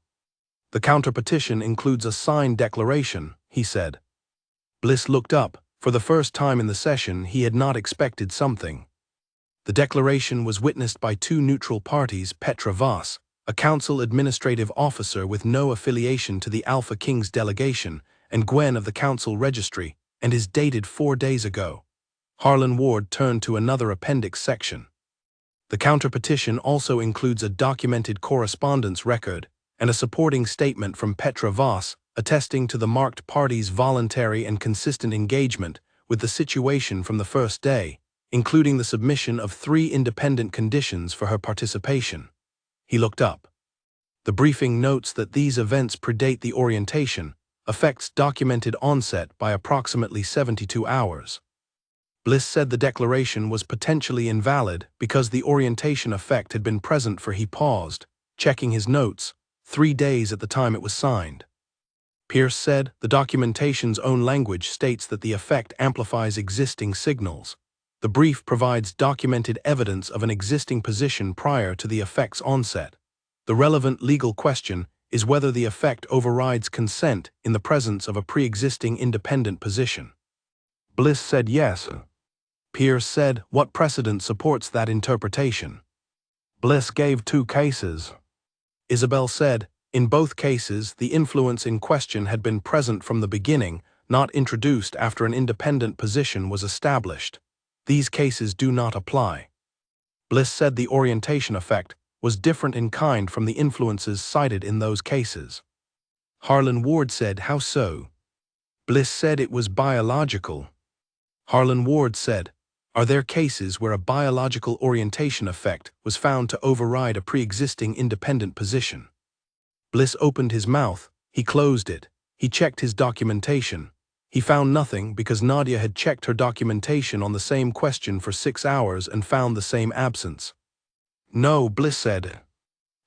The counterpetition includes a signed declaration, he said. Bliss looked up. For the first time in the session, he had not expected something. The declaration was witnessed by two neutral parties, Petra Voss, a council administrative officer with no affiliation to the Alpha Kings delegation, and Gwen of the council registry, and is dated 4 days ago. Harlan Ward turned to another appendix section. The counterpetition also includes a documented correspondence record and a supporting statement from Petra Voss attesting to the marked party's voluntary and consistent engagement with the situation from the first day, including the submission of 3 independent conditions for her participation. He looked up. The briefing notes that these events predate the orientation, affects documented onset by approximately 72 hours. Bliss said the declaration was potentially invalid because the orientation effect had been present for he paused, checking his notes, 3 days at the time it was signed. Pierce said the documentation's own language states that the effect amplifies existing signals. The brief provides documented evidence of an existing position prior to the effect's onset. The relevant legal question is whether the effect overrides consent in the presence of a pre-existing independent position. Bliss said yes. Pierce said, what precedent supports that interpretation? Bliss gave 2 cases. Isabel said, in both cases, the influence in question had been present from the beginning, not introduced after an independent position was established. These cases do not apply. Bliss said the orientation effect was different in kind from the influences cited in those cases. Harlan Ward said, how so? Bliss said it was biological. Harlan Ward said, are there cases where a biological orientation effect was found to override a pre-existing independent position? Bliss opened his mouth, he closed it, he checked his documentation. He found nothing because Nadia had checked her documentation on the same question for 6 hours and found the same absence. No, Bliss said.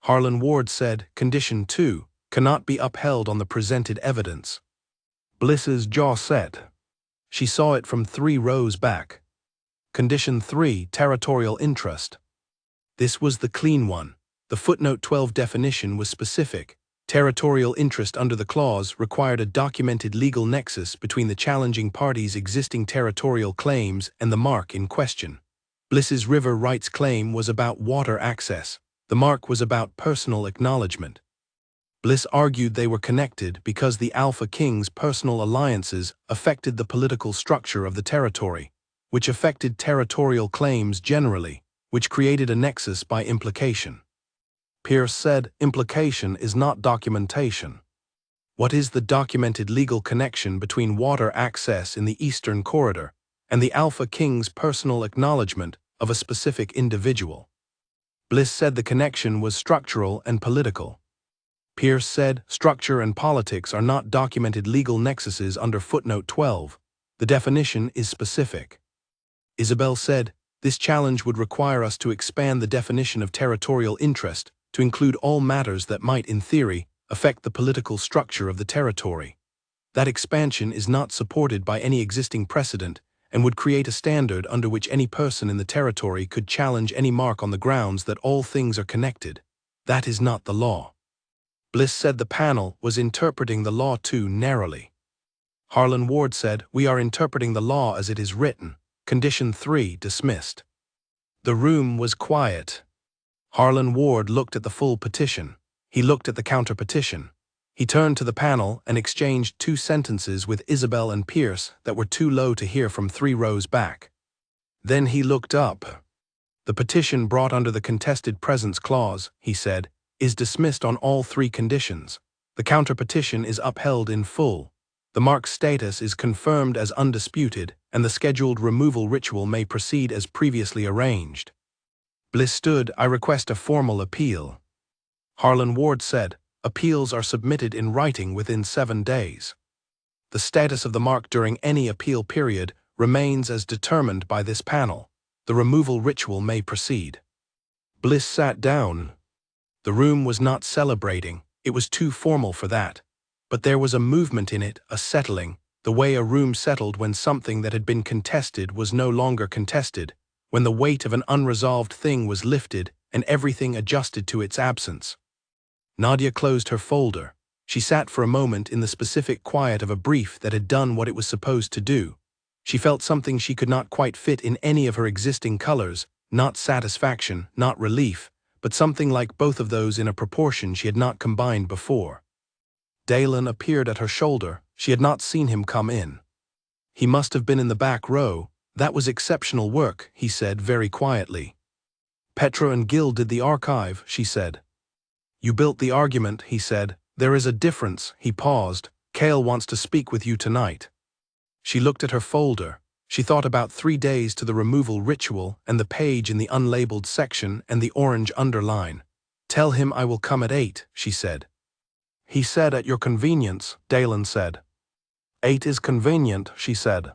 Harlan Ward said, Condition 2 cannot be upheld on the presented evidence. Bliss's jaw set. She saw it from 3 rows back. Condition 3, territorial interest. This was the clean one. The footnote 12 definition was specific. Territorial interest under the clause required a documented legal nexus between the challenging party's existing territorial claims and the mark in question. Bliss's river rights claim was about water access. The mark was about personal acknowledgement. Bliss argued they were connected because the Alpha Kings' personal alliances affected the political structure of the territory, which affected territorial claims generally, which created a nexus by implication. Pierce said, implication is not documentation. What is the documented legal connection between water access in the Eastern Corridor and the Alpha Kings' personal acknowledgement of a specific individual? Bliss said the connection was structural and political. Pierce said, structure and politics are not documented legal nexuses under footnote 12. The definition is specific. Isabel said, this challenge would require us to expand the definition of territorial interest to include all matters that might, in theory, affect the political structure of the territory. That expansion is not supported by any existing precedent and would create a standard under which any person in the territory could challenge any mark on the grounds that all things are connected. That is not the law. Bliss said the panel was interpreting the law too narrowly. Harlan Ward said, we are interpreting the law as it is written. Condition 3 dismissed. The room was quiet. Harlan Ward looked at the full petition. He looked at the counter-petition. He turned to the panel and exchanged 2 sentences with Isabel and Pierce that were too low to hear from 3 rows back. Then he looked up. The petition brought under the contested presence clause, he said, is dismissed on all 3 conditions. The counter-petition is upheld in full. The mark's status is confirmed as undisputed, and the scheduled removal ritual may proceed as previously arranged. Bliss stood, I request a formal appeal. Harlan Ward said, appeals are submitted in writing within 7 days. The status of the mark during any appeal period remains as determined by this panel. The removal ritual may proceed. Bliss sat down. The room was not celebrating, it was too formal for that. But there was a movement in it, a settling, the way a room settled when something that had been contested was no longer contested, when the weight of an unresolved thing was lifted and everything adjusted to its absence. Nadia closed her folder. She sat for a moment in the specific quiet of a brief that had done what it was supposed to do. She felt something she could not quite fit in any of her existing colors, not satisfaction, not relief, but something like both of those in a proportion she had not combined before. Dalen appeared at her shoulder. She had not seen him come in. He must have been in the back row. That was exceptional work, he said very quietly. Petra and Gil did the archive, she said. You built the argument, he said. There is a difference, he paused. Kale wants to speak with you tonight. She looked at her folder. She thought about 3 days to the removal ritual and the page in the unlabeled section and the orange underline. Tell him I will come at 8, she said. He said at your convenience, Dalen said. 8 is convenient, she said.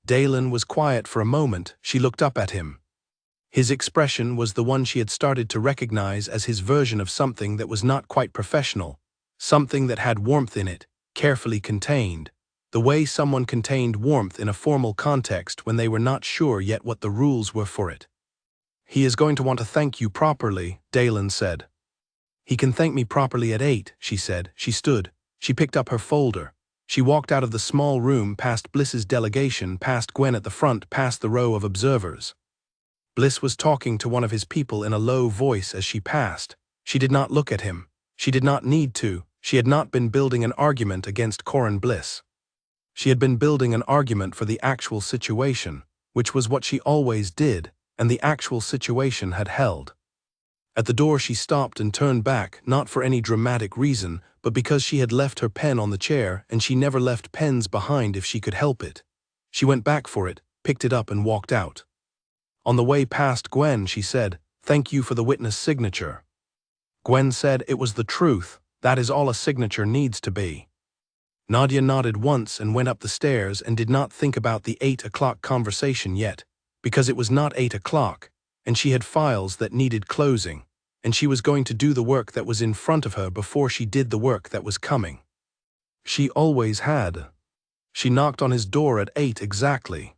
Dalen was quiet for a moment. She looked up at him. His expression was the one she had started to recognize as his version of something that was not quite professional, something that had warmth in it, carefully contained, the way someone contained warmth in a formal context when they were not sure yet what the rules were for it. He is going to want to thank you properly, Dalen said. He can thank me properly at 8, she said. She stood. She picked up her folder. She walked out of the small room past Bliss's delegation, past Gwen at the front, past the row of observers. Bliss was talking to one of his people in a low voice as she passed. She did not look at him. She did not need to. She had not been building an argument against Corin Bliss. She had been building an argument for the actual situation, which was what she always did, and the actual situation had held. At the door she stopped and turned back, not for any dramatic reason, but because she had left her pen on the chair, and she never left pens behind if she could help it. She went back for it, picked it up and walked out. On the way past Gwen, she said, "Thank you for the witness signature." Gwen said, "It was the truth. That is all a signature needs to be." Nadia nodded once and went up the stairs and did not think about the 8 o'clock conversation yet, because it was not 8 o'clock, and she had files that needed closing, and she was going to do the work that was in front of her before she did the work that was coming. She always had. She knocked on his door at 8 exactly.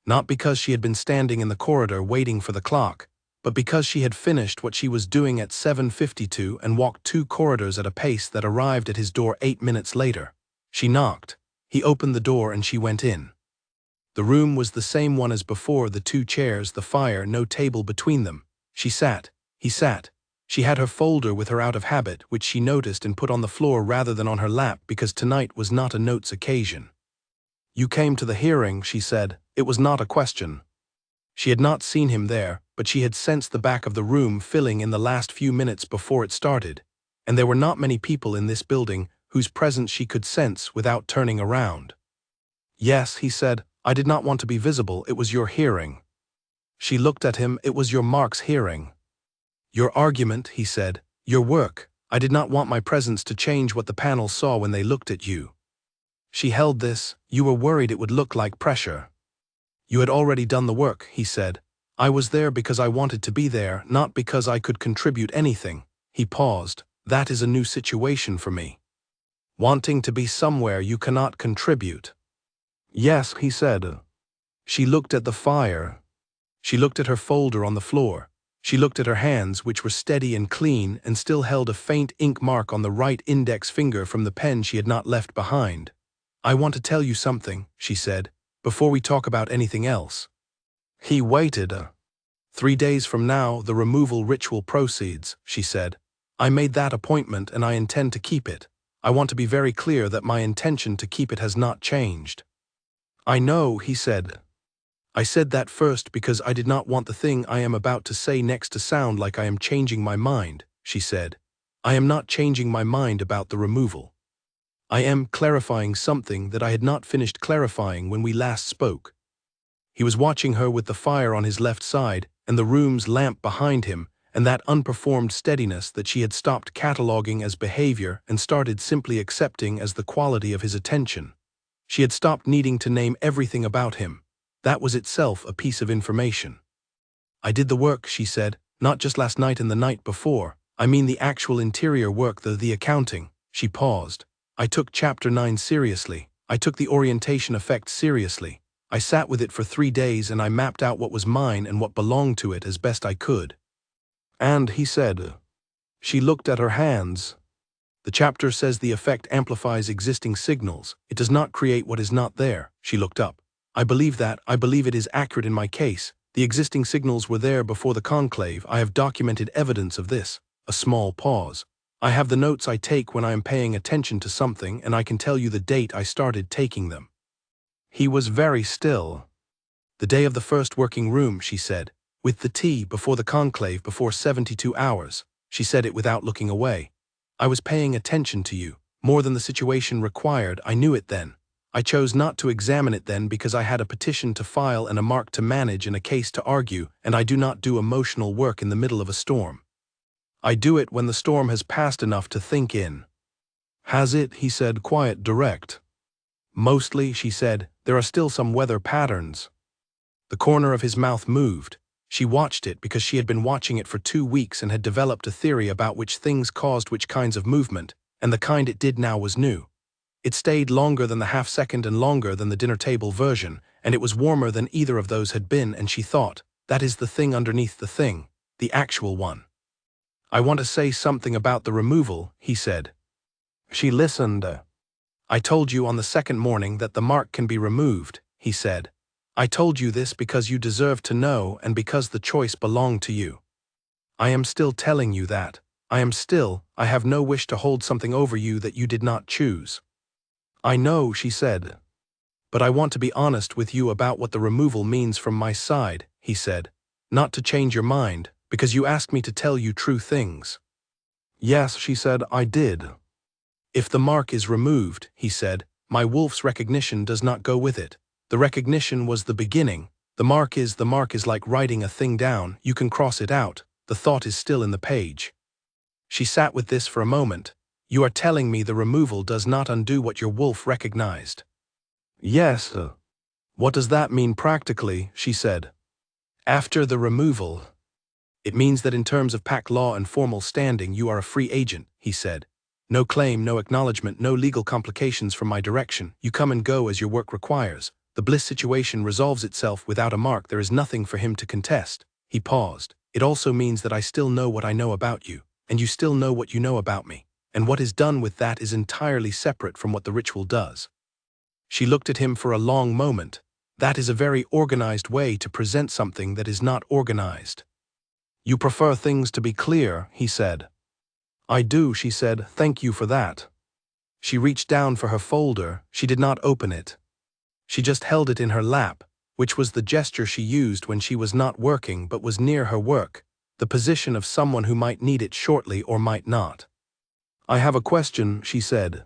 Not because she had been standing in the corridor waiting for the clock, but because she had finished what she was doing at 7:52 and walked 2 corridors at a pace that arrived at his door 8 minutes later. She knocked. He opened the door and she went in. The room was the same one as before, the 2 chairs, the fire, no table between them. She sat. He sat. She had her folder with her out of habit, which she noticed and put on the floor rather than on her lap because tonight was not a notes occasion. You came to the hearing, she said. It was not a question. She had not seen him there, but she had sensed the back of the room filling in the last few minutes before it started, and there were not many people in this building whose presence she could sense without turning around. Yes, he said, I did not want to be visible, it was your hearing. She looked at him, it was your Mark's hearing. Your argument, he said, your work. I did not want my presence to change what the panel saw when they looked at you. She held this, you were worried it would look like pressure. You had already done the work, he said. I was there because I wanted to be there, not because I could contribute anything. He paused. That is a new situation for me. Wanting to be somewhere you cannot contribute. Yes, he said. She looked at the fire. She looked at her folder on the floor. She looked at her hands, which were steady and clean and still held a faint ink mark on the right index finger from the pen she had not left behind. I want to tell you something, she said, before we talk about anything else. He waited. 3 days from now, the removal ritual proceeds, she said. I made that appointment and I intend to keep it. I want to be very clear that my intention to keep it has not changed. I know, he said. I said that first because I did not want the thing I am about to say next to sound like I am changing my mind, she said. I am not changing my mind about the removal. I am clarifying something that I had not finished clarifying when we last spoke. He was watching her with the fire on his left side and the room's lamp behind him, and that unperformed steadiness that she had stopped cataloging as behavior and started simply accepting as the quality of his attention. She had stopped needing to name everything about him. That was itself a piece of information. I did the work, she said, not just last night and the night before. I mean the actual interior work, the accounting. She paused. I took Chapter 9 seriously. I took the orientation effect seriously. I sat with it for 3 days and I mapped out what was mine and what belonged to it as best I could. And, he said. She looked at her hands. The chapter says the effect amplifies existing signals. It does not create what is not there. She looked up. I believe that. I believe it is accurate in my case. The existing signals were there before the conclave. I have documented evidence of this. A small pause. I have the notes I take when I am paying attention to something, and I can tell you the date I started taking them. He was very still. The day of the first working room, she said. With the tea, before the conclave, before 72 hours. She said it without looking away. I was paying attention to you, more than the situation required. I knew it then. I chose not to examine it then because I had a petition to file and a mark to manage and a case to argue, and I do not do emotional work in the middle of a storm. I do it when the storm has passed enough to think in. Has it? He said, quiet, direct. Mostly, she said, there are still some weather patterns. The corner of his mouth moved. She watched it because she had been watching it for 2 weeks and had developed a theory about which things caused which kinds of movement, and the kind it did now was new. It stayed longer than the half-second and longer than the dinner-table version, and it was warmer than either of those had been, and she thought, that is the thing underneath the thing, the actual one. I want to say something about the removal, he said. She listened. I told you on the second morning that the mark can be removed, he said. I told you this because you deserve to know and because the choice belonged to you. I am still telling you that. I have no wish to hold something over you that you did not choose. I know, she said. But I want to be honest with you about what the removal means from my side, he said. Not to change your mind, because you asked me to tell you true things. Yes, she said, I did. If the mark is removed, he said, my wolf's recognition does not go with it. The recognition was the beginning. The mark is like writing a thing down. You can cross it out. The thought is still in the page. She sat with this for a moment. You are telling me the removal does not undo what your wolf recognized. Yes. What does that mean practically? She said. After the removal. It means that in terms of pack law and formal standing, you are a free agent, he said. No claim, no acknowledgement, no legal complications from my direction. You come and go as your work requires. The bliss situation resolves itself without a mark. There is nothing for him to contest. He paused. It also means that I still know what I know about you, and you still know what you know about me, and what is done with that is entirely separate from what the ritual does. She looked at him for a long moment. That is a very organized way to present something that is not organized. You prefer things to be clear, he said. I do, she said. Thank you for that. She reached down for her folder. She did not open it. She just held it in her lap, which was the gesture she used when she was not working but was near her work, the position of someone who might need it shortly or might not. I have a question, she said.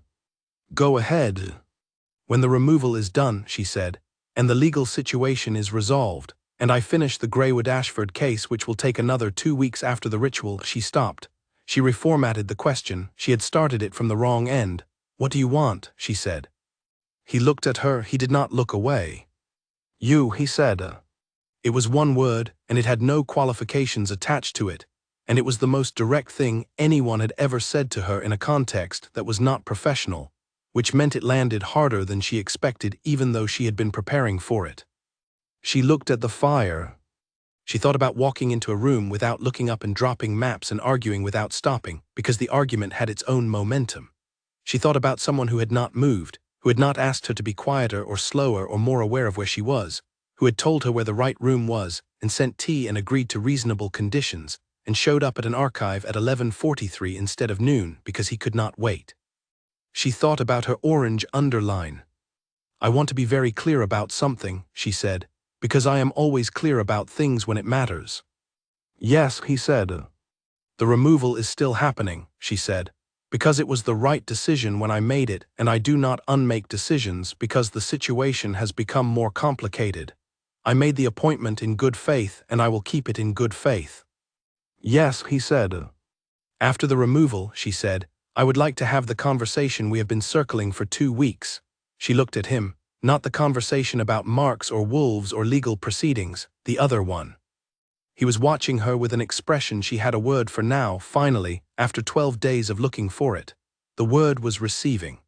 Go ahead. When the removal is done, she said, and the legal situation is resolved, and I finish the Greywood-Ashford case which will take another 2 weeks after the ritual, she stopped. She reformatted the question. She had started it from the wrong end. What do you want? She said. He looked at her. He did not look away. You, he said. It was one word, and it had no qualifications attached to it, and it was the most direct thing anyone had ever said to her in a context that was not professional, which meant it landed harder than she expected even though she had been preparing for it. She looked at the fire. She thought about walking into a room without looking up and dropping maps and arguing without stopping, because the argument had its own momentum. She thought about someone who had not moved, who had not asked her to be quieter or slower or more aware of where she was, who had told her where the right room was, and sent tea and agreed to reasonable conditions, and showed up at an archive at 11:43 instead of noon because he could not wait. She thought about her orange underline. I want to be very clear about something, she said, because I am always clear about things when it matters. Yes, he said. The removal is still happening, she said, because it was the right decision when I made it, and I do not unmake decisions because the situation has become more complicated. I made the appointment in good faith, and I will keep it in good faith. Yes, he said. After the removal, she said, I would like to have the conversation we have been circling for 2 weeks. She looked at him, not the conversation about marks or wolves or legal proceedings, the other one. He was watching her with an expression she had a word for now, finally, after 12 days of looking for it. The word was receiving.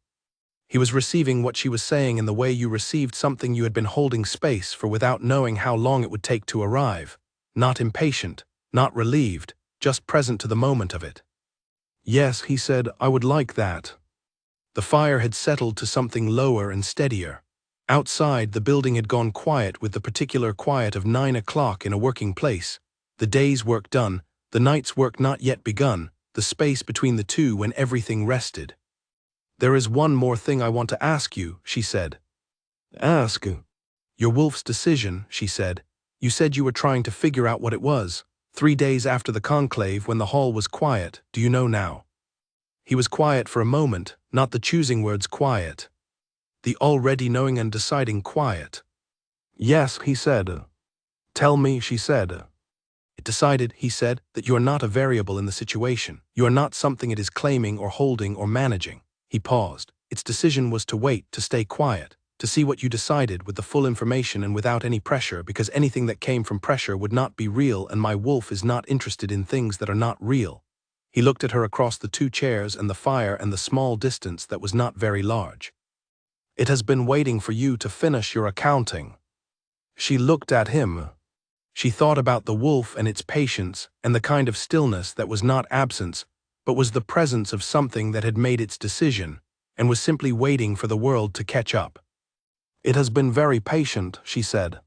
He was receiving what she was saying in the way you received something you had been holding space for without knowing how long it would take to arrive. Not impatient, not relieved, just present to the moment of it. Yes, he said, I would like that. The fire had settled to something lower and steadier. Outside, the building had gone quiet with the particular quiet of 9 o'clock in a working place. The day's work done, the night's work not yet begun, the space between the two when everything rested. There is one more thing I want to ask you, she said. Ask? Your wolf's decision, she said. You said you were trying to figure out what it was. 3 days after the conclave when the hall was quiet, do you know now? He was quiet for a moment, not the choosing words quiet. The already knowing and deciding quiet. Yes, he said. Tell me, she said. It decided, he said, that you are not a variable in the situation. You are not something it is claiming or holding or managing. He paused. Its decision was to wait, to stay quiet, to see what you decided with the full information and without any pressure, because anything that came from pressure would not be real, and my wolf is not interested in things that are not real. He looked at her across the 2 chairs and the fire and the small distance that was not very large. It has been waiting for you to finish your accounting. She looked at him. She thought about the wolf and its patience and the kind of stillness that was not absence, but was the presence of something that had made its decision and was simply waiting for the world to catch up. It has been very patient, she said.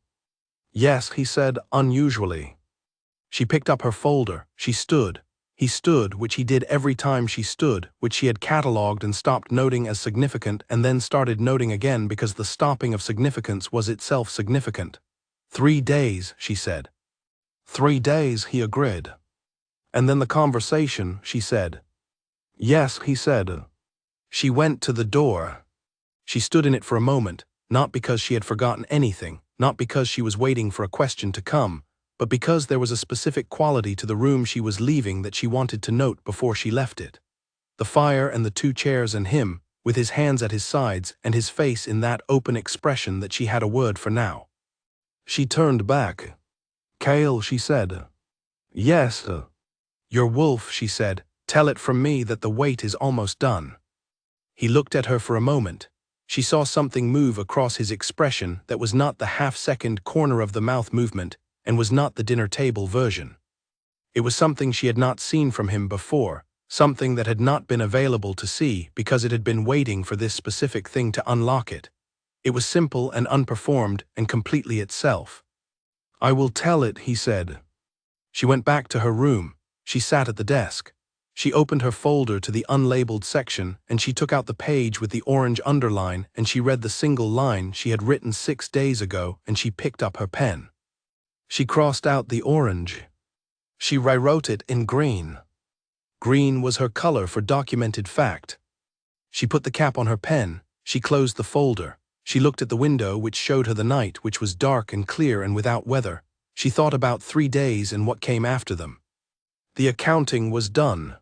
Yes, he said, unusually. She picked up her folder. She stood. He stood, which he did every time she stood, which she had catalogued and stopped noting as significant and then started noting again because the stopping of significance was itself significant. 3 days, she said. 3 days, he agreed. And then the conversation, she said. Yes, he said. She went to the door. She stood in it for a moment, not because she had forgotten anything, not because she was waiting for a question to come, but because there was a specific quality to the room she was leaving that she wanted to note before she left it. The fire and the 2 chairs and him, with his hands at his sides and his face in that open expression that she had a word for now. She turned back. Kale, she said. Yes. Your wolf, she said, tell it from me that the wait is almost done. He looked at her for a moment. She saw something move across his expression that was not the half-second corner of the mouth movement and was not the dinner table version. It was something she had not seen from him before, something that had not been available to see because it had been waiting for this specific thing to unlock it. It was simple and unperformed and completely itself. I will tell it, he said. She went back to her room. She sat at the desk. She opened her folder to the unlabeled section and she took out the page with the orange underline and she read the single line she had written 6 days ago and she picked up her pen. She crossed out the orange. She rewrote it in green. Green was her color for documented fact. She put the cap on her pen. She closed the folder. She looked at the window which showed her the night, which was dark and clear and without weather. She thought about 3 days and what came after them. The accounting was done.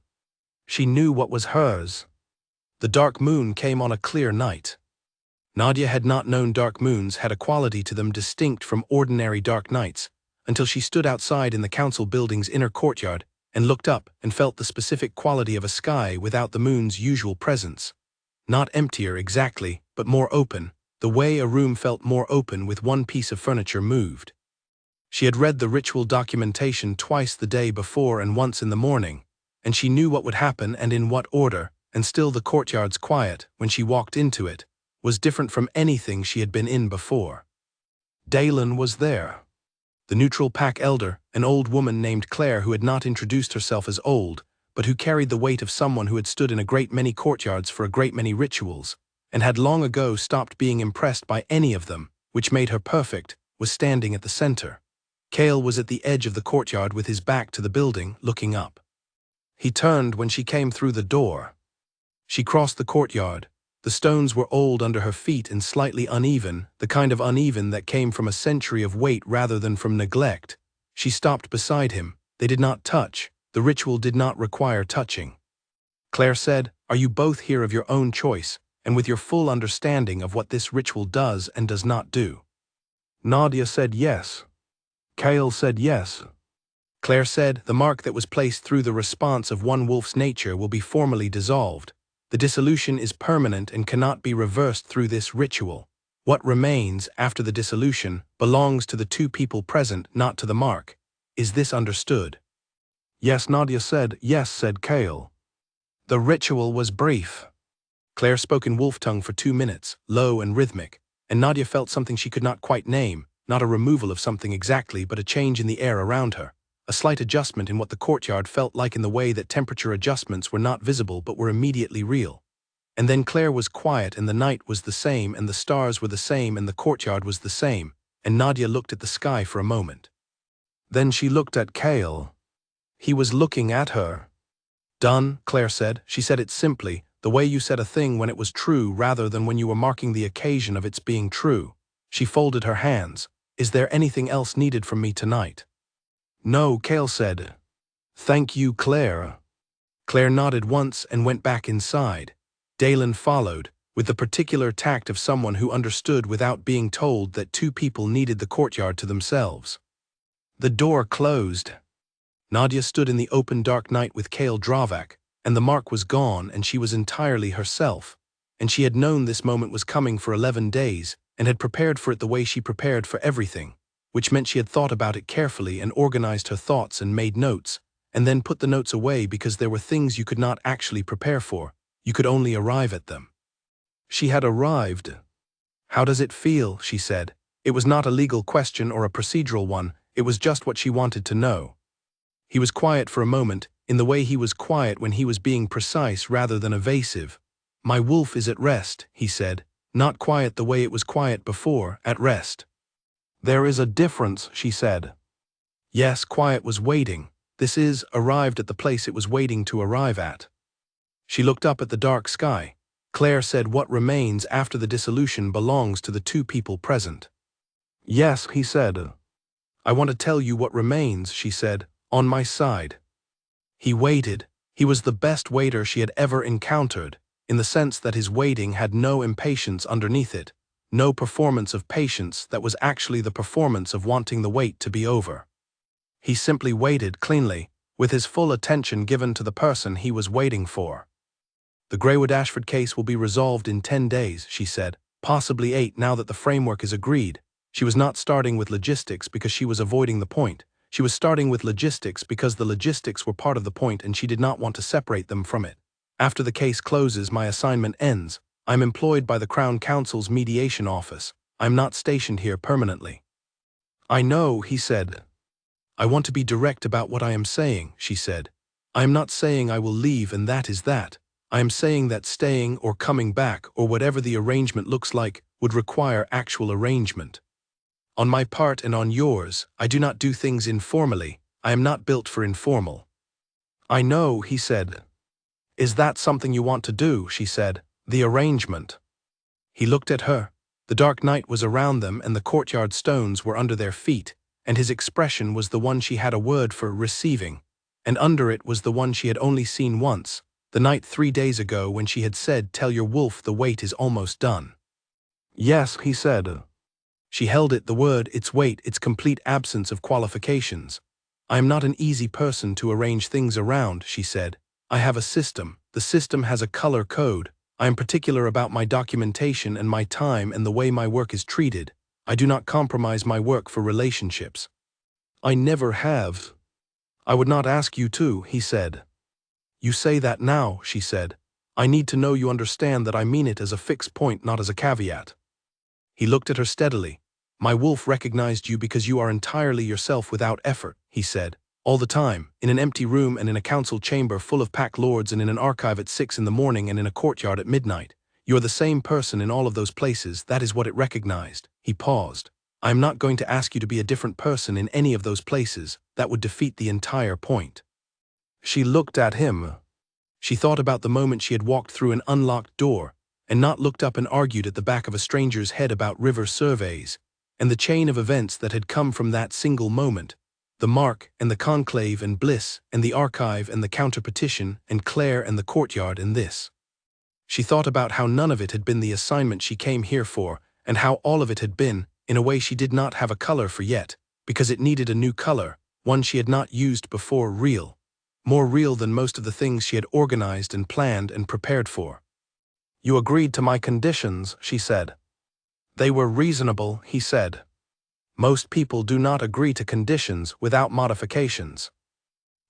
She knew what was hers. The dark moon came on a clear night. Nadia had not known dark moons had a quality to them distinct from ordinary dark nights, until she stood outside in the council building's inner courtyard and looked up and felt the specific quality of a sky without the moon's usual presence. Not emptier exactly, but more open, the way a room felt more open with one piece of furniture moved. She had read the ritual documentation twice the day before and once in the morning, and she knew what would happen and in what order, and still the courtyard's quiet, when she walked into it, was different from anything she had been in before. Dalen was there. The neutral pack elder, an old woman named Claire who had not introduced herself as old, but who carried the weight of someone who had stood in a great many courtyards for a great many rituals, and had long ago stopped being impressed by any of them, which made her perfect, was standing at the center. Cale was at the edge of the courtyard with his back to the building, looking up. He turned when she came through the door. She crossed the courtyard. The stones were old under her feet and slightly uneven, the kind of uneven that came from a century of weight rather than from neglect. She stopped beside him. They did not touch. The ritual did not require touching. Claire said, "Are you both here of your own choice, and with your full understanding of what this ritual does and does not do?" Nadia said yes. Cale said yes. Claire said, the mark that was placed through the response of one wolf's nature will be formally dissolved. The dissolution is permanent and cannot be reversed through this ritual. What remains after the dissolution belongs to the two people present, not to the mark. Is this understood? Yes, Nadia said. Yes, said Kale. The ritual was brief. Claire spoke in wolf tongue for 2 minutes, low and rhythmic, and Nadia felt something she could not quite name, not a removal of something exactly, but a change in the air around her, a slight adjustment in what the courtyard felt like in the way that temperature adjustments were not visible but were immediately real. And then Claire was quiet and the night was the same and the stars were the same and the courtyard was the same, and Nadia looked at the sky for a moment. Then she looked at Kale. He was looking at her. Done, Claire said. She said it simply, the way you said a thing when it was true rather than when you were marking the occasion of its being true. She folded her hands. Is there anything else needed from me tonight? No, Kale said. Thank you, Claire. Claire nodded once and went back inside. Dalen followed, with the particular tact of someone who understood without being told that two people needed the courtyard to themselves. The door closed. Nadia stood in the open dark night with Kale Dravak, and the mark was gone and she was entirely herself, and she had known this moment was coming for 11 days and had prepared for it the way she prepared for everything, which meant she had thought about it carefully and organized her thoughts and made notes, and then put the notes away because there were things you could not actually prepare for, you could only arrive at them. She had arrived. How does it feel? She said. It was not a legal question or a procedural one, it was just what she wanted to know. He was quiet for a moment, in the way he was quiet when he was being precise rather than evasive. My wolf is at rest, he said, not quiet the way it was quiet before, at rest. There is a difference, she said. Yes, quiet was waiting. This is, arrived at the place it was waiting to arrive at. She looked up at the dark sky. Claire said what remains after the dissolution belongs to the two people present. Yes, he said. I want to tell you what remains, she said, on my side. He waited. He was the best waiter she had ever encountered, in the sense that his waiting had no impatience underneath it, no performance of patience that was actually the performance of wanting the wait to be over. He simply waited cleanly, with his full attention given to the person he was waiting for. The Greywood-Ashford case will be resolved in 10 days, she said, possibly 8 now that the framework is agreed. She was not starting with logistics because she was avoiding the point. She was starting with logistics because the logistics were part of the point and she did not want to separate them from it. After the case closes, my assignment ends. I'm employed by the Crown Counsel's mediation office. I'm not stationed here permanently. I know, he said. I want to be direct about what I am saying, she said. I am not saying I will leave and that is that. I am saying that staying or coming back or whatever the arrangement looks like would require actual arrangement. On my part and on yours, I do not do things informally. I am not built for informal. I know, he said. Is that something you want to do, she said, the arrangement? He looked at her. The dark night was around them and the courtyard stones were under their feet, and his expression was the one she had a word for receiving, and under it was the one she had only seen once, the night 3 days ago when she had said, "Tell your wolf the wait is almost done." Yes, he said. She held it, the word, its weight, its complete absence of qualifications. I am not an easy person to arrange things around, she said. I have a system. The system has a color code. I am particular about my documentation and my time and the way my work is treated. I do not compromise my work for relationships. I never have. I would not ask you to, he said. You say that now, she said. I need to know you understand that I mean it as a fixed point, not as a caveat. He looked at her steadily. My wolf recognized you because you are entirely yourself without effort, he said. All the time, in an empty room and in a council chamber full of pack lords and in an archive at 6 in the morning and in a courtyard at midnight. You are the same person in all of those places, that is what it recognized. He paused. I am not going to ask you to be a different person in any of those places, that would defeat the entire point. She looked at him. She thought about the moment she had walked through an unlocked door, and not looked up and argued at the back of a stranger's head about river surveys, and the chain of events that had come from that single moment, the mark and the conclave and Bliss and the archive and the counter-petition and Claire and the courtyard and this. She thought about how none of it had been the assignment she came here for, and how all of it had been, in a way she did not have a color for yet, because it needed a new color, one she had not used before, real. More real than most of the things she had organized and planned and prepared for. "You agreed to my conditions," she said. "They were reasonable," he said. "Most people do not agree to conditions without modifications."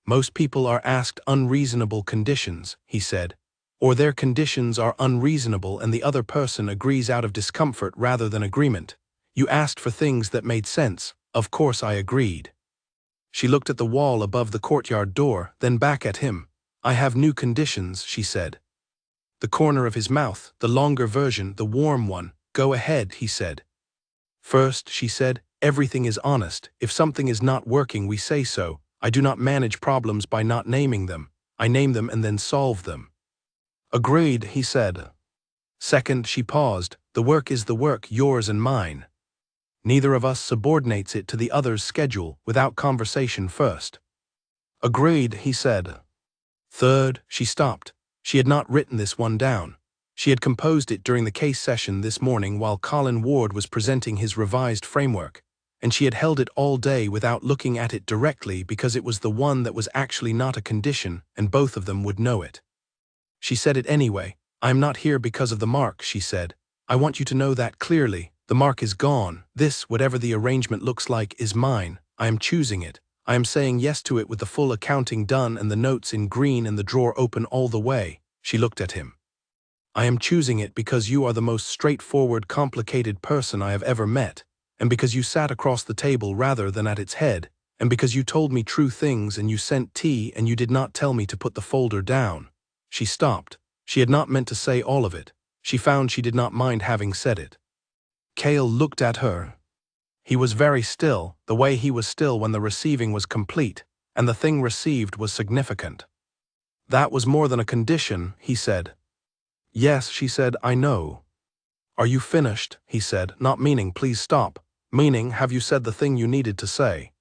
"Most people are asked unreasonable conditions," he said, "or their conditions are unreasonable and the other person agrees out of discomfort rather than agreement. You asked for things that made sense. Of course I agreed." She looked at the wall above the courtyard door, then back at him. "I have new conditions," she said. The corner of his mouth, the longer version, the warm one. "Go ahead," he said. "First," she said, "everything is honest. If something is not working, we say so. I do not manage problems by not naming them. I name them and then solve them." "Agreed," he said. "Second," she paused, "the work is the work, yours and mine. Neither of us subordinates it to the other's schedule without conversation first." "Agreed," he said. Third, she stopped. She had not written this one down. She had composed it during the case session this morning while Colin Ward was presenting his revised framework, and she had held it all day without looking at it directly because it was the one that was actually not a condition and both of them would know it. She said it anyway. "I am not here because of the mark," she said. "I want you to know that clearly. The mark is gone. This, whatever the arrangement looks like, is mine. I am choosing it. I am saying yes to it with the full accounting done and the notes in green and the drawer open all the way." She looked at him. "I am choosing it because you are the most straightforward, complicated person I have ever met, and because you sat across the table rather than at its head, and because you told me true things and you sent tea and you did not tell me to put the folder down." She stopped. She had not meant to say all of it. She found she did not mind having said it. Cale looked at her. He was very still, the way he was still when the receiving was complete, and the thing received was significant. "That was more than a condition," he said. "Yes," she said, "I know." "Are you finished?" he said, not meaning "please stop," meaning "have you said the thing you needed to say?"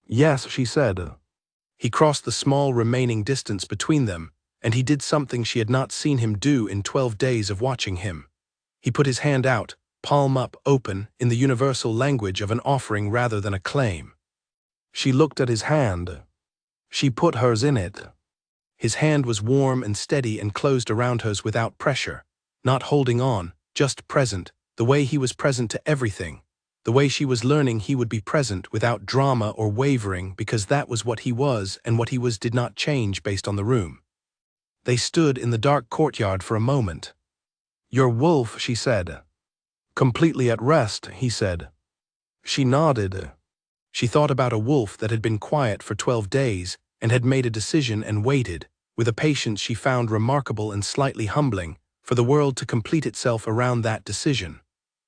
"Yes," she said. He crossed the small remaining distance between them, and he did something she had not seen him do in 12 days of watching him. He put his hand out, palm up, open, in the universal language of an offering rather than a claim. She looked at his hand. She put hers in it. His hand was warm and steady and closed around hers without pressure, not holding on, just present, the way he was present to everything, the way she was learning he would be present without drama or wavering because that was what he was and what he was did not change based on the room. They stood in the dark courtyard for a moment. "Your wolf," she said. "Completely at rest," he said. She nodded. She thought about a wolf that had been quiet for 12 days and had made a decision and waited, with a patience she found remarkable and slightly humbling, for the world to complete itself around that decision.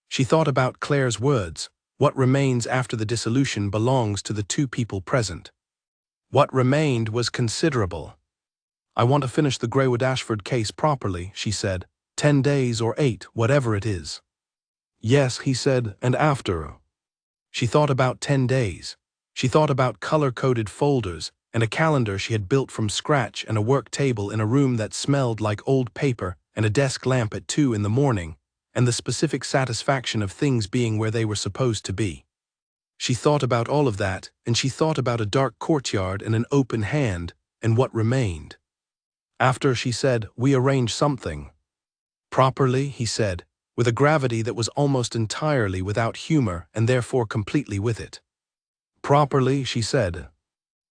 She thought about Claire's words, "What remains after the dissolution belongs to the two people present." What remained was considerable. "I want to finish the Greywood-Ashford case properly," she said. 10 days or 8, whatever it is." "Yes," he said, "and after." She thought about 10 days. She thought about color-coded folders and a calendar she had built from scratch and a work table in a room that smelled like old paper and a desk lamp at 2 in the morning, and the specific satisfaction of things being where they were supposed to be. She thought about all of that, and she thought about a dark courtyard and an open hand, and what remained. After, she said, "We arrange something." "Properly," he said, with a gravity that was almost entirely without humor and therefore completely with it. "Properly," she said.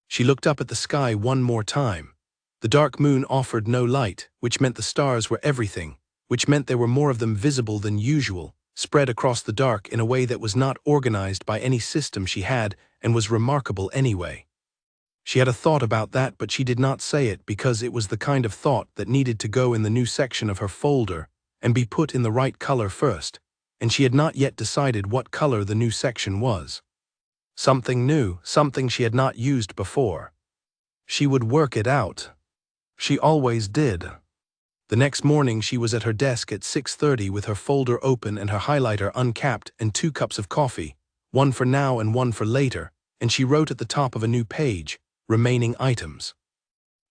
She looked up at the sky one more time. The dark moon offered no light, which meant the stars were everything, which meant there were more of them visible than usual, spread across the dark in a way that was not organized by any system she had and was remarkable anyway. She had a thought about that, but she did not say it because it was the kind of thought that needed to go in the new section of her folder and be put in the right color first, and she had not yet decided what color the new section was. Something new, something she had not used before. She would work it out. She always did. The next morning she was at her desk at 6:30 with her folder open and her highlighter uncapped and 2 cups of coffee, one for now and one for later, and she wrote at the top of a new page, "Remaining items."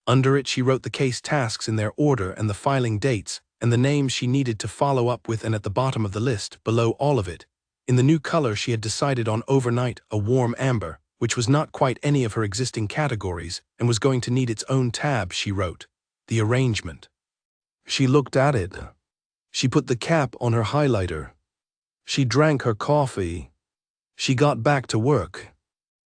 Under it she wrote the case tasks in their order and the filing dates and the names she needed to follow up with, and at the bottom of the list, below all of it, in the new color she had decided on overnight, a warm amber, which was not quite any of her existing categories and was going to need its own tab. She wrote, "The arrangement." She looked at it. She put the cap on her highlighter. She drank her coffee. She got back to work.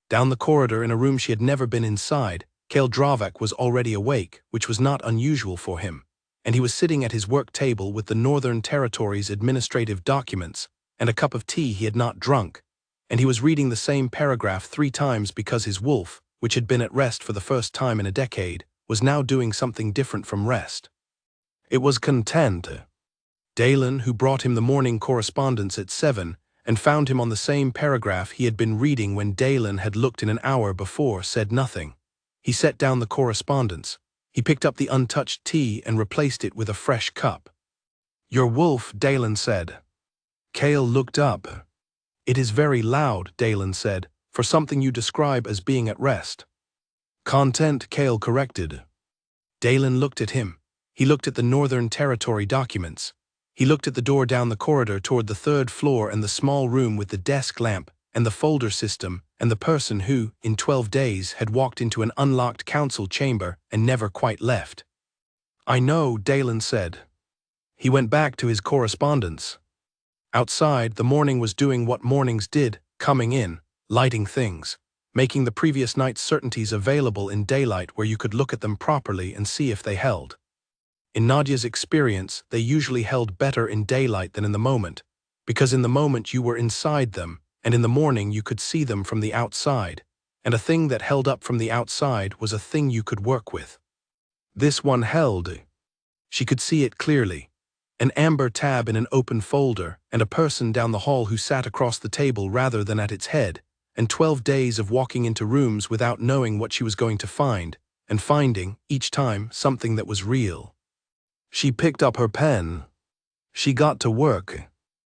Down the corridor, in a room she had never been inside, Kale Dravak was already awake, which was not unusual for him, and he was sitting at his work table with the Northern Territory's administrative documents and a cup of tea he had not drunk, and he was reading the same paragraph 3 times because his wolf, which had been at rest for the first time in a decade, was now doing something different from rest. It was content. Dalen, who brought him the morning correspondence at 7, and found him on the same paragraph he had been reading when Dalen had looked in an hour before, said nothing. He set down the correspondence. He picked up the untouched tea and replaced it with a fresh cup. "Your wolf," Dalen said. Kale looked up. "It is very loud," Dalen said, "for something you describe as being at rest." "Content," Kale corrected. Dalen looked at him. He looked at the Northern Territory documents. He looked at the door down the corridor toward the 3rd floor and the small room with the desk lamp and the folder system and the person who, in 12 days, had walked into an unlocked council chamber and never quite left. "I know," Dalen said. He went back to his correspondence. Outside, the morning was doing what mornings did, coming in, lighting things, making the previous night's certainties available in daylight where you could look at them properly and see if they held. In Nadia's experience, they usually held better in daylight than in the moment, because in the moment you were inside them, and in the morning you could see them from the outside, and a thing that held up from the outside was a thing you could work with. This one held. She could see it clearly. An amber tab in an open folder, and a person down the hall who sat across the table rather than at its head, and 12 days of walking into rooms without knowing what she was going to find, and finding, each time, something that was real. She picked up her pen. She got to work.